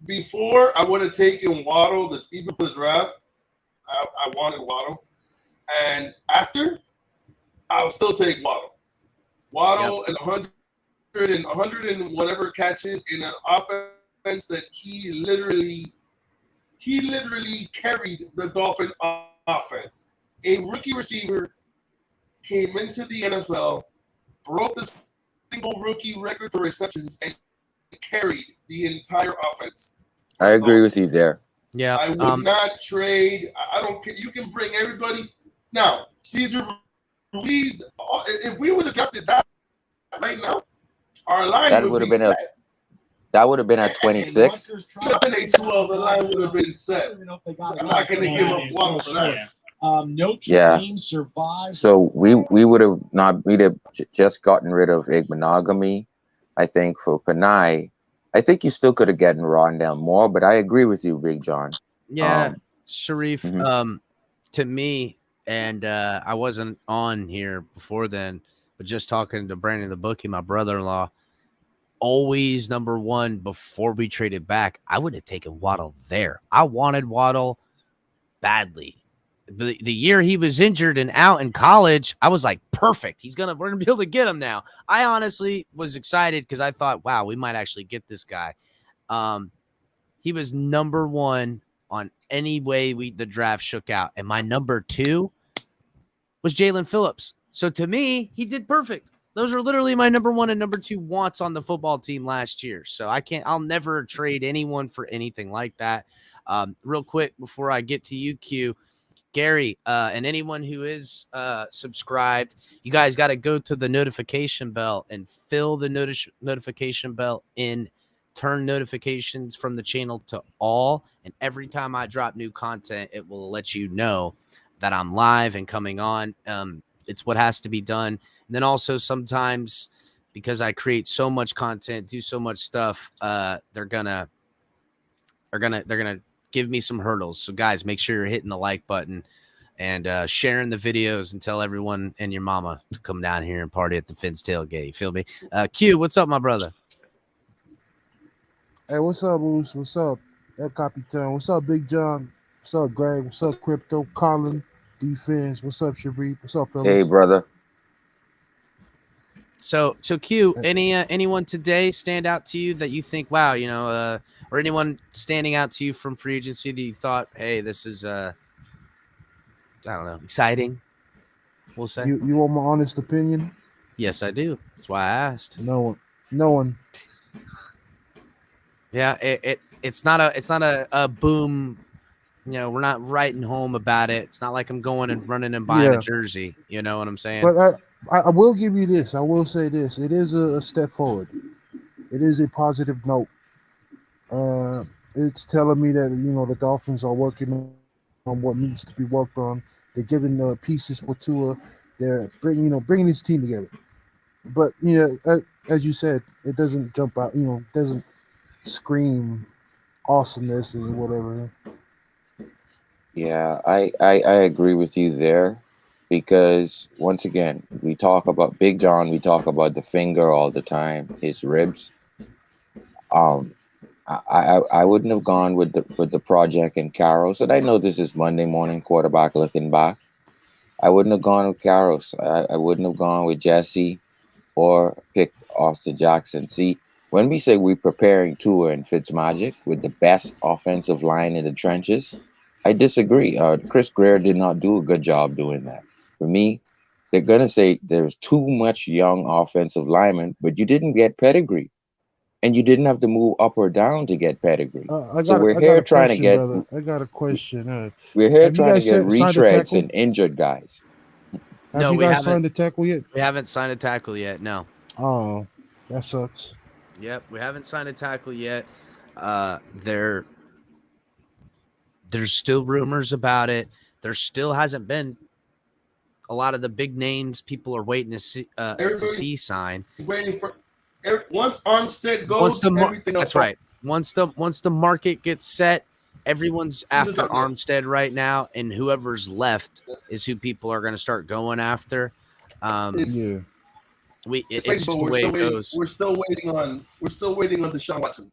Speaker 2: Before, I would have taken Waddle, even for the draft. I wanted Waddle. And after, I'll still take Waddle. Waddle and 100 and whatever catches in an offense that he literally carried the Dolphin offense. A rookie receiver came into the NFL, broke the single rookie record for receptions, and carried the entire offense.
Speaker 7: I agree with you there.
Speaker 1: Yeah,
Speaker 2: I would not trade. I don't care. You can bring everybody. Now, Cesar Ruiz, if we would have drafted that right now, our line would have been set.
Speaker 7: That would have been at 26.
Speaker 2: The line would have been set. I'm not going to give up Waddle for that.
Speaker 8: No team survived.
Speaker 7: So we'd have just gotten rid of Igbenogamy. I think for Panay, I think you still could have gotten Rondell Moore, but I agree with you, Big John.
Speaker 1: Yeah, Sharif. To me, and I wasn't on here before then, but just talking to Brandon the bookie, my brother-in-law, always number one before we traded back, I would have taken Waddle there. I wanted Waddle badly. the year he was injured and out in college, I was like, perfect. We're gonna be able to get him now. I honestly was excited because I thought, wow, we might actually get this guy. He was number 1 on any way the draft shook out, and my number 2 was Jalen Phillips. So to me, he did perfect. Those are literally my number 1 and number 2 wants on the football team last year. So I'll never trade anyone for anything like that. Real quick before I get to you, Q, Gary, and anyone who is subscribed, you guys got to go to the notification bell and fill the notification bell in. Turn notifications from the channel to all, and every time I drop new content, it will let you know that I'm live and coming on. It's what has to be done. And then also sometimes, because I create so much content, do so much stuff, they're gonna give me some hurdles. So guys, make sure you're hitting the like button and sharing the videos, and tell everyone and your mama to come down here and party at the Fins tailgate. You feel me? Q, what's up, my brother?
Speaker 9: Hey, what's up, Moose? What's up, El Capitan? What's up, Big John? What's up, Greg? What's up, Crypto? Colin, Defense. What's up, Sharif? What's up, fellas?
Speaker 7: Hey, brother.
Speaker 1: So Q, anyone today stand out to you that you think, wow, or anyone standing out to you from free agency that you thought, hey, this is I don't know, exciting? We'll say.
Speaker 9: You want my honest opinion?
Speaker 1: Yes, I do. That's why I asked.
Speaker 9: No one.
Speaker 1: Yeah, it's not a boom. We're not writing home about it. It's not like I'm going and running and buying a jersey. You know what I'm saying?
Speaker 9: But I will give you this. I will say this. It is a step forward. It is a positive note. It's telling me that the Dolphins are working on what needs to be worked on. They're giving the pieces for Tua. They're bringing his team together. But as you said, it doesn't jump out. Doesn't scream awesomeness or whatever.
Speaker 7: Yeah, I agree with you there, because once again, we talk about Big John, we talk about the finger all the time, his ribs. I wouldn't have gone with the project and Carros, and I know this is Monday morning quarterback looking back. I wouldn't have gone with Carros. I wouldn't have gone with Jesse or picked Austin Jackson. See, when we say we're preparing Tua and Fitzmagic with the best offensive line in the trenches, I disagree. Chris Greer did not do a good job doing that. For me, they're going to say there's too much young offensive linemen, but you didn't get pedigree. And you didn't have to move up or down to get pedigree.
Speaker 9: I got a question.
Speaker 7: We're here trying to get retreads and injured guys.
Speaker 9: Have you guys signed a tackle yet?
Speaker 1: We haven't signed a tackle yet, no.
Speaker 9: Oh, that sucks.
Speaker 1: Yep, we haven't signed a tackle yet. There's still rumors about it. There still hasn't been a lot of the big names people are waiting to see sign.
Speaker 2: Waiting for once Armstead goes, everything else.
Speaker 1: That's right. Once the market gets set, everyone's after Armstead right now, and whoever's left is who people are going to start going after. It's just the way it goes.
Speaker 2: We're still waiting on Deshaun Watson.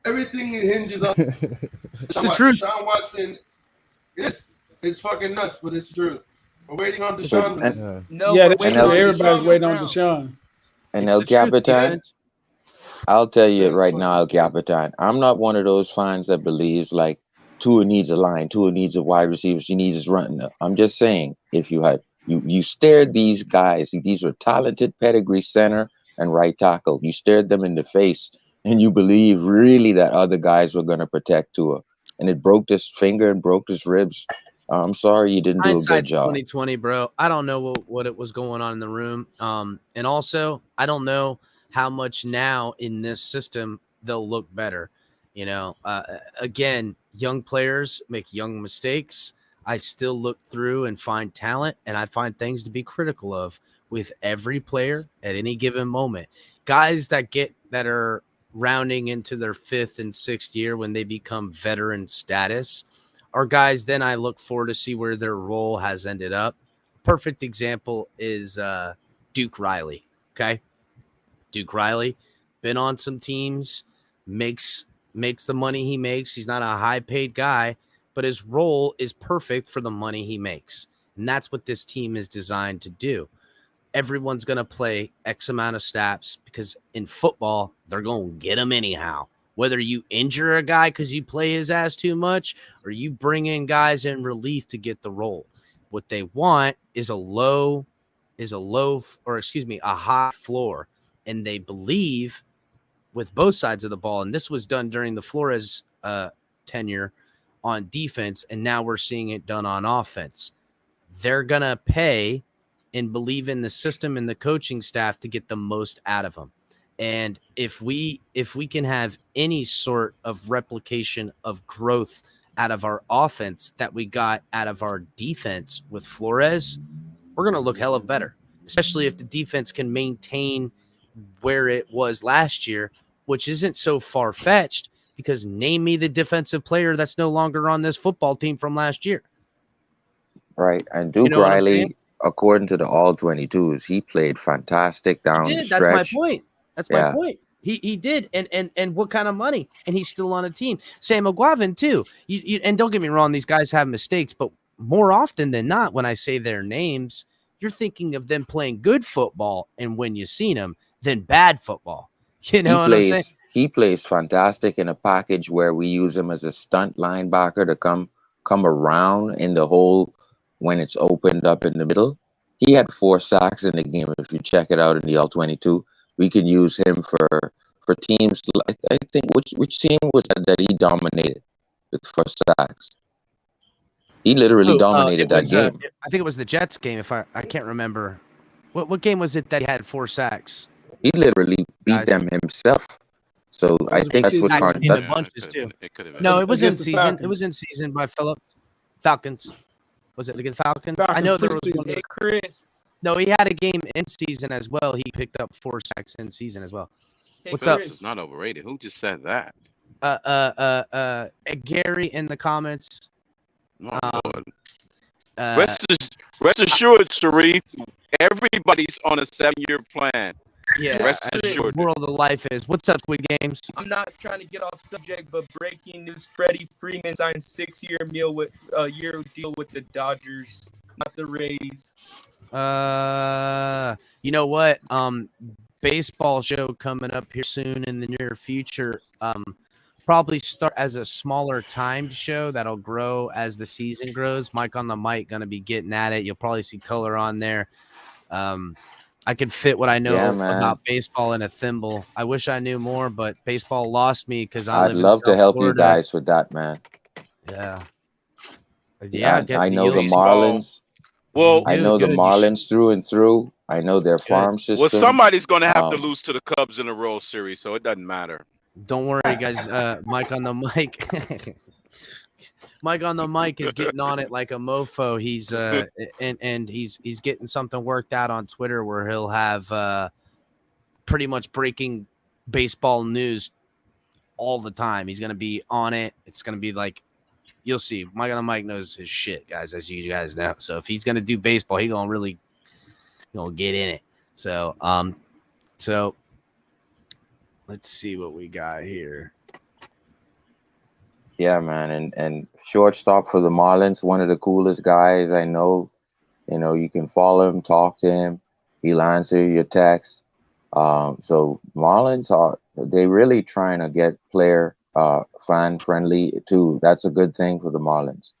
Speaker 2: Everything hinges on
Speaker 1: the truth.
Speaker 2: Deshaun Watson. It's fucking nuts, but it's the truth. We're waiting on Deshaun.
Speaker 6: Everybody's waiting on Deshaun.
Speaker 7: And El Capitan, I'll tell you right now, El Capitan, I'm not one of those fans that believes like Tua needs a line, Tua needs a wide receiver, she needs his running. I'm just saying, if you stared these guys, these were talented pedigree center and right tackle. You stared them in the face, and you believe really that other guys were going to protect Tua, and it broke his finger and broke his ribs. I'm sorry you didn't do a good job.
Speaker 1: 2020, bro. I don't know what it was going on in the room. And also, I don't know how much now in this system they'll look better. Again, young players make young mistakes. I still look through and find talent, and I find things to be critical of with every player at any given moment. Guys that are rounding into their 5th and 6th year when they become veteran status are guys then I look forward to see where their role has ended up. Perfect example is Duke Riley. Okay. Duke Riley been on some teams, makes the money he makes. He's not a high paid guy, but his role is perfect for the money he makes. And that's what this team is designed to do. Everyone's going to play X amount of snaps because in football, they're going to get them anyhow. Whether you injure a guy because you play his ass too much or you bring in guys in relief to get the role. What they want is a high floor. And they believe with both sides of the ball, and this was done during the Flores tenure on defense, and now we're seeing it done on offense. They're going to pay and believe in the system and the coaching staff to get the most out of them. And if we can have any sort of replication of growth out of our offense that we got out of our defense with Flores, we're going to look hella better, especially if the defense can maintain where it was last year, which isn't so far-fetched because name me the defensive player that's no longer on this football team from last year.
Speaker 7: Right. And Duke Riley, according to the all 22s, he played fantastic down the stretch.
Speaker 1: That's my point. That's my point. He did. And what kind of money? And he's still on a team. Sam McGuavin, too. And don't get me wrong, these guys have mistakes, but more often than not, when I say their names, you're thinking of them playing good football and when you've seen them, than bad football. You know what I'm saying?
Speaker 7: He plays fantastic in a package where we use him as a stunt linebacker to come around in the hole when it's opened up in the middle. He had 4 sacks in the game. If you check it out in the All-22, we can use him for teams. I think which team was that he dominated with 4 sacks? He literally dominated that game.
Speaker 1: I think it was the Jets game. If I can't remember, what game was it that he had 4 sacks?
Speaker 7: He literally beat them himself. So I think that's what
Speaker 1: No, it was in season. It was in season by Falcons. Was it against Falcons? I know there was one.
Speaker 5: Hey, Chris.
Speaker 1: No, he had a game in season as well. He picked up 4 sacks in season as well.
Speaker 5: Hey,
Speaker 1: What's
Speaker 5: Chris.
Speaker 1: up?
Speaker 3: It's not overrated. Who just said that?
Speaker 1: Gary in the comments.
Speaker 3: Rest assured, Sharif, everybody's on a 7-year plan.
Speaker 1: Yeah,
Speaker 3: rest assured.
Speaker 1: The world of life is. What's up, Squid Games?
Speaker 5: I'm not trying to get off subject, but breaking news: Freddie Freeman signed 6-year deal with the Dodgers, not the Rays.
Speaker 1: You know what? Baseball show coming up here soon in the near future. Probably start as a smaller timed show that'll grow as the season grows. Mike on the mic going to be getting at it. You'll probably see color on there. I can fit what I know about baseball in a thimble. I wish I knew more, but baseball lost me because
Speaker 7: I'd love to help you guys with that, man.
Speaker 1: Yeah.
Speaker 7: I know the Marlins.
Speaker 3: Well,
Speaker 7: I know the Marlins through and through. I know their farm system.
Speaker 3: Well, somebody's going to have to lose to the Cubs in the World Series, so it doesn't matter.
Speaker 1: Don't worry, guys. Mike on the mic. Mike on the mic is getting on it like a mofo. He's and he's getting something worked out on Twitter where he'll have pretty much breaking baseball news all the time. He's gonna be on it. It's gonna be like you'll see. Mike on the mic knows his shit, guys, as you guys know. So if he's gonna do baseball, he's gonna really get in it. So let's see what we got here.
Speaker 7: Yeah, man, and shortstop for the Marlins, one of the coolest guys I know. You know, you can follow him, talk to him. He'll answer your text. So Marlins they really trying to get player fan friendly too. That's a good thing for the Marlins.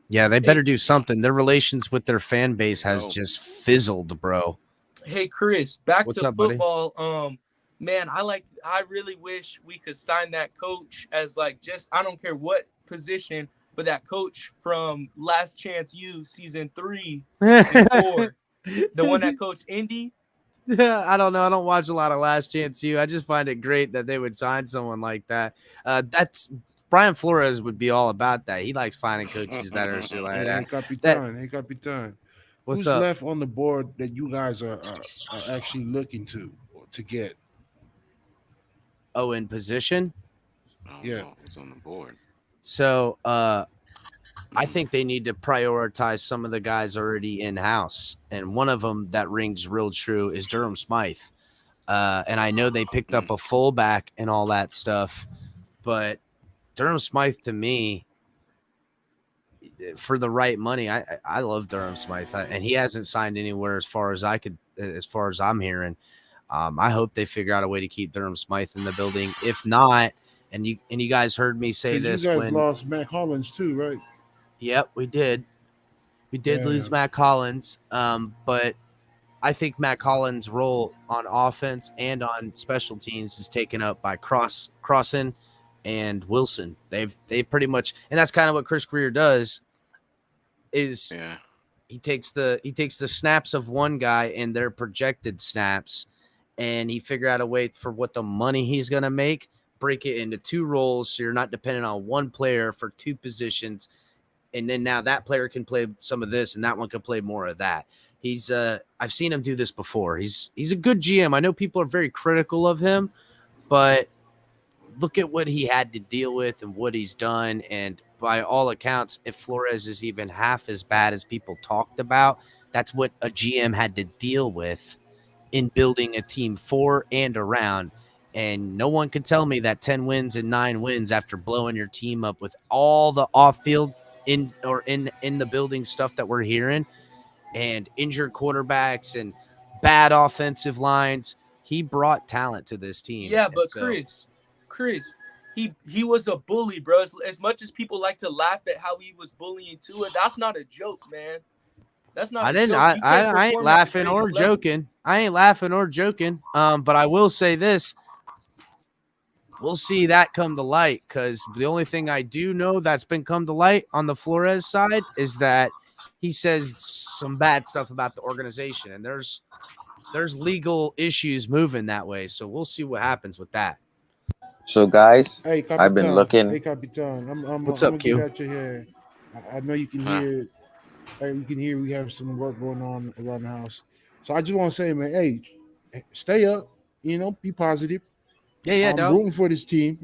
Speaker 1: Yeah, they better do something. Their relations with their fan base has just fizzled, bro.
Speaker 5: Hey, Chris, back
Speaker 1: What's
Speaker 5: to
Speaker 1: up, buddy?
Speaker 5: football. Man, I really wish we could sign that coach as I don't care what position, but that coach from Last Chance U season 3 and 4, the one that coached Indy.
Speaker 1: I don't know. I don't watch a lot of Last Chance U. I just find it great that they would sign someone like that. That's Brian Flores would be all about that. He likes finding coaches that are shit like that.
Speaker 10: Hey, Capitan.
Speaker 1: What's
Speaker 10: Who's
Speaker 1: up?
Speaker 10: left on the board that you guys are actually looking to get?
Speaker 1: Oh, in position?
Speaker 10: Yeah.
Speaker 3: Who's on the board?
Speaker 1: So I think they need to prioritize some of the guys already in-house. And one of them that rings real true is Durham Smythe. And I know they picked up a fullback and all that stuff. But Durham Smythe, to me, for the right money, I love Durham Smythe, and he hasn't signed anywhere as far as I'm hearing. I hope they figure out a way to keep Durham Smythe in the building. If not, and you guys heard me say this,
Speaker 10: you guys
Speaker 1: when
Speaker 10: lost Matt Hollins too, right?
Speaker 1: Yep, we did. We did lose Matt Collins, but I think Matt Collins' role on offense and on special teams is taken up by Crossan and Wilson. They've pretty much, and that's kind of what Chris Greer does. Is he takes the snaps of one guy and their projected snaps, and he figure out a way for what the money he's going to make, break it into two roles, so you're not dependent on one player for two positions. And then now that player can play some of this and that one can play more of that. He's I've seen him do this before. He's a good GM. I know people are very critical of him, but look at what he had to deal with and what he's done. And by all accounts, if Flores is even half as bad as people talked about, that's what a GM had to deal with in building a team for and around. And no one can tell me that 10 wins and 9 wins after blowing your team up with all the off-field in the building stuff that we're hearing, and injured quarterbacks and bad offensive lines. He brought talent to this team.
Speaker 5: Yeah, but Chris, he was a bully, bro. As much as people like to laugh at how he was bullying Tua, that's not a joke, man. That's not.
Speaker 1: I ain't laughing or joking. I ain't laughing or joking. But I will say this. We'll see that come to light, because the only thing I do know that's been come to light on the Flores side is that he says some bad stuff about the organization, and there's legal issues moving that way. So we'll see what happens with that.
Speaker 7: So guys,
Speaker 10: hey, Capitan,
Speaker 7: I've been looking.
Speaker 10: Hey, Capitan,
Speaker 1: What's up, Q?
Speaker 10: I know you can hear. You can hear we have some work going on around the house. So I just want to say, man, hey, stay up. Be positive.
Speaker 1: Yeah,
Speaker 10: I'm rooting for this team.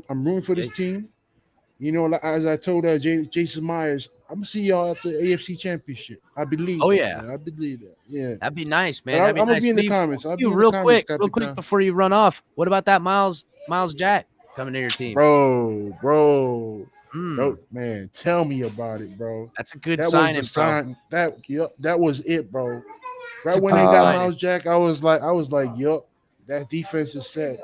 Speaker 10: As I told Jason Myers, I'm gonna see y'all at the AFC Championship. I believe.
Speaker 1: Oh yeah,
Speaker 10: I believe that. Yeah,
Speaker 1: that'd be nice, man.
Speaker 10: I'm gonna be in the comments.
Speaker 1: Real quick before you run off. What about that Miles Jack coming to your team,
Speaker 10: bro? Man, tell me about it, bro.
Speaker 1: That's a good signing, bro.
Speaker 10: That was it, bro. Right when they got Miles Jack, I was like, yup, that defense is set.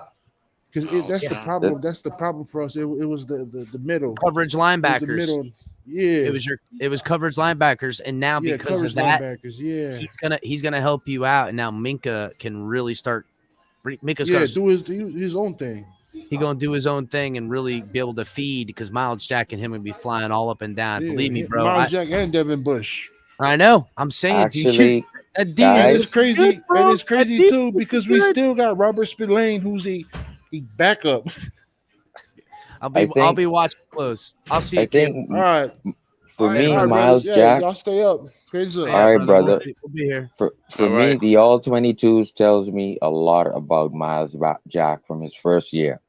Speaker 10: Because that's the problem. That's the problem for us. It was the middle
Speaker 1: coverage linebackers.
Speaker 10: Yeah,
Speaker 1: it was coverage linebackers, and now because of that, he's gonna help you out. And now Minka can really start. Minka's gonna
Speaker 10: do his own thing.
Speaker 1: He's gonna do his own thing and really be able to feed, because Miles Jack and him would be flying all up and down. Believe me, bro.
Speaker 10: Miles Jack and Devin Bush.
Speaker 1: I know. I'm saying,
Speaker 7: actually,
Speaker 10: it's crazy. And it's crazy too, because we still got Robert Spillane, who's a backup.
Speaker 1: I'll be watching close. I'll see you.
Speaker 10: All right.
Speaker 7: For me, Miles Jack.
Speaker 10: Y'all stay up.
Speaker 7: All right, brother.
Speaker 1: We'll be here.
Speaker 7: For me, the all 22s tells me a lot about Miles Jack from his first year.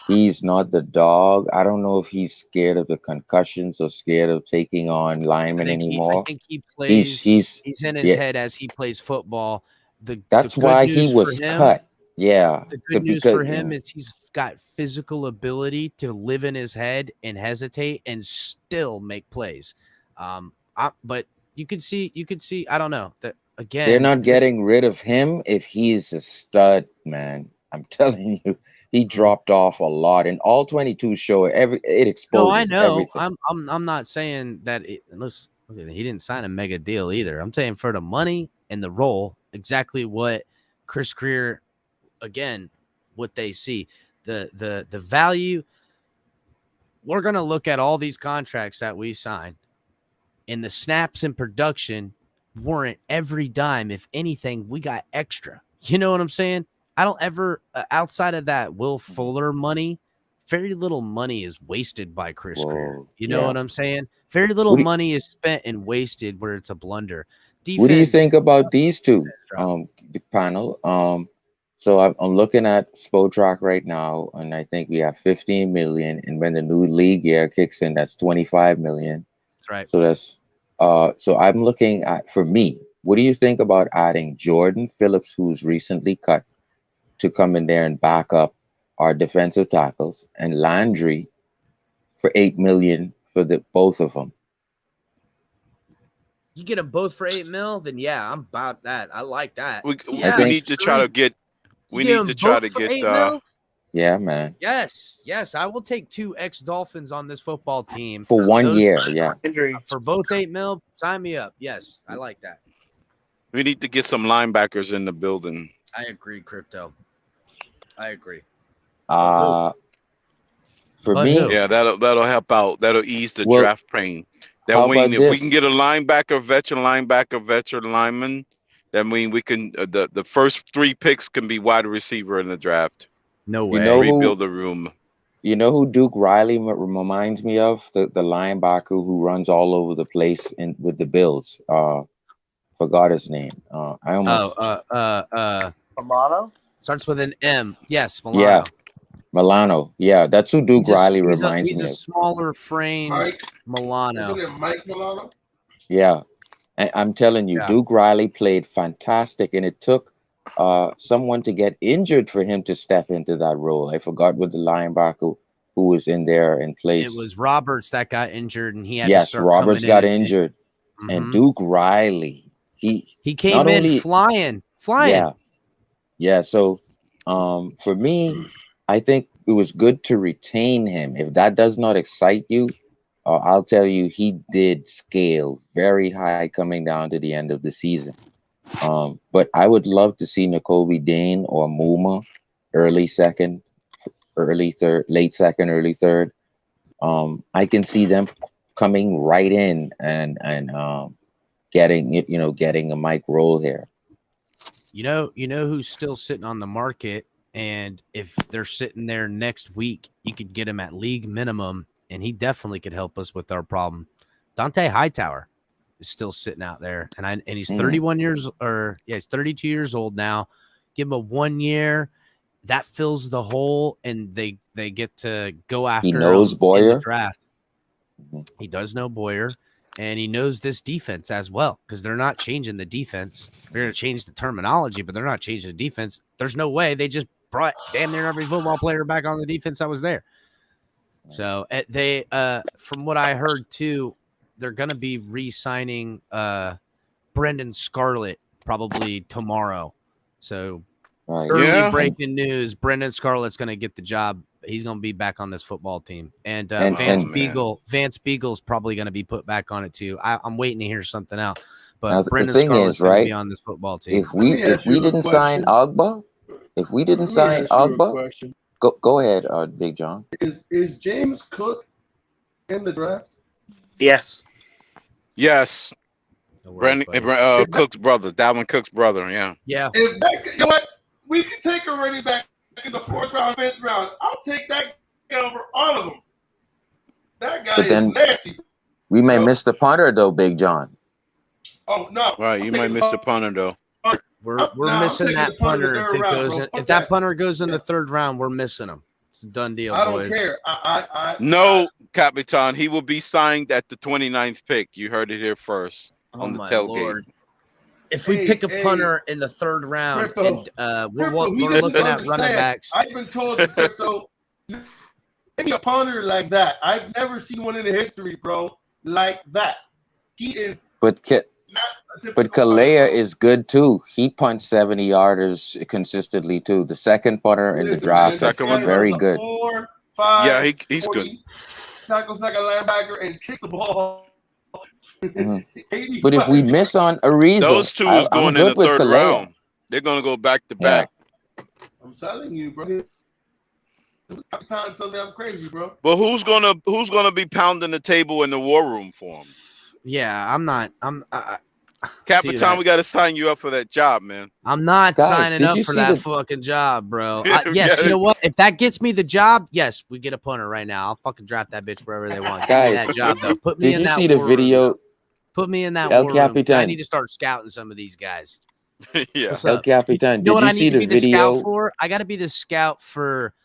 Speaker 7: He's not the dog. I don't know if he's scared of the concussions or scared of taking on linemen anymore.
Speaker 1: I think he plays. He's in his head as he plays football.
Speaker 7: That's why he was cut. Yeah.
Speaker 1: The good news for him is he's got physical ability to live in his head and hesitate and still make plays. But you could see. I don't know that again.
Speaker 7: They're not getting rid of him if he's a stud, man. I'm telling you, he dropped off a lot, and all 22 show it exposes.
Speaker 1: No, I know.
Speaker 7: Everything.
Speaker 1: I'm not saying that. Listen, he didn't sign a mega deal either. I'm saying for the money and the role, exactly what Chris Greer. Again, what they see, the value. We're going to look at all these contracts that we sign, and the snaps in production warrant every dime. If anything, we got extra. You know what I'm saying? I don't ever, outside of that Will Fuller money, very little money is wasted by Chris Greer. You know what I'm saying? Very little money is spent and wasted where it's a blunder. Defense,
Speaker 7: what do you think about these two, the panel? So I'm looking at Spotrac right now, and I think we have 15 million. And when the new league year kicks in, that's 25 million.
Speaker 1: That's right.
Speaker 7: So that's so I'm looking at, for me, what do you think about adding Jordan Phillips, who's recently cut, to come in there and back up our defensive tackles, and Landry for 8 million for both of them?
Speaker 1: You get them both for $8 million, then yeah, I'm about that. I like that.
Speaker 3: We
Speaker 1: Yeah,
Speaker 3: need to try to get. We
Speaker 1: You
Speaker 3: need to try to get.
Speaker 1: $8 million?
Speaker 7: Yeah, man.
Speaker 1: Yes, I will take 2 ex-Dolphins on this football team
Speaker 7: For 1 year. Yeah.
Speaker 1: For both $8 million. Sign me up. Yes, I like that.
Speaker 3: We need to get some linebackers in the building.
Speaker 1: I agree, Crypto. I agree.
Speaker 7: For me,
Speaker 3: yeah, that'll help out. That'll ease the draft pain. That way, if we can get a linebacker, veteran lineman, that mean we can. The first 3 picks can be wide receiver in the draft.
Speaker 1: No way.
Speaker 3: Rebuild the room.
Speaker 7: You know who Duke Riley reminds me of? The linebacker who runs all over the place with the Bills. Forgot his name. I almost.
Speaker 4: Milano?
Speaker 1: Starts with an M. Yes, Milano.
Speaker 7: Yeah, Milano. Yeah, that's who Duke Riley reminds me of.
Speaker 1: He's a smaller frame Milano.
Speaker 2: Isn't it Mike Milano?
Speaker 7: Yeah, I'm telling you, Duke Riley played fantastic, and it took someone to get injured for him to step into that role. I forgot what the linebacker who was in there in place.
Speaker 1: It was Roberts that got injured, and he had to start
Speaker 7: Roberts got injured,
Speaker 1: and
Speaker 7: and Duke Riley. He
Speaker 1: came in flying.
Speaker 7: Yeah. So, for me, I think it was good to retain him. If that does not excite you, I'll tell you, he did scale very high coming down to the end of the season. But I would love to see Nakobe Dean or Muma late second, early third. I can see them coming right in and getting a Mike role here.
Speaker 1: You know who's still sitting on the market, and if they're sitting there next week, you could get him at league minimum, and he definitely could help us with our problem. Dante Hightower is still sitting out there, and he's 32 years old now. Give him a 1 year, that fills the hole, and they get to go after.
Speaker 7: He knows Boyer
Speaker 1: in the draft. He does know Boyer. And he knows this defense as well, because they're not changing the defense. They're going to change the terminology, but they're not changing the defense. There's no way. They just brought damn near every football player back on the defense that was there. So they, from what I heard too, they're going to be re-signing Brendan Scarlett probably tomorrow. So early breaking news: Brendan Scarlett's going to get the job. He's going to be back on this football team. And Vance Beagle's probably going to be put back on it too. I'm waiting to hear something out. But Brendan Scarlett's going to be on this football team.
Speaker 7: If we didn't sign Ogba, go ahead, Big John.
Speaker 2: Is James Cook in the draft?
Speaker 4: Yes.
Speaker 3: Yes. Cook's brother, Dalvin Cook's brother. Yeah.
Speaker 1: Yeah.
Speaker 2: You know what? We can take a running back in the 4th round, 5th round. I'll take that guy over all of them. That guy is nasty.
Speaker 7: We may miss the punter though, Big John.
Speaker 2: Oh no!
Speaker 3: Right, you might miss the punter though.
Speaker 1: We're missing that punter if it goes in. If that punter goes in the 3rd round, we're missing him. It's a done deal, boys.
Speaker 2: I don't care.
Speaker 3: No, Capitan. He will be signed at the 29th pick. You heard it here first on the tailgate.
Speaker 1: Lord. If we pick a punter in the 3rd round, we're looking at running backs.
Speaker 2: I've been told to Crypto, give me a punter like that. I've never seen one in the history, bro, like that. He is.
Speaker 7: But Kalea is good too. He punts 70-yarders consistently too. The second punter in the draft is very good.
Speaker 2: 4, 5,
Speaker 3: yeah, he's 40, good.
Speaker 2: Tackles like a linebacker and kicks the ball.
Speaker 7: But if we miss on Ariza,
Speaker 3: those two is going in the 3rd round. They're going to go back to back.
Speaker 2: I'm telling you, bro. Capitan tells me I'm crazy, bro.
Speaker 3: But who's gonna be pounding the table in the war room for him?
Speaker 1: Yeah, I'm not.
Speaker 3: Capitan, we got to sign you up for that job, man.
Speaker 1: I'm not signing up for that fucking job, bro. Yes, you know what? If that gets me the job, yes, we get a punter right now. I'll fucking draft that bitch wherever they want. Give me that job, though. Put me in that.
Speaker 7: Did you see the video?
Speaker 1: Put me in that war room. I need to start scouting some of these guys.
Speaker 3: Yeah.
Speaker 7: El Capitan,
Speaker 1: you know what I need to be the
Speaker 7: video?
Speaker 1: scout for? I got to be the scout for,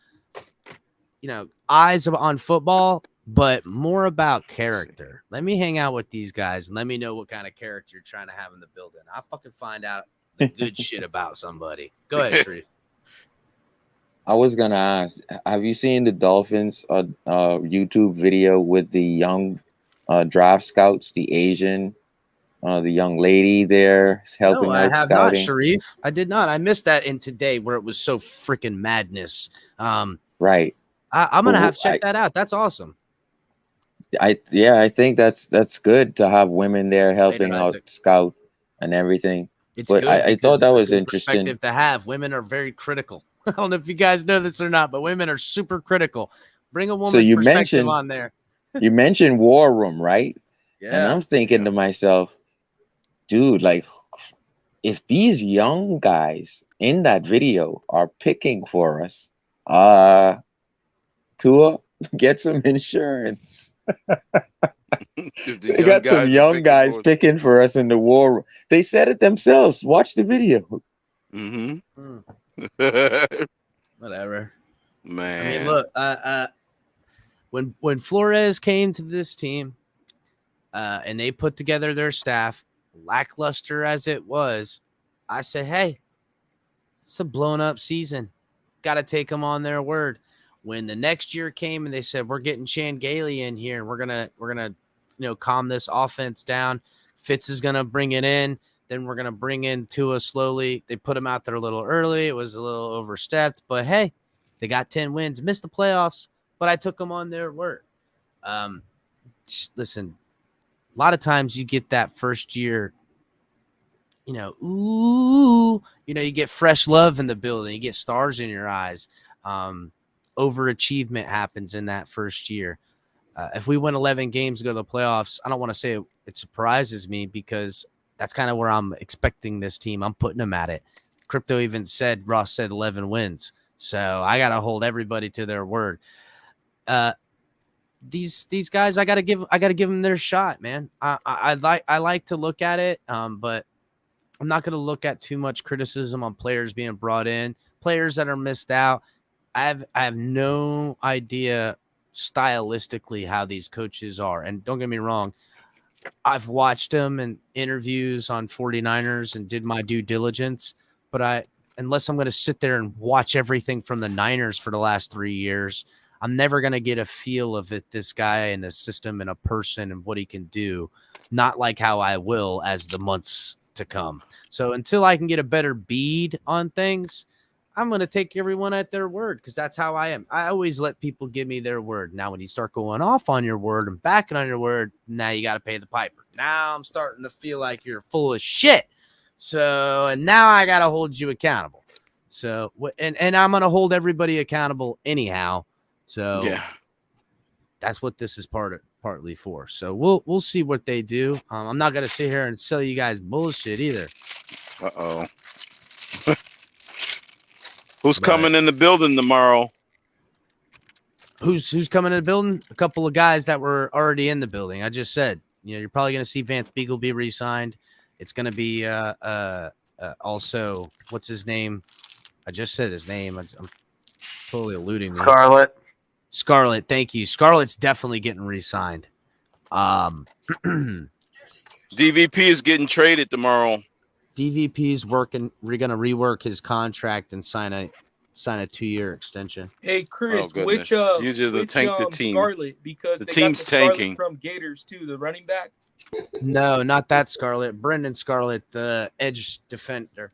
Speaker 1: eyes on football, but more about character. Let me hang out with these guys and let me know what kind of character you're trying to have in the building. I'll fucking find out the good shit about somebody. Go ahead, Sharif.
Speaker 7: I was gonna ask, have you seen the Dolphins YouTube video with the young draft scouts, the Asian The young lady there is helping
Speaker 1: No, I
Speaker 7: out
Speaker 1: have not,
Speaker 7: scouting.
Speaker 1: Sharif. I did not. I missed that in today where it was so freaking madness.
Speaker 7: Right.
Speaker 1: I'm gonna have to check that out. That's awesome.
Speaker 7: I think that's good to have women there helping out scout and everything.
Speaker 1: It's
Speaker 7: but
Speaker 1: good.
Speaker 7: I thought that was interesting.
Speaker 1: Perspective to have. Women are very critical. I don't know if you guys know this or not, but women are super critical. Bring a woman's perspective on there.
Speaker 7: You mentioned War Room, right?
Speaker 1: Yeah.
Speaker 7: And I'm thinking to myself, dude, like, if these young guys in that video are picking for us, Tua, get some insurance. They got some young guys picking for us in the War Room. They said it themselves. Watch the video.
Speaker 3: Mm-hmm.
Speaker 1: Whatever.
Speaker 3: Man.
Speaker 1: I mean, look, when Flores came to this team, and they put together their staff, lackluster as it was, I said, hey, it's a blown up season. Got to take them on their word. When the next year came and they said, we're getting Chan Gailey in here and we're gonna calm this offense down. Fitz is gonna bring it in. Then we're gonna bring in Tua slowly. They put him out there a little early. It was a little overstepped, but hey, they got 10 wins, missed the playoffs, but I took them on their word. Listen, a lot of times you get that first year, you get fresh love in the building. You get stars in your eyes. Overachievement happens in that first year. If we win 11 games to go to the playoffs, I don't want to say it surprises me because that's kind of where I'm expecting this team. I'm putting them at it. Crypto even said, Ross said 11 wins. So I got to hold everybody to their word. These guys, I got to give them their shot, man. I like to look at it, but I'm not going to look at too much criticism on players being brought in, players that are missed out. I have no idea stylistically how these coaches are. And don't get me wrong, I've watched them in interviews on 49ers and did my due diligence, but unless I'm going to sit there and watch everything from the Niners for the last 3 years, I'm never going to get a feel of it, this guy and a system and a person and what he can do, not like how I will as the months to come. So until I can get a better bead on things, I'm going to take everyone at their word because that's how I am. I always let people give me their word. Now, when you start going off on your word and backing on your word, now you got to pay the piper. Now I'm starting to feel like you're full of shit. So, and now I got to hold you accountable. So, and I'm going to hold everybody accountable anyhow. So
Speaker 3: yeah,
Speaker 1: that's what this is partly for. So we'll see what they do. I'm not going to sit here and sell you guys bullshit either.
Speaker 3: Uh-oh. Who's coming in the building tomorrow?
Speaker 1: Who's coming in the building? A couple of guys that were already in the building. I just said, you're probably going to see Vance Beagle be re-signed. It's going to be also, what's his name? I just said his name. I'm totally eluding me. Scarlett, thank you. Scarlett's definitely getting re-signed.
Speaker 3: DVP is getting traded tomorrow.
Speaker 1: DVP's working. We're gonna rework his contract and sign a 2-year extension.
Speaker 5: Hey Chris, which
Speaker 3: tank the team.
Speaker 5: Scarlett, because
Speaker 3: the
Speaker 5: they
Speaker 3: team's
Speaker 5: got the Scarlett
Speaker 3: tanking
Speaker 5: from Gators too, the running back.
Speaker 1: No, not that Scarlett. Brendan Scarlett, the edge defender.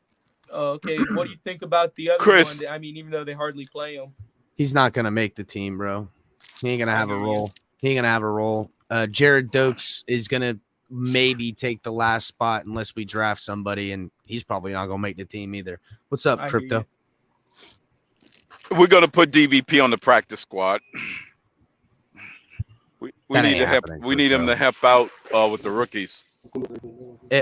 Speaker 5: Okay, what do you think about the other
Speaker 3: Chris.
Speaker 5: one? I mean, even though they hardly play him,
Speaker 1: he's not gonna make the team, bro. He ain't gonna have a role. Jared Dokes is gonna maybe take the last spot unless we draft somebody, and he's probably not gonna make the team either. What's up, Crypto?
Speaker 3: We're gonna put DVP on the practice squad. We need to help. We need him to help out with the rookies.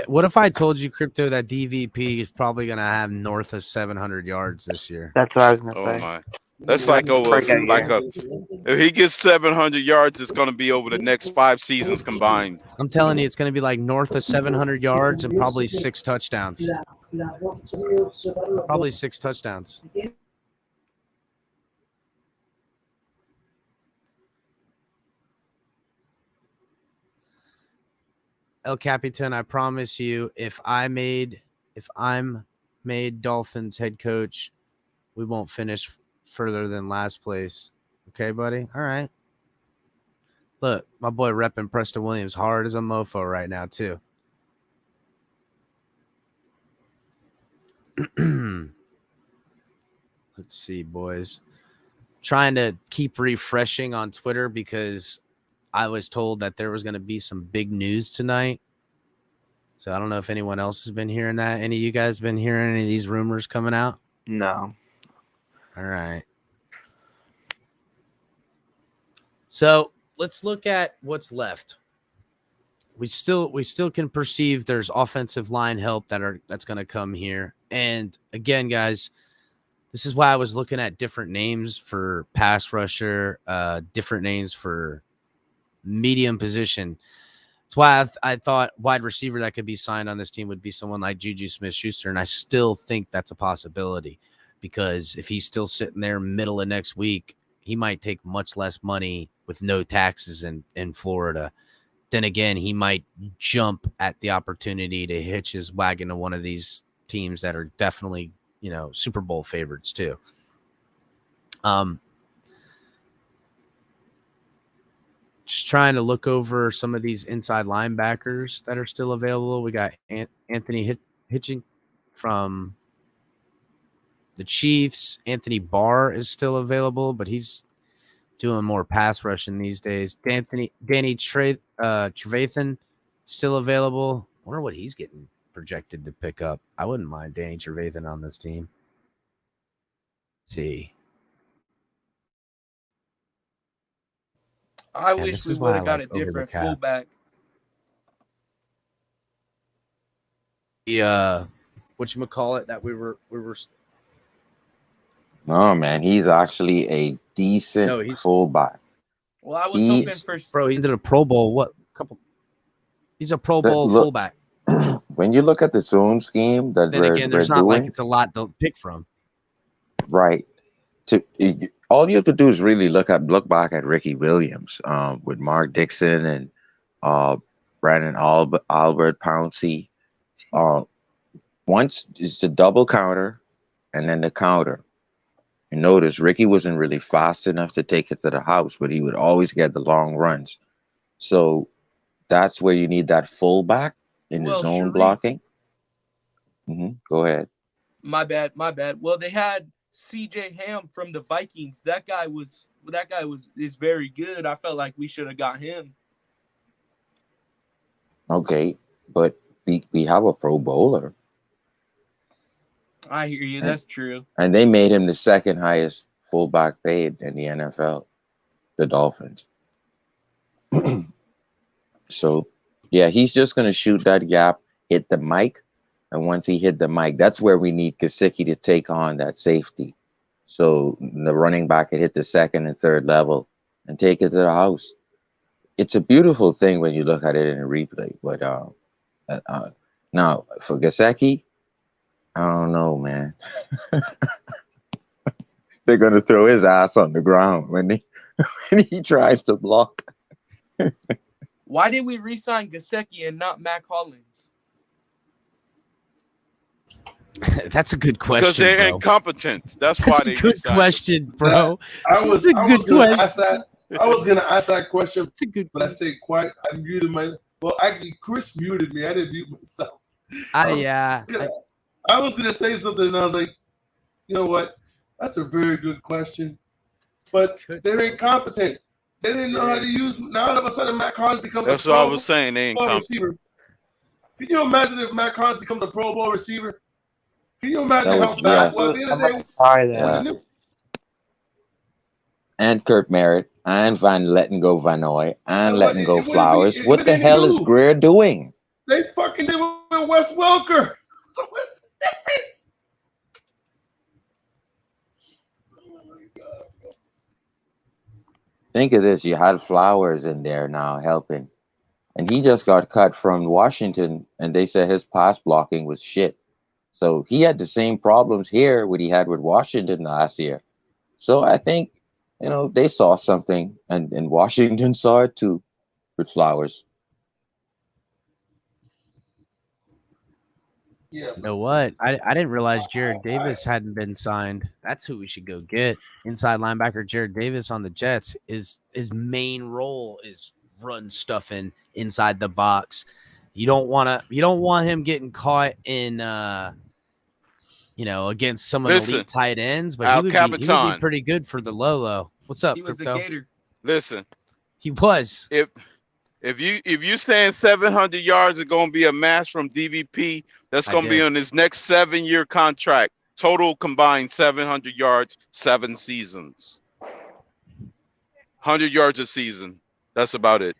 Speaker 1: What if I told you, Crypto, that DVP is probably gonna have north of 700 yards this year?
Speaker 4: That's what I was gonna say.
Speaker 3: Oh my. That's like if he gets 700 yards, it's going to be over the next 5 seasons combined.
Speaker 1: I'm telling you, it's going to be like north of 700 yards and probably 6 touchdowns. Probably 6 touchdowns. El Capitan, I promise you, if I'm made Dolphins head coach, we won't finish further than last place. Okay, buddy? All right. Look, my boy repping Preston Williams hard as a mofo right now, too. Let's see, boys. Trying to keep refreshing on Twitter because I was told that there was going to be some big news tonight. So I don't know if anyone else has been hearing that. Any of you guys been hearing any of these rumors coming out?
Speaker 4: No.
Speaker 1: All right. So let's look at what's left. We still can perceive there's offensive line help that's going to come here. And again, guys, this is why I was looking at different names for pass rusher, different names for medium position. That's why I thought wide receiver that could be signed on this team would be someone like Juju Smith-Schuster, and I still think that's a possibility because if he's still sitting there middle of next week, he might take much less money with no taxes in Florida. Then again, he might jump at the opportunity to hitch his wagon to one of these teams that are definitely, Super Bowl favorites too. Just trying to look over some of these inside linebackers that are still available. We got Anthony Hitching from the Chiefs. Anthony Barr is still available, but he's doing more pass rushing these days. Danny Trevathan still available. I wonder what he's getting projected to pick up. I wouldn't mind Danny Trevathan on this team. Let's see.
Speaker 5: I wish we would have got a different fullback.
Speaker 1: Whatchamacallit that we were.
Speaker 7: No, man, he's actually a decent fullback.
Speaker 5: Well, I was hoping for
Speaker 1: bro. He did a Pro Bowl. He's a Pro Bowl fullback.
Speaker 7: When you look at the zone scheme that
Speaker 1: there's not like it's a lot to pick from.
Speaker 7: Right. All you have to do is really look back at Ricky Williams, with Mark Dixon and Brandon Albert Pouncey. Once it's the double counter, and then the counter. You notice Ricky wasn't really fast enough to take it to the house, but he would always get the long runs. So that's where you need that fullback in the zone blocking. Go ahead.
Speaker 5: My bad. Well, they had CJ Ham from the Vikings. That guy is very good. I felt like we should have got him.
Speaker 7: Okay, but we have a Pro Bowler.
Speaker 5: I hear you. That's true.
Speaker 7: And they made him the second highest fullback paid in the NFL, the Dolphins. So, yeah, he's just going to shoot that gap, hit the mic. And once he hit the mic, that's where we need Gesicki to take on that safety. So the running back can hit the second and third level and take it to the house. It's a beautiful thing when you look at it in a replay. But now, for Gesicki, I don't know, man. They're going to throw his ass on the ground when he tries to block.
Speaker 5: Why did we re-sign Gesicki and not Mac Hollins?
Speaker 1: That's a good question.
Speaker 3: Because they're incompetent. That's why they.
Speaker 1: Good question, bro.
Speaker 2: I was going to ask that question. It's a good question. But I stayed quiet. I muted Well, actually, Chris muted me. I didn't mute myself. I was going to say something, and I was like, you know what? That's a very good question. But they're incompetent. They didn't know how to use. Now all of a sudden, Matt Collins becomes
Speaker 3: That's
Speaker 2: a Pro
Speaker 3: what I was saying. They
Speaker 2: Bowl
Speaker 3: incompetent.
Speaker 2: receiver. Can you imagine if Matt Collins becomes a Pro Bowl receiver? Can you imagine how bad? Well, at the end of the day,
Speaker 7: and Kurt Merritt, and letting go Vanoy, and letting go Flowers. What the hell is Greer doing?
Speaker 2: They fucking did with Wes Welker. So what's the difference?
Speaker 7: Think of this. You had Flowers in there now helping. And he just got cut from Washington, and they said his pass blocking was shit. So he had the same problems here what he had with Washington last year. So I think, they saw something, and Washington saw it too with Flowers.
Speaker 2: Yeah.
Speaker 1: You know what? I didn't realize Jared Davis hadn't been signed. That's who we should go get. Inside linebacker Jared Davis on the Jets. His main role is run stuffing inside the box. You don't want him getting caught in against some of the elite tight ends, but he would be pretty good for the low. What's up,
Speaker 5: He was
Speaker 1: Crypto?
Speaker 5: a gator.
Speaker 3: Listen,
Speaker 1: he was.
Speaker 3: If you saying 700 yards is going to be a match from DVP, that's going to be on his next 7-year contract. Total combined 700 yards, 7 seasons. 100 yards a season. That's about it.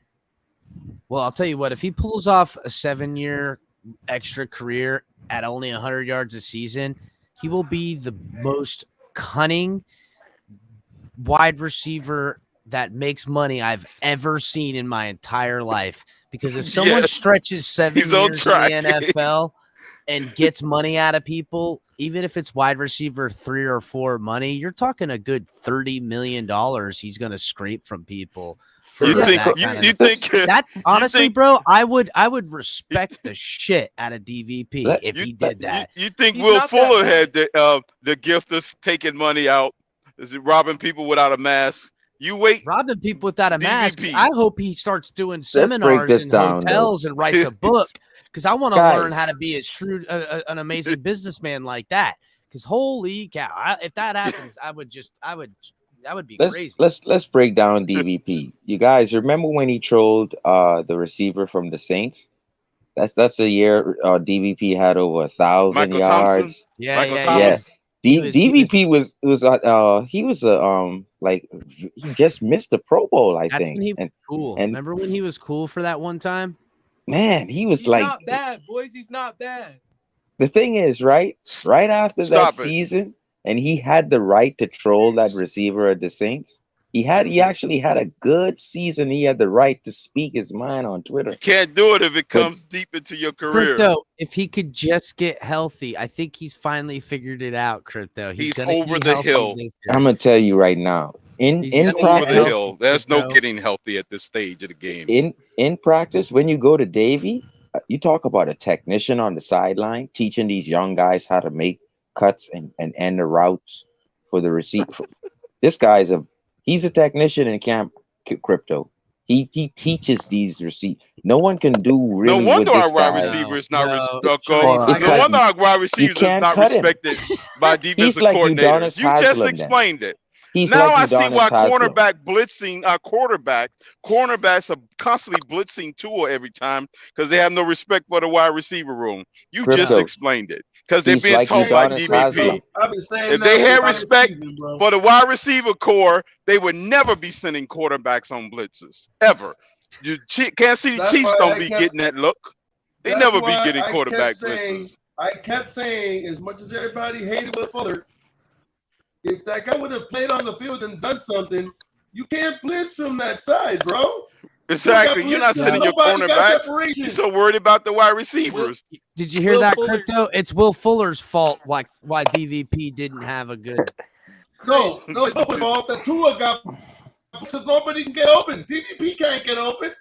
Speaker 1: Well, I'll tell you what. If he pulls off a 7-year extra career at only 100 yards a season, he will be the most cunning wide receiver that makes money I've ever seen in my entire life. Because if someone stretches 7 years in the NFL and gets money out of people, even if it's wide receiver 3 or 4 money, you're talking a good $30 million he's going to scrape from people. That's honestly, bro, I would respect the shit out of DVP if he did that.
Speaker 3: You think Will Fuller had the gift of taking money out? Is it robbing people without a mask? You wait.
Speaker 1: Robbing people without a mask. I hope he starts doing seminars in hotels and writes a book, because I want to learn how to be as shrewd, an amazing businessman like that. Because holy cow, if that happens, I would be crazy.
Speaker 7: Let's break down DVP. You guys remember when he trolled the receiver from the Saints? That's the year DVP had over 1,000 yards.
Speaker 1: Yeah.
Speaker 7: DVP he just missed the Pro Bowl, I think.
Speaker 1: Cool. Remember when he was cool for that one time?
Speaker 7: Man, he's
Speaker 5: not bad, boys. He's not bad.
Speaker 7: The thing is, right after that season, and he had the right to troll that receiver at the Saints. He actually had a good season. He had the right to speak his mind on Twitter.
Speaker 3: You can't do it if it comes deep into your career.
Speaker 1: Crypto, if he could just get healthy, I think he's finally figured it out, Crypto.
Speaker 3: He's over the hill.
Speaker 7: I'm going to tell you right now. In practice,
Speaker 3: there's no getting healthy at this stage of the game.
Speaker 7: In practice, when you go to Davie, you talk about a technician on the sideline teaching these young guys how to make cuts and end the routes for the receiver. This guy's he's a technician in camp, Crypto. He teaches these receivers. No one can do really.
Speaker 3: No wonder our wide receiver is not respected by defensive coordinators. You just explained it. Now I see why cornerbacks are constantly blitzing Tua every time, because they have no respect for the wide receiver room. You just explained it, because they're being told by DVP. If they had respect for the wide receiver core, they would never be sending quarterbacks on blitzes ever. You can't see the Chiefs don't be getting that look. They never be getting quarterback blitzes.
Speaker 2: I kept saying, as much as everybody hated Will Fuller, if that guy would have played on the field and done something, you can't blitz from that side, bro.
Speaker 3: Exactly. You're not sending your cornerbacks. You're so worried about the wide receivers.
Speaker 1: Did you hear that, Crypto? It's Will Fuller's fault why DVP didn't have a good.
Speaker 2: No, it's Will Fuller's fault that Tua got, because nobody can get open. DVP can't get open.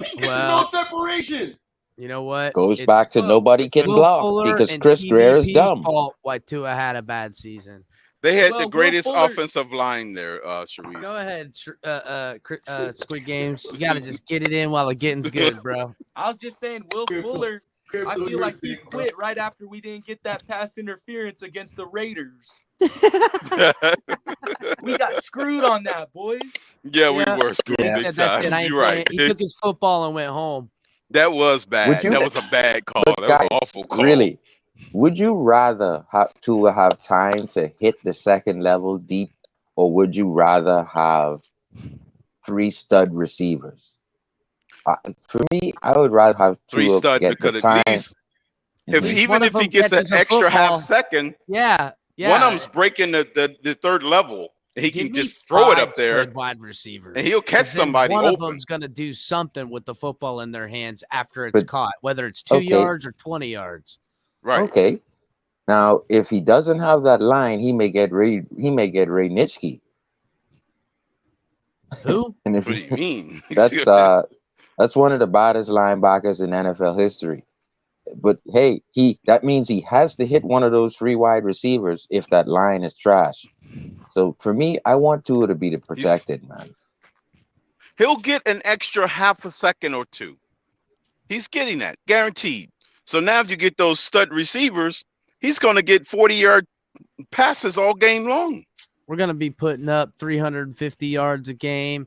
Speaker 2: DVP gets no separation.
Speaker 1: You know what?
Speaker 7: Goes back to nobody can block because Chris Greer is dumb.
Speaker 1: Fault why Tua had a bad season.
Speaker 3: They had the greatest offensive line there, Sharif.
Speaker 1: Go ahead, Squid Games. You got to just get it in while the getting's good, bro.
Speaker 5: I was just saying, Will Fuller, I feel like he quit right after we didn't get that pass interference against the Raiders. We got screwed on that, boys.
Speaker 3: Yeah, we were screwed.
Speaker 1: He said, You're right. He took his football and went home.
Speaker 3: That was bad. That was a bad call. That was an awful call.
Speaker 7: Really? Would you rather have time to hit the second level deep, or would you rather have 3 stud receivers? For me, I would rather have
Speaker 3: 3 stud, because at least if he gets an extra half second,
Speaker 1: yeah,
Speaker 3: one of them's breaking the third level. He can just throw it up there,
Speaker 1: wide receivers,
Speaker 3: and he'll catch somebody.
Speaker 1: One of them's going to do something with the football in their hands after it's caught, whether it's 2 yards or 20 yards.
Speaker 3: Right.
Speaker 7: Okay. Now, if he doesn't have that line, he may get Ray Nitschke.
Speaker 1: Who?
Speaker 7: And
Speaker 3: what do you mean?
Speaker 7: That's one of the baddest linebackers in NFL history. But hey, that means he has to hit one of those 3 wide receivers if that line is trash. So for me, I want Tua to be the protected man.
Speaker 3: He'll get an extra half a second or 2. He's getting that, guaranteed. So now if you get those stud receivers, he's going to get 40-yard passes all game long.
Speaker 1: We're going to be putting up 350 yards a game,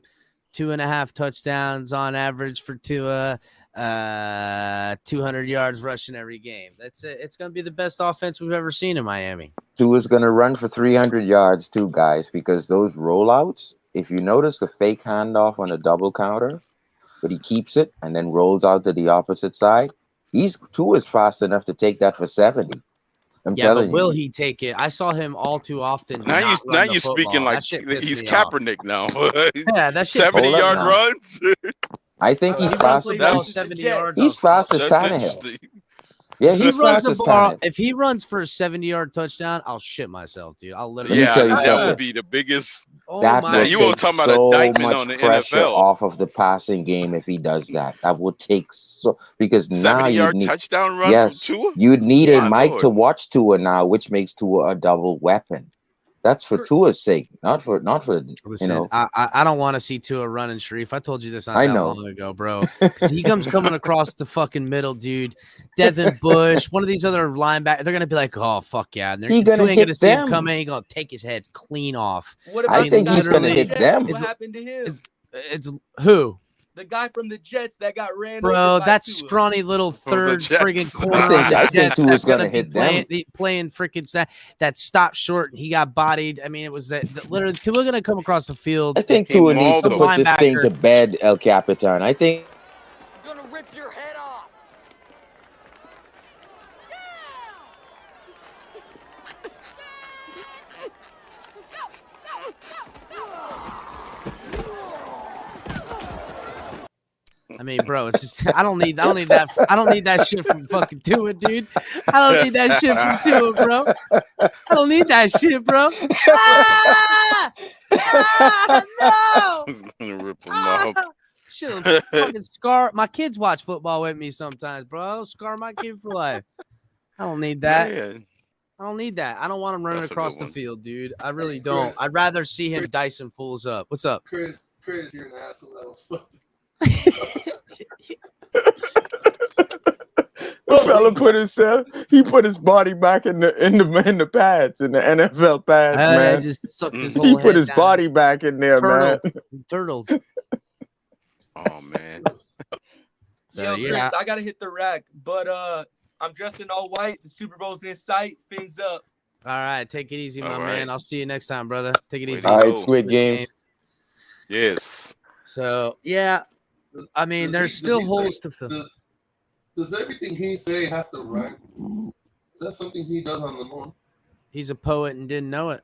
Speaker 1: 2.5 touchdowns on average for Tua, 200 yards rushing every game. That's it. It's going to be the best offense we've ever seen in Miami.
Speaker 7: Tua's going to run for 300 yards too, guys, because those rollouts, if you notice the fake handoff on a double counter, but he keeps it and then rolls out to the opposite side, Tua's fast enough to take that for 70. I'm telling you.
Speaker 1: Will he take it? I saw him all too often.
Speaker 3: Now you're speaking like he's Kaepernick now.
Speaker 1: Yeah, that shit.
Speaker 3: 70-yard runs.
Speaker 7: I think he's fast. He's fast as Tannehill. Yeah, he's fast as Tannehill.
Speaker 1: If he runs for a 70-yard touchdown, I'll shit myself, dude. I'll literally.
Speaker 7: Let me tell you something.
Speaker 3: That would be the biggest.
Speaker 7: You won't talk about so a much on the pressure NFL. Off of the passing game if he does that. That would take because now you need
Speaker 3: touchdown run.
Speaker 7: Yes,
Speaker 3: from Tua?
Speaker 7: You'd need a Mike to watch Tua now, which makes Tua a double weapon. That's for Tua's sake, not for
Speaker 1: Listen, I don't want to see Tua running, Sharif. I told you this not that long ago, bro. He comes coming across the fucking middle, dude. Devin Bush, one of these other linebackers, they're gonna be like, "Oh fuck yeah!" And Tua ain't gonna see him coming. He's gonna take his head clean off.
Speaker 7: I think he's gonna hit them.
Speaker 5: What happened to him?
Speaker 1: It's who?
Speaker 5: The guy from the Jets that got ran
Speaker 1: over. Bro, that scrawny little third friggin' corner.
Speaker 7: I think Tua's gonna hit them.
Speaker 1: Playing freaking that stopped short and he got bodied. I mean, it was literally Tua gonna come across the field.
Speaker 7: I think Tua needs to put this thing to bed, El Capitan. I think.
Speaker 11: I'm gonna rip your head off.
Speaker 1: I mean, bro, it's just I don't need that shit from fucking Tua, dude. I don't need that shit from Tua, bro. I don't need that shit, bro. No! Shit, fucking scar. My kids watch football with me sometimes, bro. I'll scar my kid for life. I don't need that.
Speaker 3: Man.
Speaker 1: I don't need that. I don't want him running across the field, dude. I really don't. I'd rather see him dicing fools up. What's up?
Speaker 2: Chris, you're an asshole. That was fucked.
Speaker 7: The fella put his body back in the pads, in the NFL pads, man.
Speaker 1: Just sucked his whole
Speaker 7: he put
Speaker 1: head
Speaker 7: his
Speaker 1: down.
Speaker 7: body back in there, man.
Speaker 1: Turtle.
Speaker 3: Oh man.
Speaker 5: Yo, Chris, I gotta hit the rack, but I'm dressed in all white. The Super Bowl's in sight. Fins up.
Speaker 1: All right, take it easy, my man. I'll see you next time, brother. Take it easy.
Speaker 7: All right, Squid Games.
Speaker 3: Yes.
Speaker 1: So yeah. I mean, there's still holes to fill.
Speaker 2: Does everything he say have to rhyme? Is that something he does on the norm?
Speaker 1: He's a poet and didn't know it.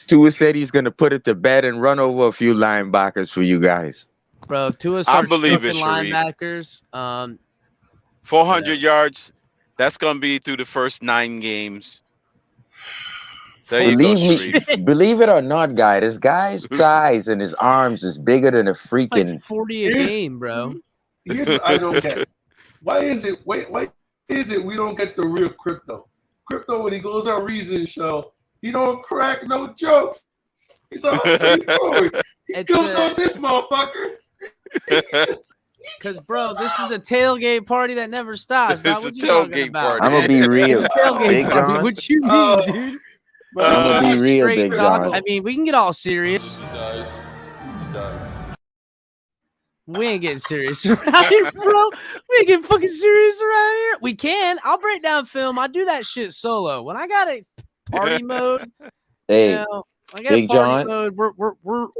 Speaker 7: Tua said he's gonna put it to bed and run over a few linebackers for you guys.
Speaker 1: Bro, Tua starts linebackers.
Speaker 3: 400 yards. That's gonna be through the first 9 games.
Speaker 7: Believe it or not, guy, this guy's thighs and his arms is bigger than a freaking
Speaker 1: it's like 40 a game, bro.
Speaker 2: Here's what I don't get. Why is it we don't get the real crypto? Crypto, when he goes on Reason Show, he don't crack no jokes. He's all straightforward. He goes on this motherfucker.
Speaker 1: Because, bro, this is a tailgate party that never stops.
Speaker 3: It's
Speaker 1: what
Speaker 3: a
Speaker 1: you talking
Speaker 3: tailgate
Speaker 1: about?
Speaker 3: party.
Speaker 7: I'm gonna be real.
Speaker 1: It's a tailgate
Speaker 7: Big
Speaker 1: party.
Speaker 7: John.
Speaker 1: What you mean, dude?
Speaker 7: I'm gonna be real, Big John.
Speaker 1: I mean, we can get all serious. We ain't getting serious around here, bro. We ain't getting fucking serious around here. We can. I'll break down film. I do that shit solo. When I got a party mode,
Speaker 7: hey,
Speaker 1: I got
Speaker 7: Big
Speaker 1: party
Speaker 7: John.
Speaker 1: mode.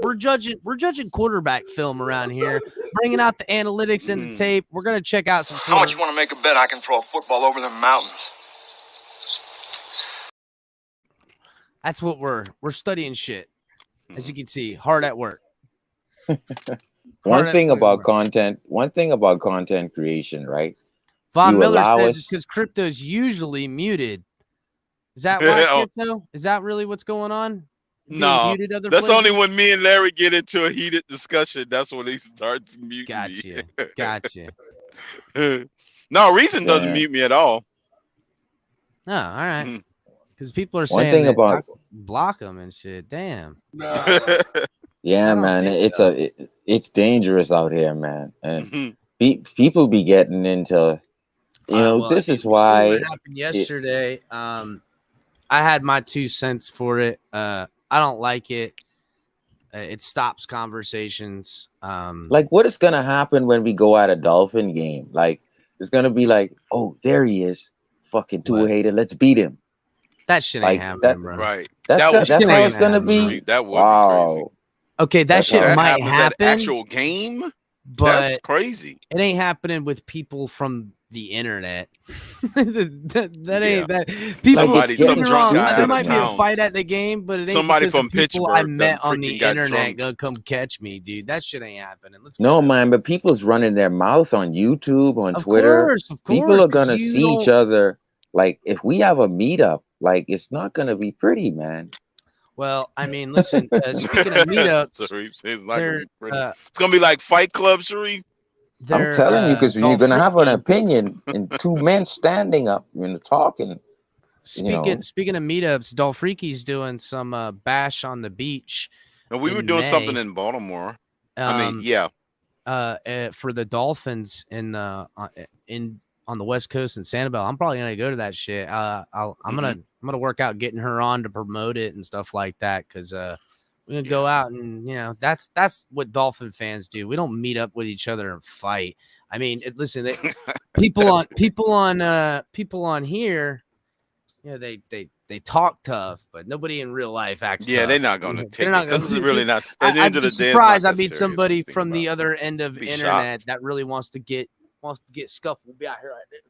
Speaker 1: We're judging quarterback film around here. Bringing out the analytics and the tape. We're gonna check out some.
Speaker 11: How much you want to make a bet I can throw a football over the mountains?
Speaker 1: That's what we're studying shit. As you can see, hard at work.
Speaker 7: One thing about content creation, right?
Speaker 1: Von Miller says it's because crypto's usually muted. Is that why, Crypto? Is that really what's going on?
Speaker 3: No, that's only when me and Larry get into a heated discussion. That's when he starts muting me.
Speaker 1: Gotcha.
Speaker 3: No, Reason doesn't mute me at all.
Speaker 1: No, all right. Because people are saying
Speaker 7: thing about
Speaker 1: block them and shit. Damn.
Speaker 7: Yeah, man, it's dangerous out here, man. And people be getting into,
Speaker 1: Well,
Speaker 7: this
Speaker 1: if
Speaker 7: is
Speaker 1: you
Speaker 7: why
Speaker 1: what happened yesterday. I had my 2 cents for it. I don't like it. It stops conversations.
Speaker 7: Like, what is gonna happen when we go at a Dolphin game? Like, it's gonna be like, oh, there he is, fucking Tua hater, let's beat him.
Speaker 1: That shit ain't happening, bro.
Speaker 3: Right.
Speaker 7: That's how it's gonna be.
Speaker 3: That would
Speaker 7: wow.
Speaker 3: be crazy.
Speaker 1: Okay, that shit might happen.
Speaker 3: That actual game,
Speaker 1: but
Speaker 3: that's crazy.
Speaker 1: It ain't happening with people from the internet. that ain't that. People,
Speaker 3: somebody,
Speaker 1: don't get me wrong.
Speaker 3: guy
Speaker 1: There might be a fight at the game, but it ain't
Speaker 3: somebody
Speaker 1: because
Speaker 3: from
Speaker 1: of people
Speaker 3: Pittsburgh
Speaker 1: I met on the internet
Speaker 3: drunk.
Speaker 1: gonna come catch me, dude. That shit ain't happening.
Speaker 7: No, man, but people's running their mouth on YouTube, on Twitter.
Speaker 1: Of course,
Speaker 7: people are gonna see each other. Like, if we have a meetup, like, it's not gonna be pretty, man.
Speaker 1: Well, I mean, listen. Speaking of meetups,
Speaker 3: it's not gonna be pretty. It's gonna be like Fight Club, Sharif.
Speaker 7: I'm telling you, because you're gonna have an opinion, and 2 men standing up, talking.
Speaker 1: Speaking of meetups, Dolphriki's doing some bash on the beach.
Speaker 3: And we were doing something in Baltimore. For
Speaker 1: the Dolphins on the West Coast in Sanibel. I'm probably gonna go to that shit. I'm gonna work out getting her on to promote it and stuff like that, because we're gonna go out and that's what Dolphin fans do. We don't meet up with each other and fight. I mean, listen, people on here, they talk tough, but nobody in real life acts tough.
Speaker 3: They're not gonna take it. This is really not. At the end of the day,
Speaker 1: surprised I meet somebody from the other end of internet that really wants to get scuffed. We'll be out here like this.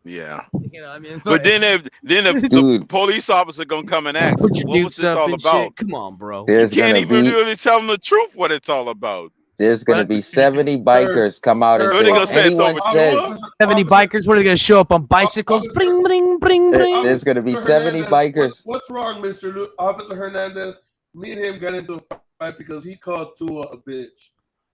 Speaker 3: Yeah.
Speaker 1: I mean,
Speaker 3: but then if the police officer gonna come and ask, what was this all about?
Speaker 1: Shit. Come on, bro.
Speaker 3: You can't even really tell them the truth what it's all about.
Speaker 7: There's gonna be 70 bikers come out and say, anyone says
Speaker 1: 70 bikers. What are they gonna show up on bicycles? Bring, bring, bring, bring.
Speaker 7: There's gonna be 70 bikers.
Speaker 2: What's wrong, Mr. Officer Hernandez? Me and him got into a fight because he called Tua a bitch.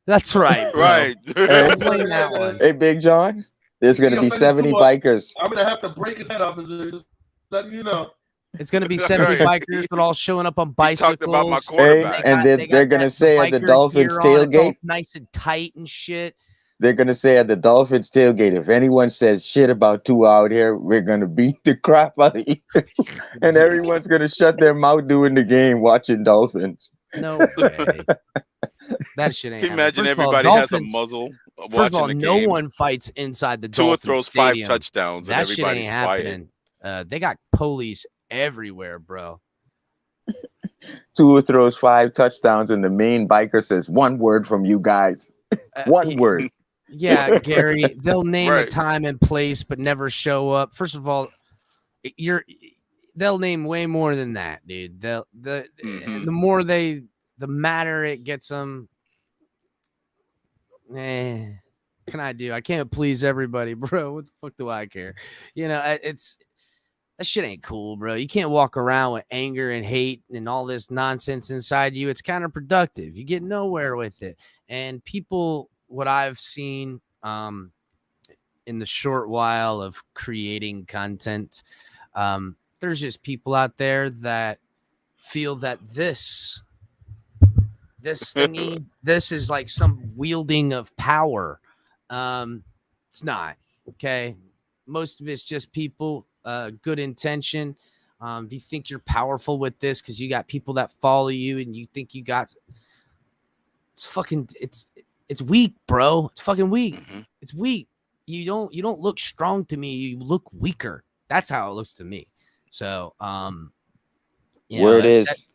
Speaker 1: That's right, bro.
Speaker 3: Right.
Speaker 1: Explain that one.
Speaker 7: Hey, Big John. There's going to be 70 bikers.
Speaker 2: I'm going to have to break his head off. Just letting you know.
Speaker 1: It's going to be 70 bikers, but all showing up on bicycles.
Speaker 3: About my quarterback.
Speaker 7: They're going to say at the Dolphins tailgate,
Speaker 1: nice and tight and shit.
Speaker 7: They're going to say at the Dolphins tailgate, if anyone says shit about Tua out here, we're going to beat the crap out of you. And everyone's going to shut their mouth during the game watching Dolphins.
Speaker 1: No way. That shit ain't.
Speaker 3: Can you imagine everybody has a muzzle?
Speaker 1: First of all, no one fights inside the Dolphins
Speaker 3: Tua throws
Speaker 1: stadium.
Speaker 3: 5 touchdowns,
Speaker 1: that
Speaker 3: and everybody's
Speaker 1: shit ain't happening. They got police everywhere, bro.
Speaker 7: Tua throws 5 touchdowns, and the main biker says one word from you guys. One word.
Speaker 1: Yeah, Gary. They'll name a time and place, but never show up. First of all, they'll name way more than that, dude. The more the madder it gets them. Can I do? I can't please everybody, bro. What the fuck do I care? That shit ain't cool, bro. You can't walk around with anger and hate and all this nonsense inside you. It's counterproductive. You get nowhere with it. And people, what I've seen in the short while of creating content, there's just people out there that feel that this thingy, this is like some wielding of power. It's not, okay? Most of it's just people, good intention. Do you think you're powerful with this because you got people that follow you and you think you got it's weak, bro. It's fucking weak. It's weak. You don't look strong to me. You look weaker. That's how it looks to me. So
Speaker 7: word is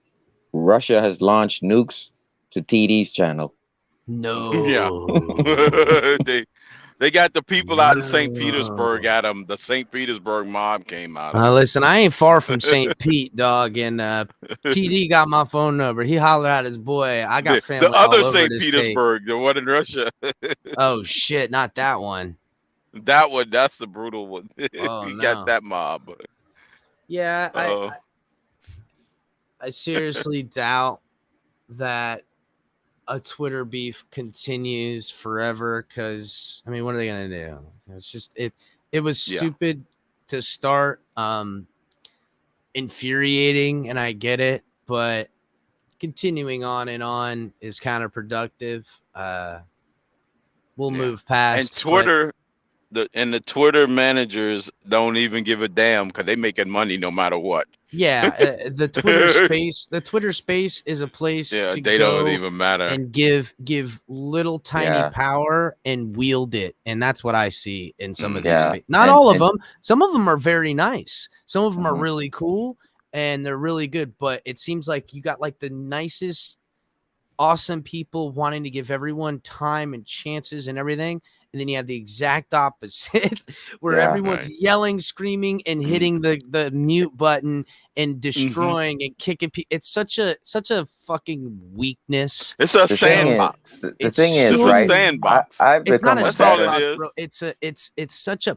Speaker 7: Russia has launched nukes to TD's channel.
Speaker 1: No.
Speaker 3: Yeah. They got the people out in St. Petersburg at them. The St. Petersburg mob came out.
Speaker 1: Listen, I ain't far from St. Pete, dog, and TD got my phone number. He hollered at his boy. I got family.
Speaker 3: The other
Speaker 1: all over
Speaker 3: St.
Speaker 1: this
Speaker 3: Petersburg,
Speaker 1: state.
Speaker 3: the one in Russia.
Speaker 1: Oh shit, not that one.
Speaker 3: That one, that's the brutal one.
Speaker 1: Oh,
Speaker 3: you
Speaker 1: no.
Speaker 3: got that mob.
Speaker 1: Yeah, I seriously doubt that a Twitter beef continues forever, because I mean, what are they gonna do? It's just it was stupid to start, infuriating, and I get it, but continuing on and on is counterproductive. move past.
Speaker 3: And Twitter, the Twitter managers don't even give a damn because they making money no matter what.
Speaker 1: Yeah, the Twitter space is a place to
Speaker 3: they
Speaker 1: go
Speaker 3: don't even matter
Speaker 1: and give little tiny power and wield it, and that's what I see in some of these. Not all of them. Some of them are very nice. Some of them are really cool and they're really good. But it seems like you got like the nicest, awesome people wanting to give everyone time and chances and everything. And then you have the exact opposite where everyone's yelling, screaming, and hitting the mute button and destroying and kicking people. It's such a fucking weakness.
Speaker 3: It's a sandbox.
Speaker 7: The thing is, right?
Speaker 3: Sandbox.
Speaker 7: I've become
Speaker 1: a sandbox, bro. It's such a.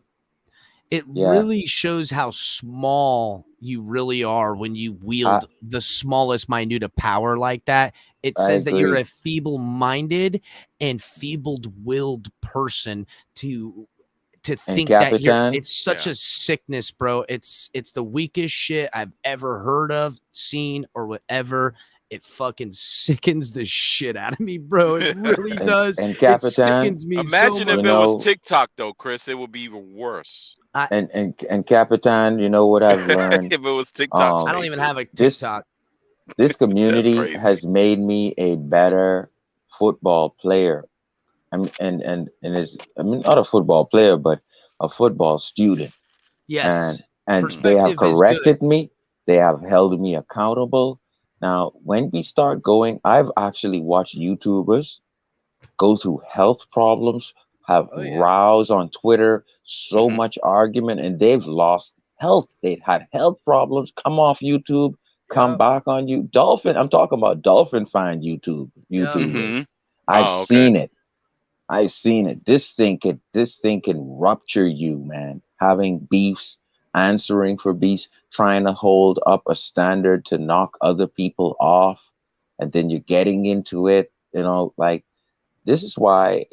Speaker 1: It really shows how small you really are when you wield the smallest minute of power like that. It says that you're a feeble-minded and feeble-willed person to think that it's such a sickness, bro. It's the weakest shit I've ever heard of, seen, or whatever. It fucking sickens the shit out of me, bro. It really does.
Speaker 7: And Capitan,
Speaker 1: it sickens me.
Speaker 3: Imagine
Speaker 1: so
Speaker 3: if it was TikTok, though, Chris. It would be even worse.
Speaker 7: And Capitan, you know what I've learned?
Speaker 3: If it was TikTok,
Speaker 1: I don't even have a TikTok.
Speaker 7: This community has made me a better football player. And not a football player, but a football student.
Speaker 1: Yes.
Speaker 7: And they have corrected me. They have held me accountable. Now, when we start going, I've actually watched YouTubers go through health problems, have rows on Twitter, so much argument, and they've lost health. They've had health problems, come off YouTube, come back on you. I'm talking about Dolphin fan YouTube. I've seen it. I've seen it. This thing can rupture you, man. Having beefs, answering for beefs, trying to hold up a standard to knock other people off, and then you're getting into it, like this is why,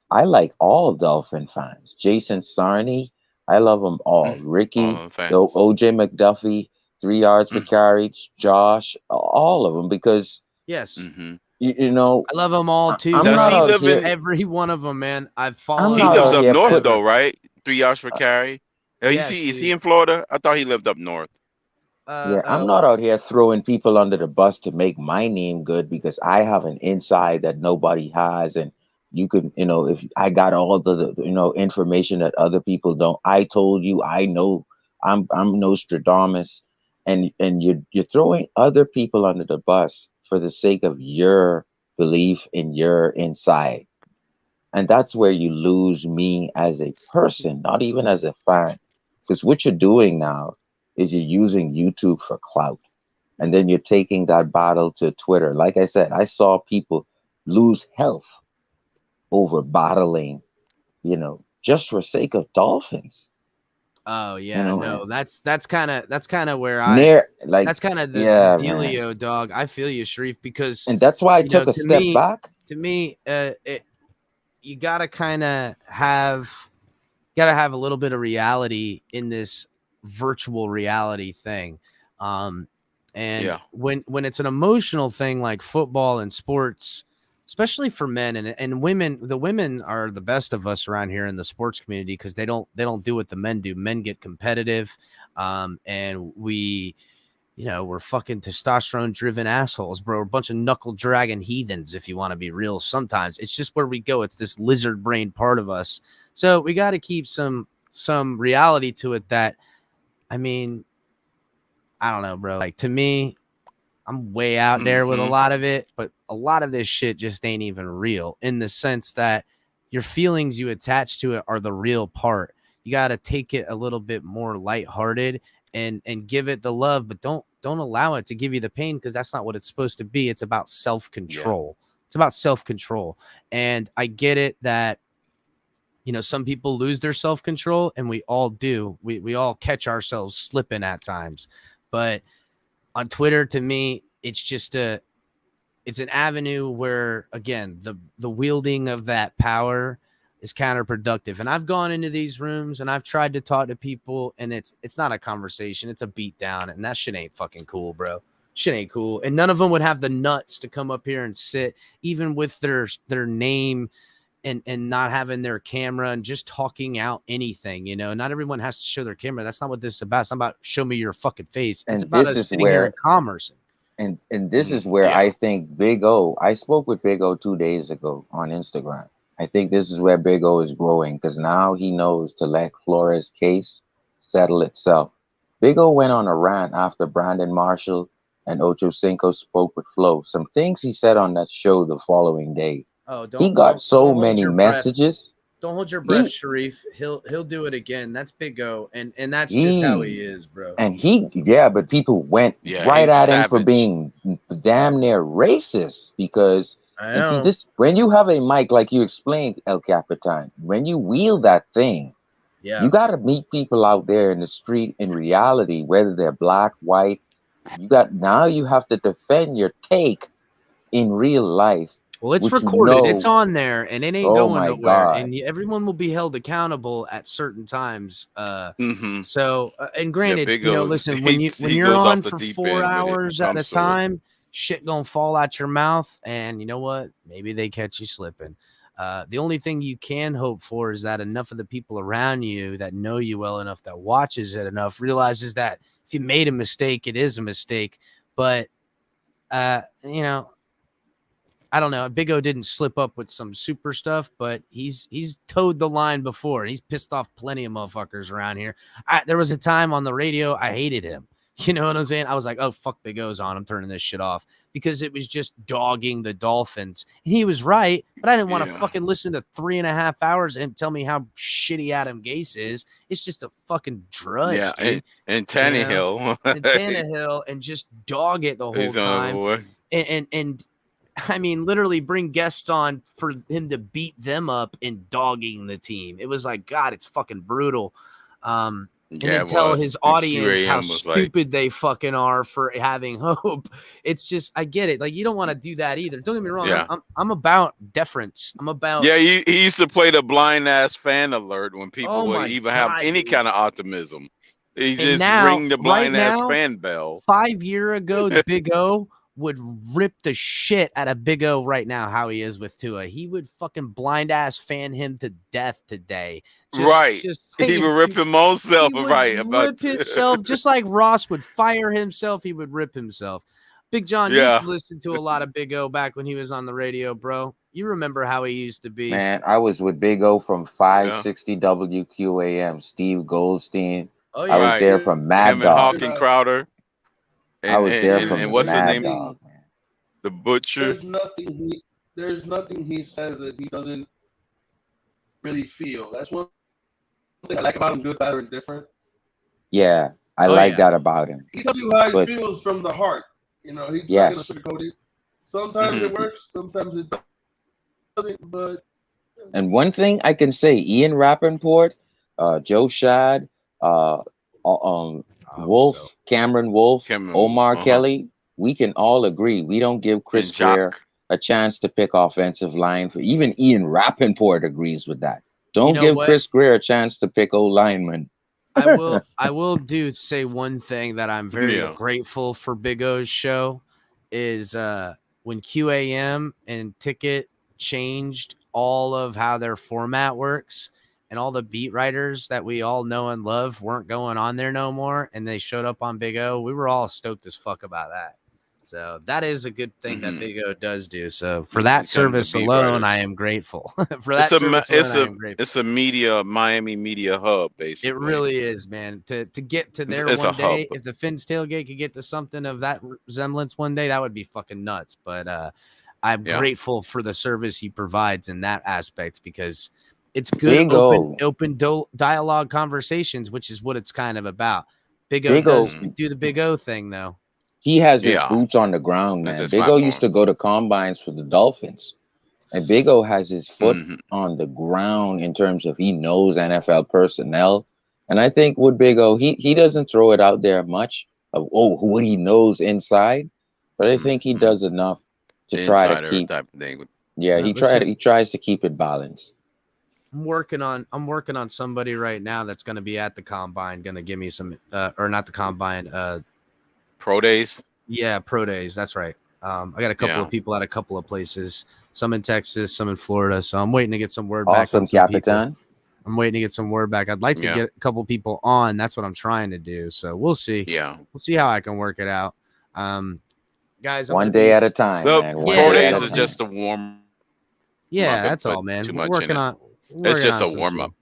Speaker 7: I like all Dolphin fans. Jason Sarney, I love them all. Ricky, OJ McDuffie, 3 yards per carry, Josh, all of them, because you know,
Speaker 1: I love them all too.
Speaker 3: Does he live in
Speaker 1: every one of them, man? I've followed.
Speaker 3: He lives up north, though, right? 3 yards per carry. Is he in Florida? I thought he lived up north.
Speaker 7: I'm not out here throwing people under the bus to make my name good, because I have an inside that nobody has, and you could, if I got all the information that other people don't. I told you, I know, I'm Nostradamus, and you're throwing other people under the bus for the sake of your belief in your inside, and that's where you lose me as a person, not even as a fan, because what you're doing now is you're using YouTube for clout. And then you're taking that battle to Twitter. Like I said, I saw people lose health over battling, just for sake of Dolphins.
Speaker 1: Oh yeah, no, that's kind of where that's kind of the dealio, dog. I feel you, Sharif, because
Speaker 7: and that's why I took a step back.
Speaker 1: To me, you gotta kind of have a little bit of reality in this virtual reality thing, when it's an emotional thing like football and sports, especially for men and women. The women are the best of us around here in the sports community, because they don't do what the men do. Men get competitive, and we're fucking testosterone driven assholes, bro. We're a bunch of knuckle dragging heathens, if you want to be real. Sometimes it's just where we go. It's this lizard brain part of us, so we got to keep some reality to it. That, I mean, I don't know, bro. Like, to me, I'm way out there with a lot of it, but a lot of this shit just ain't even real, in the sense that your feelings you attach to it are the real part. You got to take it a little bit more lighthearted and give it the love, but don't allow it to give you the pain, because that's not what it's supposed to be. It's about self-control. It's about self-control. And I get it that, some people lose their self-control, and we all do. We all catch ourselves slipping at times. But on Twitter, to me, it's just it's an avenue where, again, the wielding of that power is counterproductive. And I've gone into these rooms and I've tried to talk to people, and it's not a conversation, it's a beat down, and that shit ain't fucking cool, bro. Shit ain't cool. And none of them would have the nuts to come up here and sit, even with their name and not having their camera and just talking out anything. Not everyone has to show their camera. That's not what this is about. It's not about show me your fucking face. It's about us sitting here and commerce.
Speaker 7: And this is where I think Big O, I spoke with Big O 2 days ago on Instagram. I think this is where Big O is growing, because now he knows to let Flores' case settle itself. Big O went on a rant after Brandon Marshall and Ocho Cinco spoke with Flo. Some things he said on that show the following day. He got so many messages.
Speaker 1: Don't hold your breath, Sharif. He'll do it again. That's Big O, and that's just how he is, bro.
Speaker 7: And but people went right at him for being damn near racist, because when you have a mic, like you explained, El Capitan, when you wield that thing, you got to meet people out there in the street in reality, whether they're black, white. You have to defend your take in real life.
Speaker 1: Well, it's recorded. It's on there, and it ain't going nowhere. And everyone will be held accountable at certain times. So, and granted, listen, when you're on for 4 hours at a time, shit gonna fall out your mouth, and you know what? Maybe they catch you slipping. The only thing you can hope for is that enough of the people around you that know you well enough, that watches it enough, realizes that if you made a mistake, it is a mistake. But I don't know. Big O didn't slip up with some super stuff, but he's towed the line before, and he's pissed off plenty of motherfuckers around here. There was a time on the radio I hated him. You know what I'm saying? I was like, oh, fuck, Big O's on. I'm turning this shit off, because it was just dogging the Dolphins. And he was right, but I didn't want to fucking listen to 3.5 hours and tell me how shitty Adam Gase is. It's just a fucking drudge.
Speaker 3: Yeah, and Tannehill.
Speaker 1: And Tannehill, and just dog it the whole time. And I mean, literally bring guests on for him to beat them up in dogging the team. It was like, God, it's fucking brutal. And then tell his audience how stupid they fucking are for having hope. It's just, I get it. Like, you don't want to do that either. Don't get me wrong. Yeah. I'm about deference. I'm about.
Speaker 3: Yeah, he used to play the blind ass fan alert when people would even have any kind of optimism. He just ring the blind ass fan bell.
Speaker 1: 5 years ago, Big O would rip the shit out of Big O right now, how he is with Tua. He would fucking blind ass fan him to death today.
Speaker 3: He would rip him himself.
Speaker 1: Rip himself, just like Ross would fire himself, he would rip himself. Big John used to listen to a lot of Big O back when he was on the radio, bro. You remember how he used to be.
Speaker 7: Man, I was with Big O from 560 WQAM, Steve Goldstein. Oh, yeah. I was there from Mad Dog.
Speaker 3: Hawking Crowder.
Speaker 7: I was there from
Speaker 3: and what's
Speaker 7: Mad
Speaker 3: his name?
Speaker 7: Dog,
Speaker 3: the Butcher.
Speaker 2: There's nothing he says that he doesn't really feel. That's one thing I like about him, good, bad, or indifferent.
Speaker 7: Yeah, I like that about him.
Speaker 2: He tells you how he feels from the heart. He's not going to sugarcoat it. Sometimes it works, sometimes it doesn't. But
Speaker 7: and one thing I can say, Ian Rappaport, Joe Shad, Wolf, Cameron Wolf, Omar Kelly, we can all agree we don't give Chris Greer a chance to pick offensive line. For even Ian Rappaport agrees with that. Don't give Chris Greer a chance to pick lineman.
Speaker 1: I will say one thing that I'm very grateful for Big O's show is when QAM and Ticket changed all of how their format works, and all the beat writers that we all know and love weren't going on there no more, and they showed up on Big O. We were all stoked as fuck about that. So that is a good thing that Big O does do. So for that service alone, I am grateful.
Speaker 3: It's a Miami media hub, basically.
Speaker 1: It really is, man. To get to there one day, if the Finns tailgate could get to something of that resemblance one day, that would be fucking nuts. But I'm grateful for the service he provides in that aspect, because it's good open dialogue conversations, which is what it's kind of about. Big O does do the Big O thing, though.
Speaker 7: He has his boots on the ground, man. Big O used to go to combines for the Dolphins. And Big O has his foot on the ground in terms of he knows NFL personnel. And I think with Big O, he doesn't throw it out there much of, what he knows inside. But I think he does enough to try to keep type of thing. Yeah, he tries to keep it balanced.
Speaker 1: I'm working on somebody right now that's going to be at the combine, going to give me some or not the combine,
Speaker 3: pro days.
Speaker 1: Yeah, pro days. That's right. I got a couple of people at a couple of places. Some in Texas, some in Florida. So I'm waiting to get some word back.
Speaker 7: Awesome, Capitan.
Speaker 1: I'm waiting to get some word back. I'd like to get a couple people on. That's what I'm trying to do. So we'll see.
Speaker 3: Yeah,
Speaker 1: we'll see how I can work it out. Guys,
Speaker 7: one day at a time. Man.
Speaker 3: 4 days is just a warm.
Speaker 1: Yeah, that's all, man. We're working on.
Speaker 3: It's just a warm up.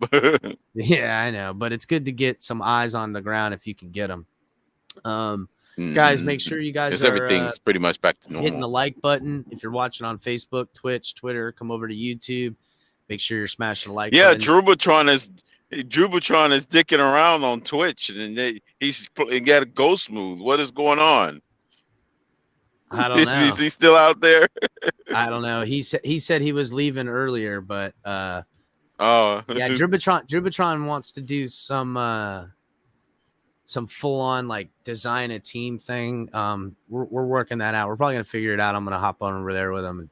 Speaker 1: Yeah, I know, but it's good to get some eyes on the ground if you can get them. Guys, make sure you guys are
Speaker 3: everything's pretty much back to normal.
Speaker 1: Hitting the like button. If you're watching on Facebook, Twitch, Twitter, come over to YouTube. Make sure you're smashing the like button.
Speaker 3: Drubitron is dicking around on Twitch, and he's got a go smooth. What is going on?
Speaker 1: I don't know.
Speaker 3: Is he still out there?
Speaker 1: I don't know. He said he was leaving earlier, but
Speaker 3: yeah,
Speaker 1: Drubitron wants to do some full on like design a team thing. We're working that out. We're probably gonna figure it out. I'm gonna hop on over there with him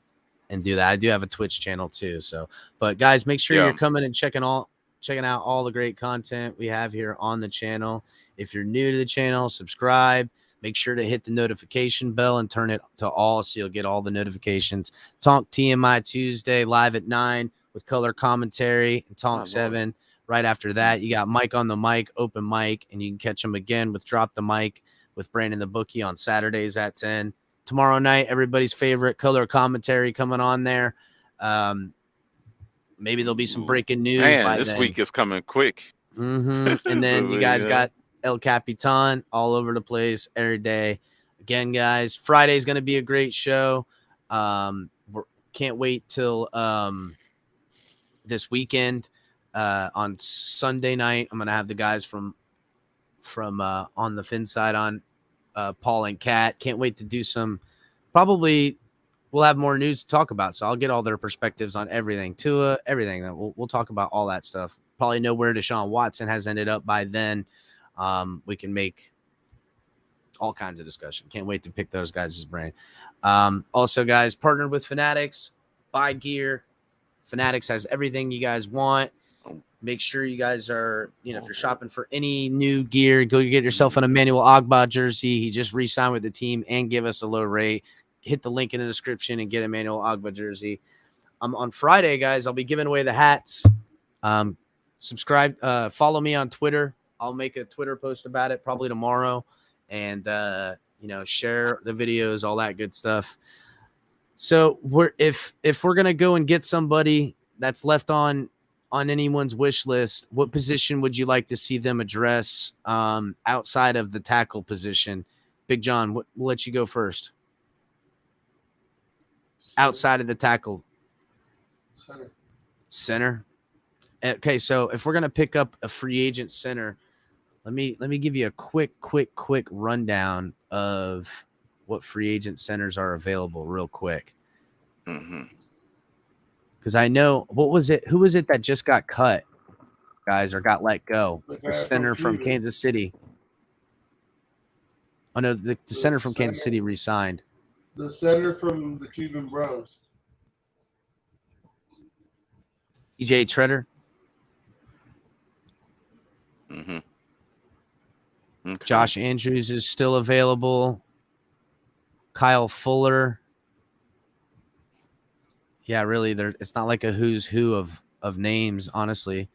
Speaker 1: and do that. I do have a Twitch channel too. So, but guys, make sure you're coming and checking out all the great content we have here on the channel. If you're new to the channel, subscribe. Make sure to hit the notification bell and turn it to all so you'll get all the notifications. Tonk TMI Tuesday live at 9 with color commentary, and Tonk 7 right after that. You got Mike on the mic, open mic, and you can catch him again with Drop the Mic with Brandon the Bookie on Saturdays at 10. Tomorrow night, everybody's favorite color commentary coming on there. Maybe there'll be some breaking news.
Speaker 3: Man, this week is coming quick.
Speaker 1: And then you guys got El Capitan all over the place every day. Again, guys, Friday is going to be a great show. Can't wait till this weekend. On Sunday night, I'm going to have the guys from on the Fin side on, Paul and Kat. Can't wait to do some. Probably we'll have more news to talk about, so I'll get all their perspectives on everything. Tua, everything. That we'll talk about all that stuff. Probably know where Deshaun Watson has ended up by then. We can make all kinds of discussion. Can't wait to pick those guys' brain. Also, guys, partnered with Fanatics. Buy gear. Fanatics has everything you guys want. Make sure you guys are, if you're shopping for any new gear, go get yourself an Emmanuel Ogbah jersey. He just re-signed with the team and give us a low rate. Hit the link in the description and get Emmanuel Ogbah jersey. On Friday, guys, I'll be giving away the hats. Subscribe, follow me on Twitter. I'll make a Twitter post about it probably tomorrow, and share the videos, all that good stuff. So if we're gonna go and get somebody that's left on anyone's wish list, what position would you like to see them address outside of the tackle position? Big John, we'll let you go first. Outside of the tackle. Center. Okay, so if we're gonna pick up a free agent center, let me give you a quick rundown of what free agent centers are available real quick. Because I know, who was it that just got cut, guys, or got let go? The center from Kansas City. Oh, no, the center from Kansas City re-signed.
Speaker 2: The center from the Cleveland Browns.
Speaker 1: TJ Treader.
Speaker 3: Okay.
Speaker 1: Josh Andrews is still available. Kyle Fuller. Yeah, really, it's not like a who's who of names, honestly.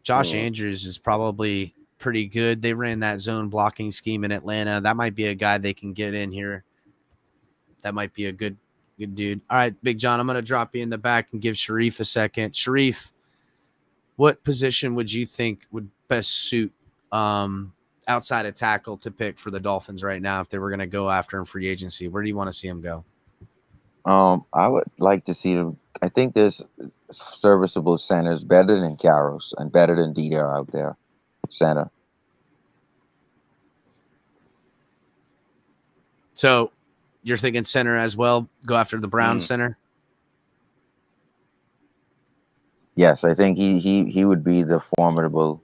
Speaker 1: Josh Andrews is probably pretty good. They ran that zone blocking scheme in Atlanta. That might be a guy they can get in here. That might be a good dude. All right, Big John, I'm going to drop you in the back and give Sharif a second. Sharif, what position would you think would best suit outside of tackle to pick for the Dolphins right now if they were going to go after him free agency? Where do you want to see him go?
Speaker 7: I would like to see them. I think there's serviceable centers better than Carroll's and better than Dieter out there. Center.
Speaker 1: So you're thinking center as well? Go after the Brown center?
Speaker 7: Yes, I think he would be the formidable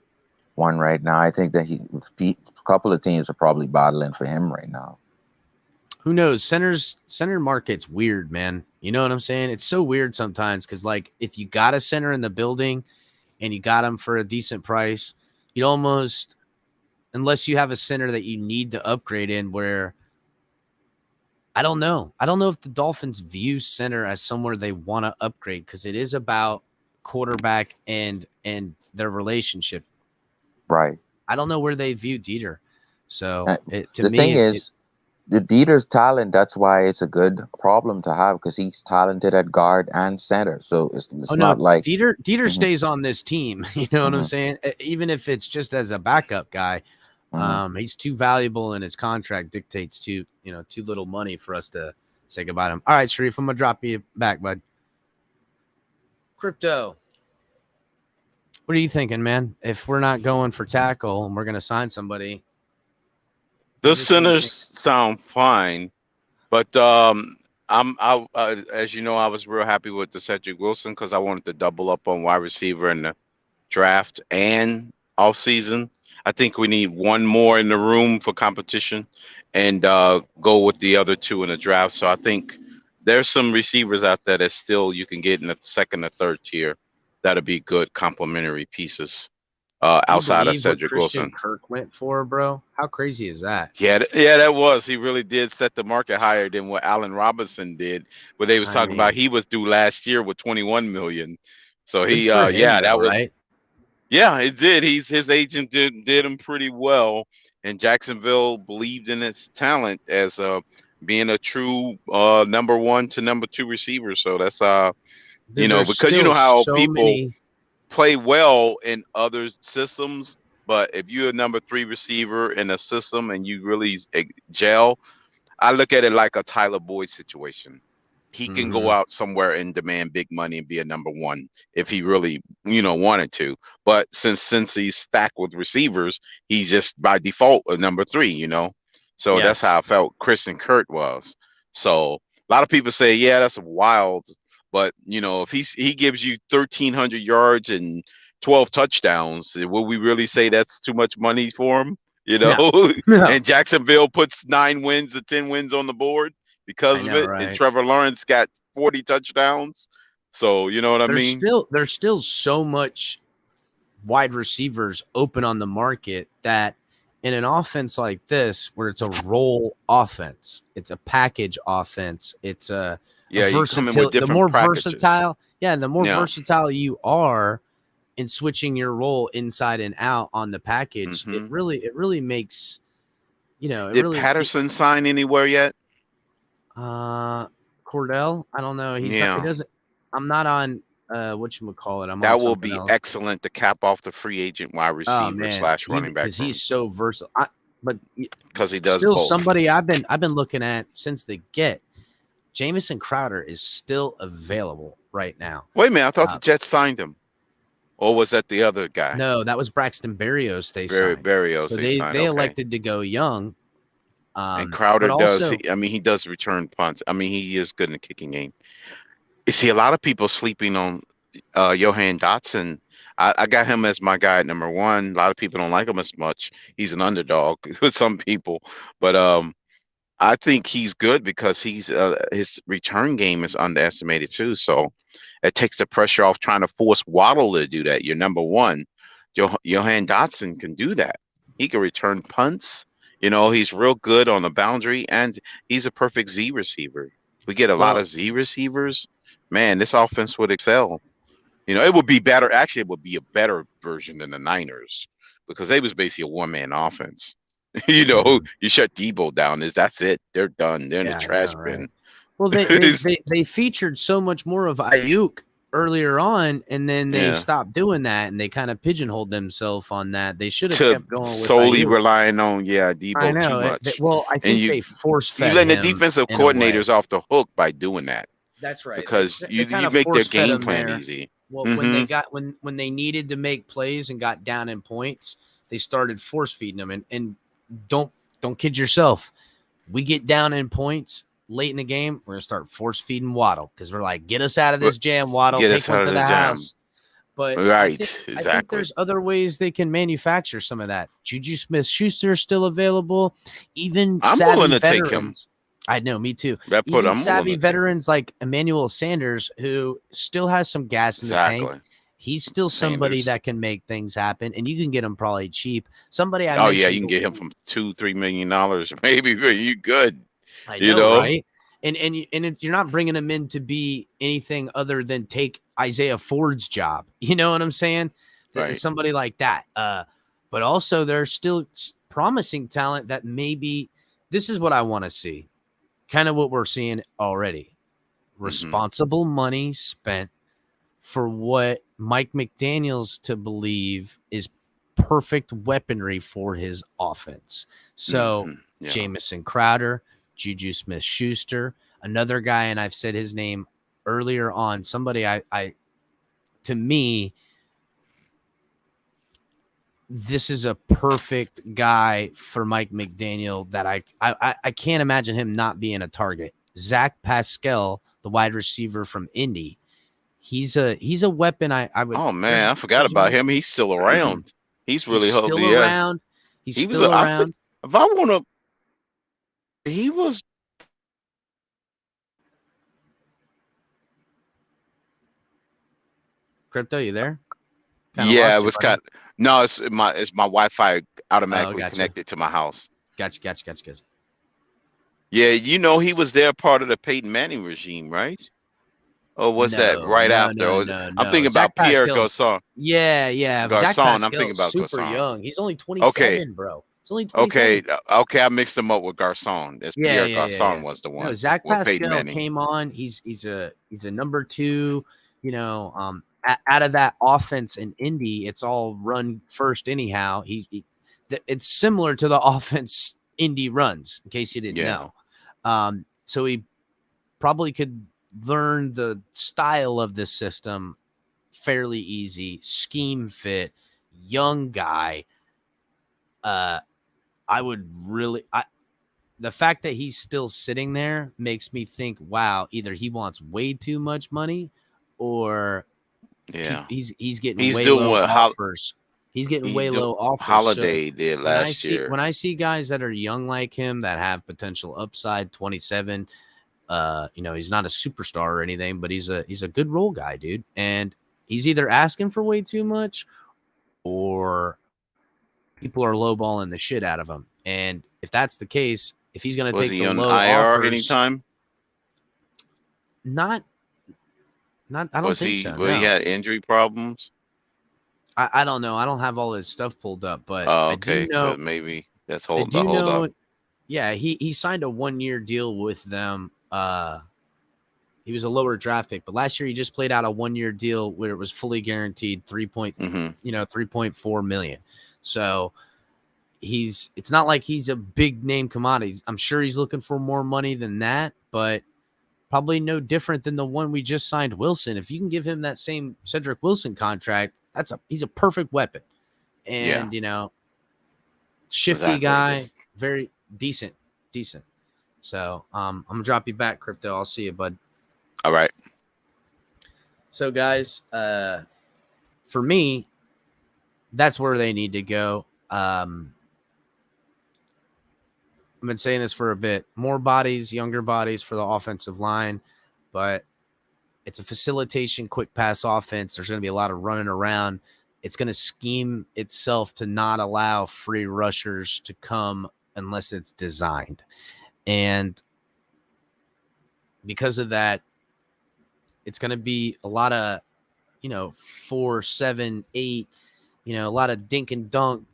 Speaker 7: one right now. I think that a couple of teams are probably battling for him right now.
Speaker 1: Who knows? Center market's weird, man. You know what I'm saying? It's so weird sometimes because, like, if you got a center in the building and you got him for a decent price, you'd almost, unless you have a center that you need to upgrade in where I don't know. I don't know if the Dolphins view center as somewhere they want to upgrade because it is about quarterback and their relationship.
Speaker 7: Right.
Speaker 1: I don't know where they view Dieter. So
Speaker 7: the thing is, the Dieter's talent. That's why it's a good problem to have because he's talented at guard and center. So it's not like
Speaker 1: Dieter stays on this team. You know what I'm saying? Even if it's just as a backup guy. He's too valuable and his contract dictates too little money for us to say goodbye to him. All right, Sharif, I'm gonna drop you back, bud. Crypto. What are you thinking, man? If we're not going for tackle and we're gonna sign somebody.
Speaker 3: The centers sound fine, but as you know, I was real happy with the Cedric Wilson because I wanted to double up on wide receiver in the draft and off season. I think we need one more in the room for competition and go with the other two in the draft. So I think there's some receivers out there that still you can get in the second or third tier. That'll be good complementary pieces outside of Cedric Wilson.
Speaker 1: Kirk went for, bro. How crazy is that?
Speaker 3: Yeah, that was. He really did set the market higher than what Allen Robinson did. Where they was talking about he was due last year with 21 million. So he, that was. Right? Yeah, it did. His agent did him pretty well, and Jacksonville believed in his talent as being a true number 1 to number 2 receiver. So that's because you know how people play well in other systems, but if you're a number 3 receiver in a system and you really gel, I look at it like a Tyler Boyd situation. He can go out somewhere and demand big money and be a number 1 if he really, wanted to. But since he's stacked with receivers, he's just by default a number 3, So that's how I felt Christian Kirk was. So a lot of people say, yeah, that's wild. But, if he gives you 1,300 yards and 12 touchdowns, will we really say that's too much money for him? No. And Jacksonville puts 9 wins or 10 wins on the board because of it. Right? And Trevor Lawrence got 40 touchdowns. So, you know what I mean?
Speaker 1: There's still so much wide receivers open on the market that in an offense like this, where it's a roll offense, it's a package offense, it's the more versatile. Yeah. And the more versatile you are in switching your role inside and out on the package, it really makes,
Speaker 3: Did Patterson sign anywhere yet?
Speaker 1: Cordell, I don't know. He doesn't. I'm not on whatchamacallit.
Speaker 3: That will be excellent to cap off the free agent wide receiver / running back.
Speaker 1: Because he's so versatile. But
Speaker 3: because he does
Speaker 1: still
Speaker 3: both.
Speaker 1: Somebody I've been looking at since the get. Jamison Crowder is still available right now.
Speaker 3: Wait a minute, I thought the Jets signed him. Or was that the other guy?
Speaker 1: No, that was Braxton Berrios. They signed.
Speaker 3: Berrios.
Speaker 1: So they elected to go young.
Speaker 3: And Crowder he does return punts. He is good in the kicking game. You see, a lot of people sleeping on Johan Dotson. I got him as my guy at number 1. A lot of people don't like him as much. He's an underdog with some people, but I think he's good because his return game is underestimated too. So it takes the pressure off trying to force Waddle to do that. You're number 1. Johan Dotson can do that. He can return punts. He's real good on the boundary, and he's a perfect Z receiver. We get a lot of Z receivers. Man, this offense would excel. It would be better. Actually, it would be a better version than the Niners because they was basically a one-man offense. You shut Debo down. That's it. They're done. They're in the trash bin.
Speaker 1: Well, they featured so much more of Ayuk earlier on, and then they stopped doing that, and they kind of pigeonholed themselves on that. They should have kept going with
Speaker 3: solely
Speaker 1: Ayuk.
Speaker 3: Relying on Debo
Speaker 1: I know.
Speaker 3: too much.
Speaker 1: I think they force-fed
Speaker 3: you letting
Speaker 1: him
Speaker 3: the defensive coordinators off the hook by doing that.
Speaker 1: That's right.
Speaker 3: Because you make their game plan easy.
Speaker 1: Well, when they needed to make plays and got down in points, they started force feeding them. And don't kid yourself. We get down in points late in the game, we're gonna start force feeding Waddle because we're like, get us out of this jam, Waddle. Take one to the house. But I think there's other ways they can manufacture some of that. Juju Smith-Schuster is still available. Even
Speaker 3: I'm
Speaker 1: savvy
Speaker 3: willing to
Speaker 1: veterans.
Speaker 3: take him.
Speaker 1: I know, me too.
Speaker 3: I'm
Speaker 1: savvy veterans like Emmanuel Sanders, who still has some gas in the tank. He's still somebody that can make things happen, and you can get him probably cheap. Somebody
Speaker 3: you can get him from $2-3 million, maybe. You good.
Speaker 1: I know, right? And you're not bringing him in to be anything other than take Isaiah Ford's job. You know what I'm saying?
Speaker 3: Right.
Speaker 1: Somebody like that. But also there's still promising talent that maybe this is what I want to see. Kind of what we're seeing already. Responsible money spent for what Mike McDaniels to believe is perfect weaponry for his offense. So Jamison Crowder, Juju Smith-Schuster, another guy, and I've said his name earlier on, somebody to me, this is a perfect guy for Mike McDaniel that I can't imagine him not being a target. Zach Pascal, the wide receiver from Indy. He's a weapon I would.
Speaker 3: Oh man, I forgot about him. He's still around. He's really
Speaker 1: still around. He's still around.
Speaker 3: If I want to, he was.
Speaker 1: Crypto, you there?
Speaker 3: Yeah, it was kind of. No, it's my Wi-Fi automatically connected to my house.
Speaker 1: Gotcha.
Speaker 3: Yeah, he was there part of the Peyton Manning regime, right? Or was that right after? I'm thinking about Pierre Garçon.
Speaker 1: Yeah.
Speaker 3: Garçon. I'm thinking about
Speaker 1: super
Speaker 3: Garçon.
Speaker 1: Young. He's only 27, bro. He's only 27.
Speaker 3: Okay. I mixed him up with Garçon. Pierre Garçon was the one.
Speaker 1: No, Zach Pascal came on. He's a number 2. Out of that offense in Indy, it's all run first anyhow. It's similar to the offense Indy runs. In case you didn't know, so he probably could learn the style of the system fairly easy, scheme fit, young guy. The fact that he's still sitting there makes me think, wow, either he wants way too much money or he's getting way low offers. He's getting way low offers.
Speaker 3: Holiday did last year.
Speaker 1: When I see guys that are young like him that have potential upside, 27, he's not a superstar or anything, but he's a good role guy, dude. And he's either asking for way too much or people are lowballing the shit out of him. And if that's the case, if he's going to take the low offers,
Speaker 3: anytime,
Speaker 1: I don't think so.
Speaker 3: He had injury problems.
Speaker 1: I don't know. I don't have all his stuff pulled up, but
Speaker 3: I do know maybe that's hold up.
Speaker 1: Yeah, he signed a 1-year deal with them. He was a lower draft pick, but last year he just played out a 1-year deal where it was fully guaranteed 3.4 million. So it's not like he's a big name commodity. I'm sure he's looking for more money than that, but probably no different than the one we just signed, Wilson. If you can give him that same Cedric Wilson contract, he's a perfect weapon. And shifty guy, very decent. So I'm gonna drop you back, Crypto. I'll see you, bud.
Speaker 3: All right.
Speaker 1: So guys, for me, that's where they need to go. I've been saying this for a bit. More bodies, younger bodies for the offensive line, but it's a facilitation, quick pass offense. There's going to be a lot of running around. It's going to scheme itself to not allow free rushers to come unless it's designed. And because of that, it's going to be a lot of, 4, 7, 8, a lot of dink and dunk,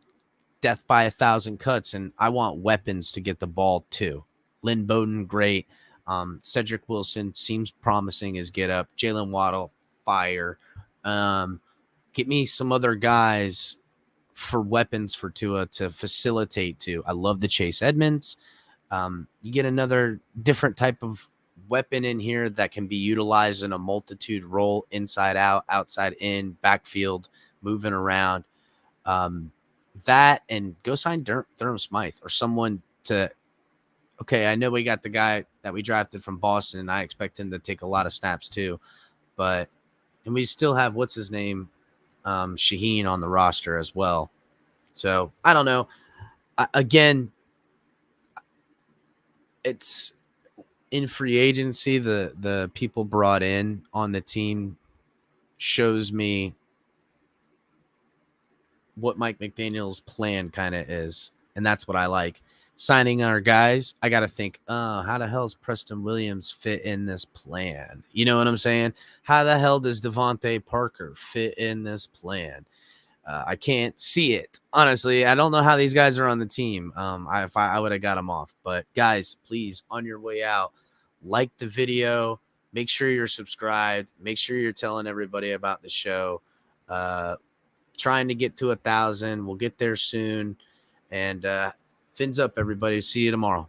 Speaker 1: death by 1,000 cuts. And I want weapons to get the ball too. Lynn Bowden, great. Cedric Wilson seems promising as get up. Jalen Waddle, fire. Get me some other guys for weapons for Tua to facilitate to. I love the Chase Edmonds. You get another different type of weapon in here that can be utilized in a multitude role, inside out, outside in, backfield, moving around. That and go sign Durham Smythe or someone to. Okay, I know we got the guy that we drafted from Boston, and I expect him to take a lot of snaps too. And we still have what's his name, Shaheen on the roster as well. So I don't know. Again, it's in free agency. The people brought in on the team shows me what Mike McDaniel's plan kind of is, and that's what I like. signing our guys, I got to think, how the hell does Preston Williams fit in this plan? You know what I'm saying? How the hell does Devontae Parker fit in this plan? I can't see it. Honestly, I don't know how these guys are on the team. I would have got them off. But guys, please, on your way out, like the video. Make sure you're subscribed. Make sure you're telling everybody about the show. Trying to get to 1,000. We'll get there soon. And fins up, everybody. See you tomorrow.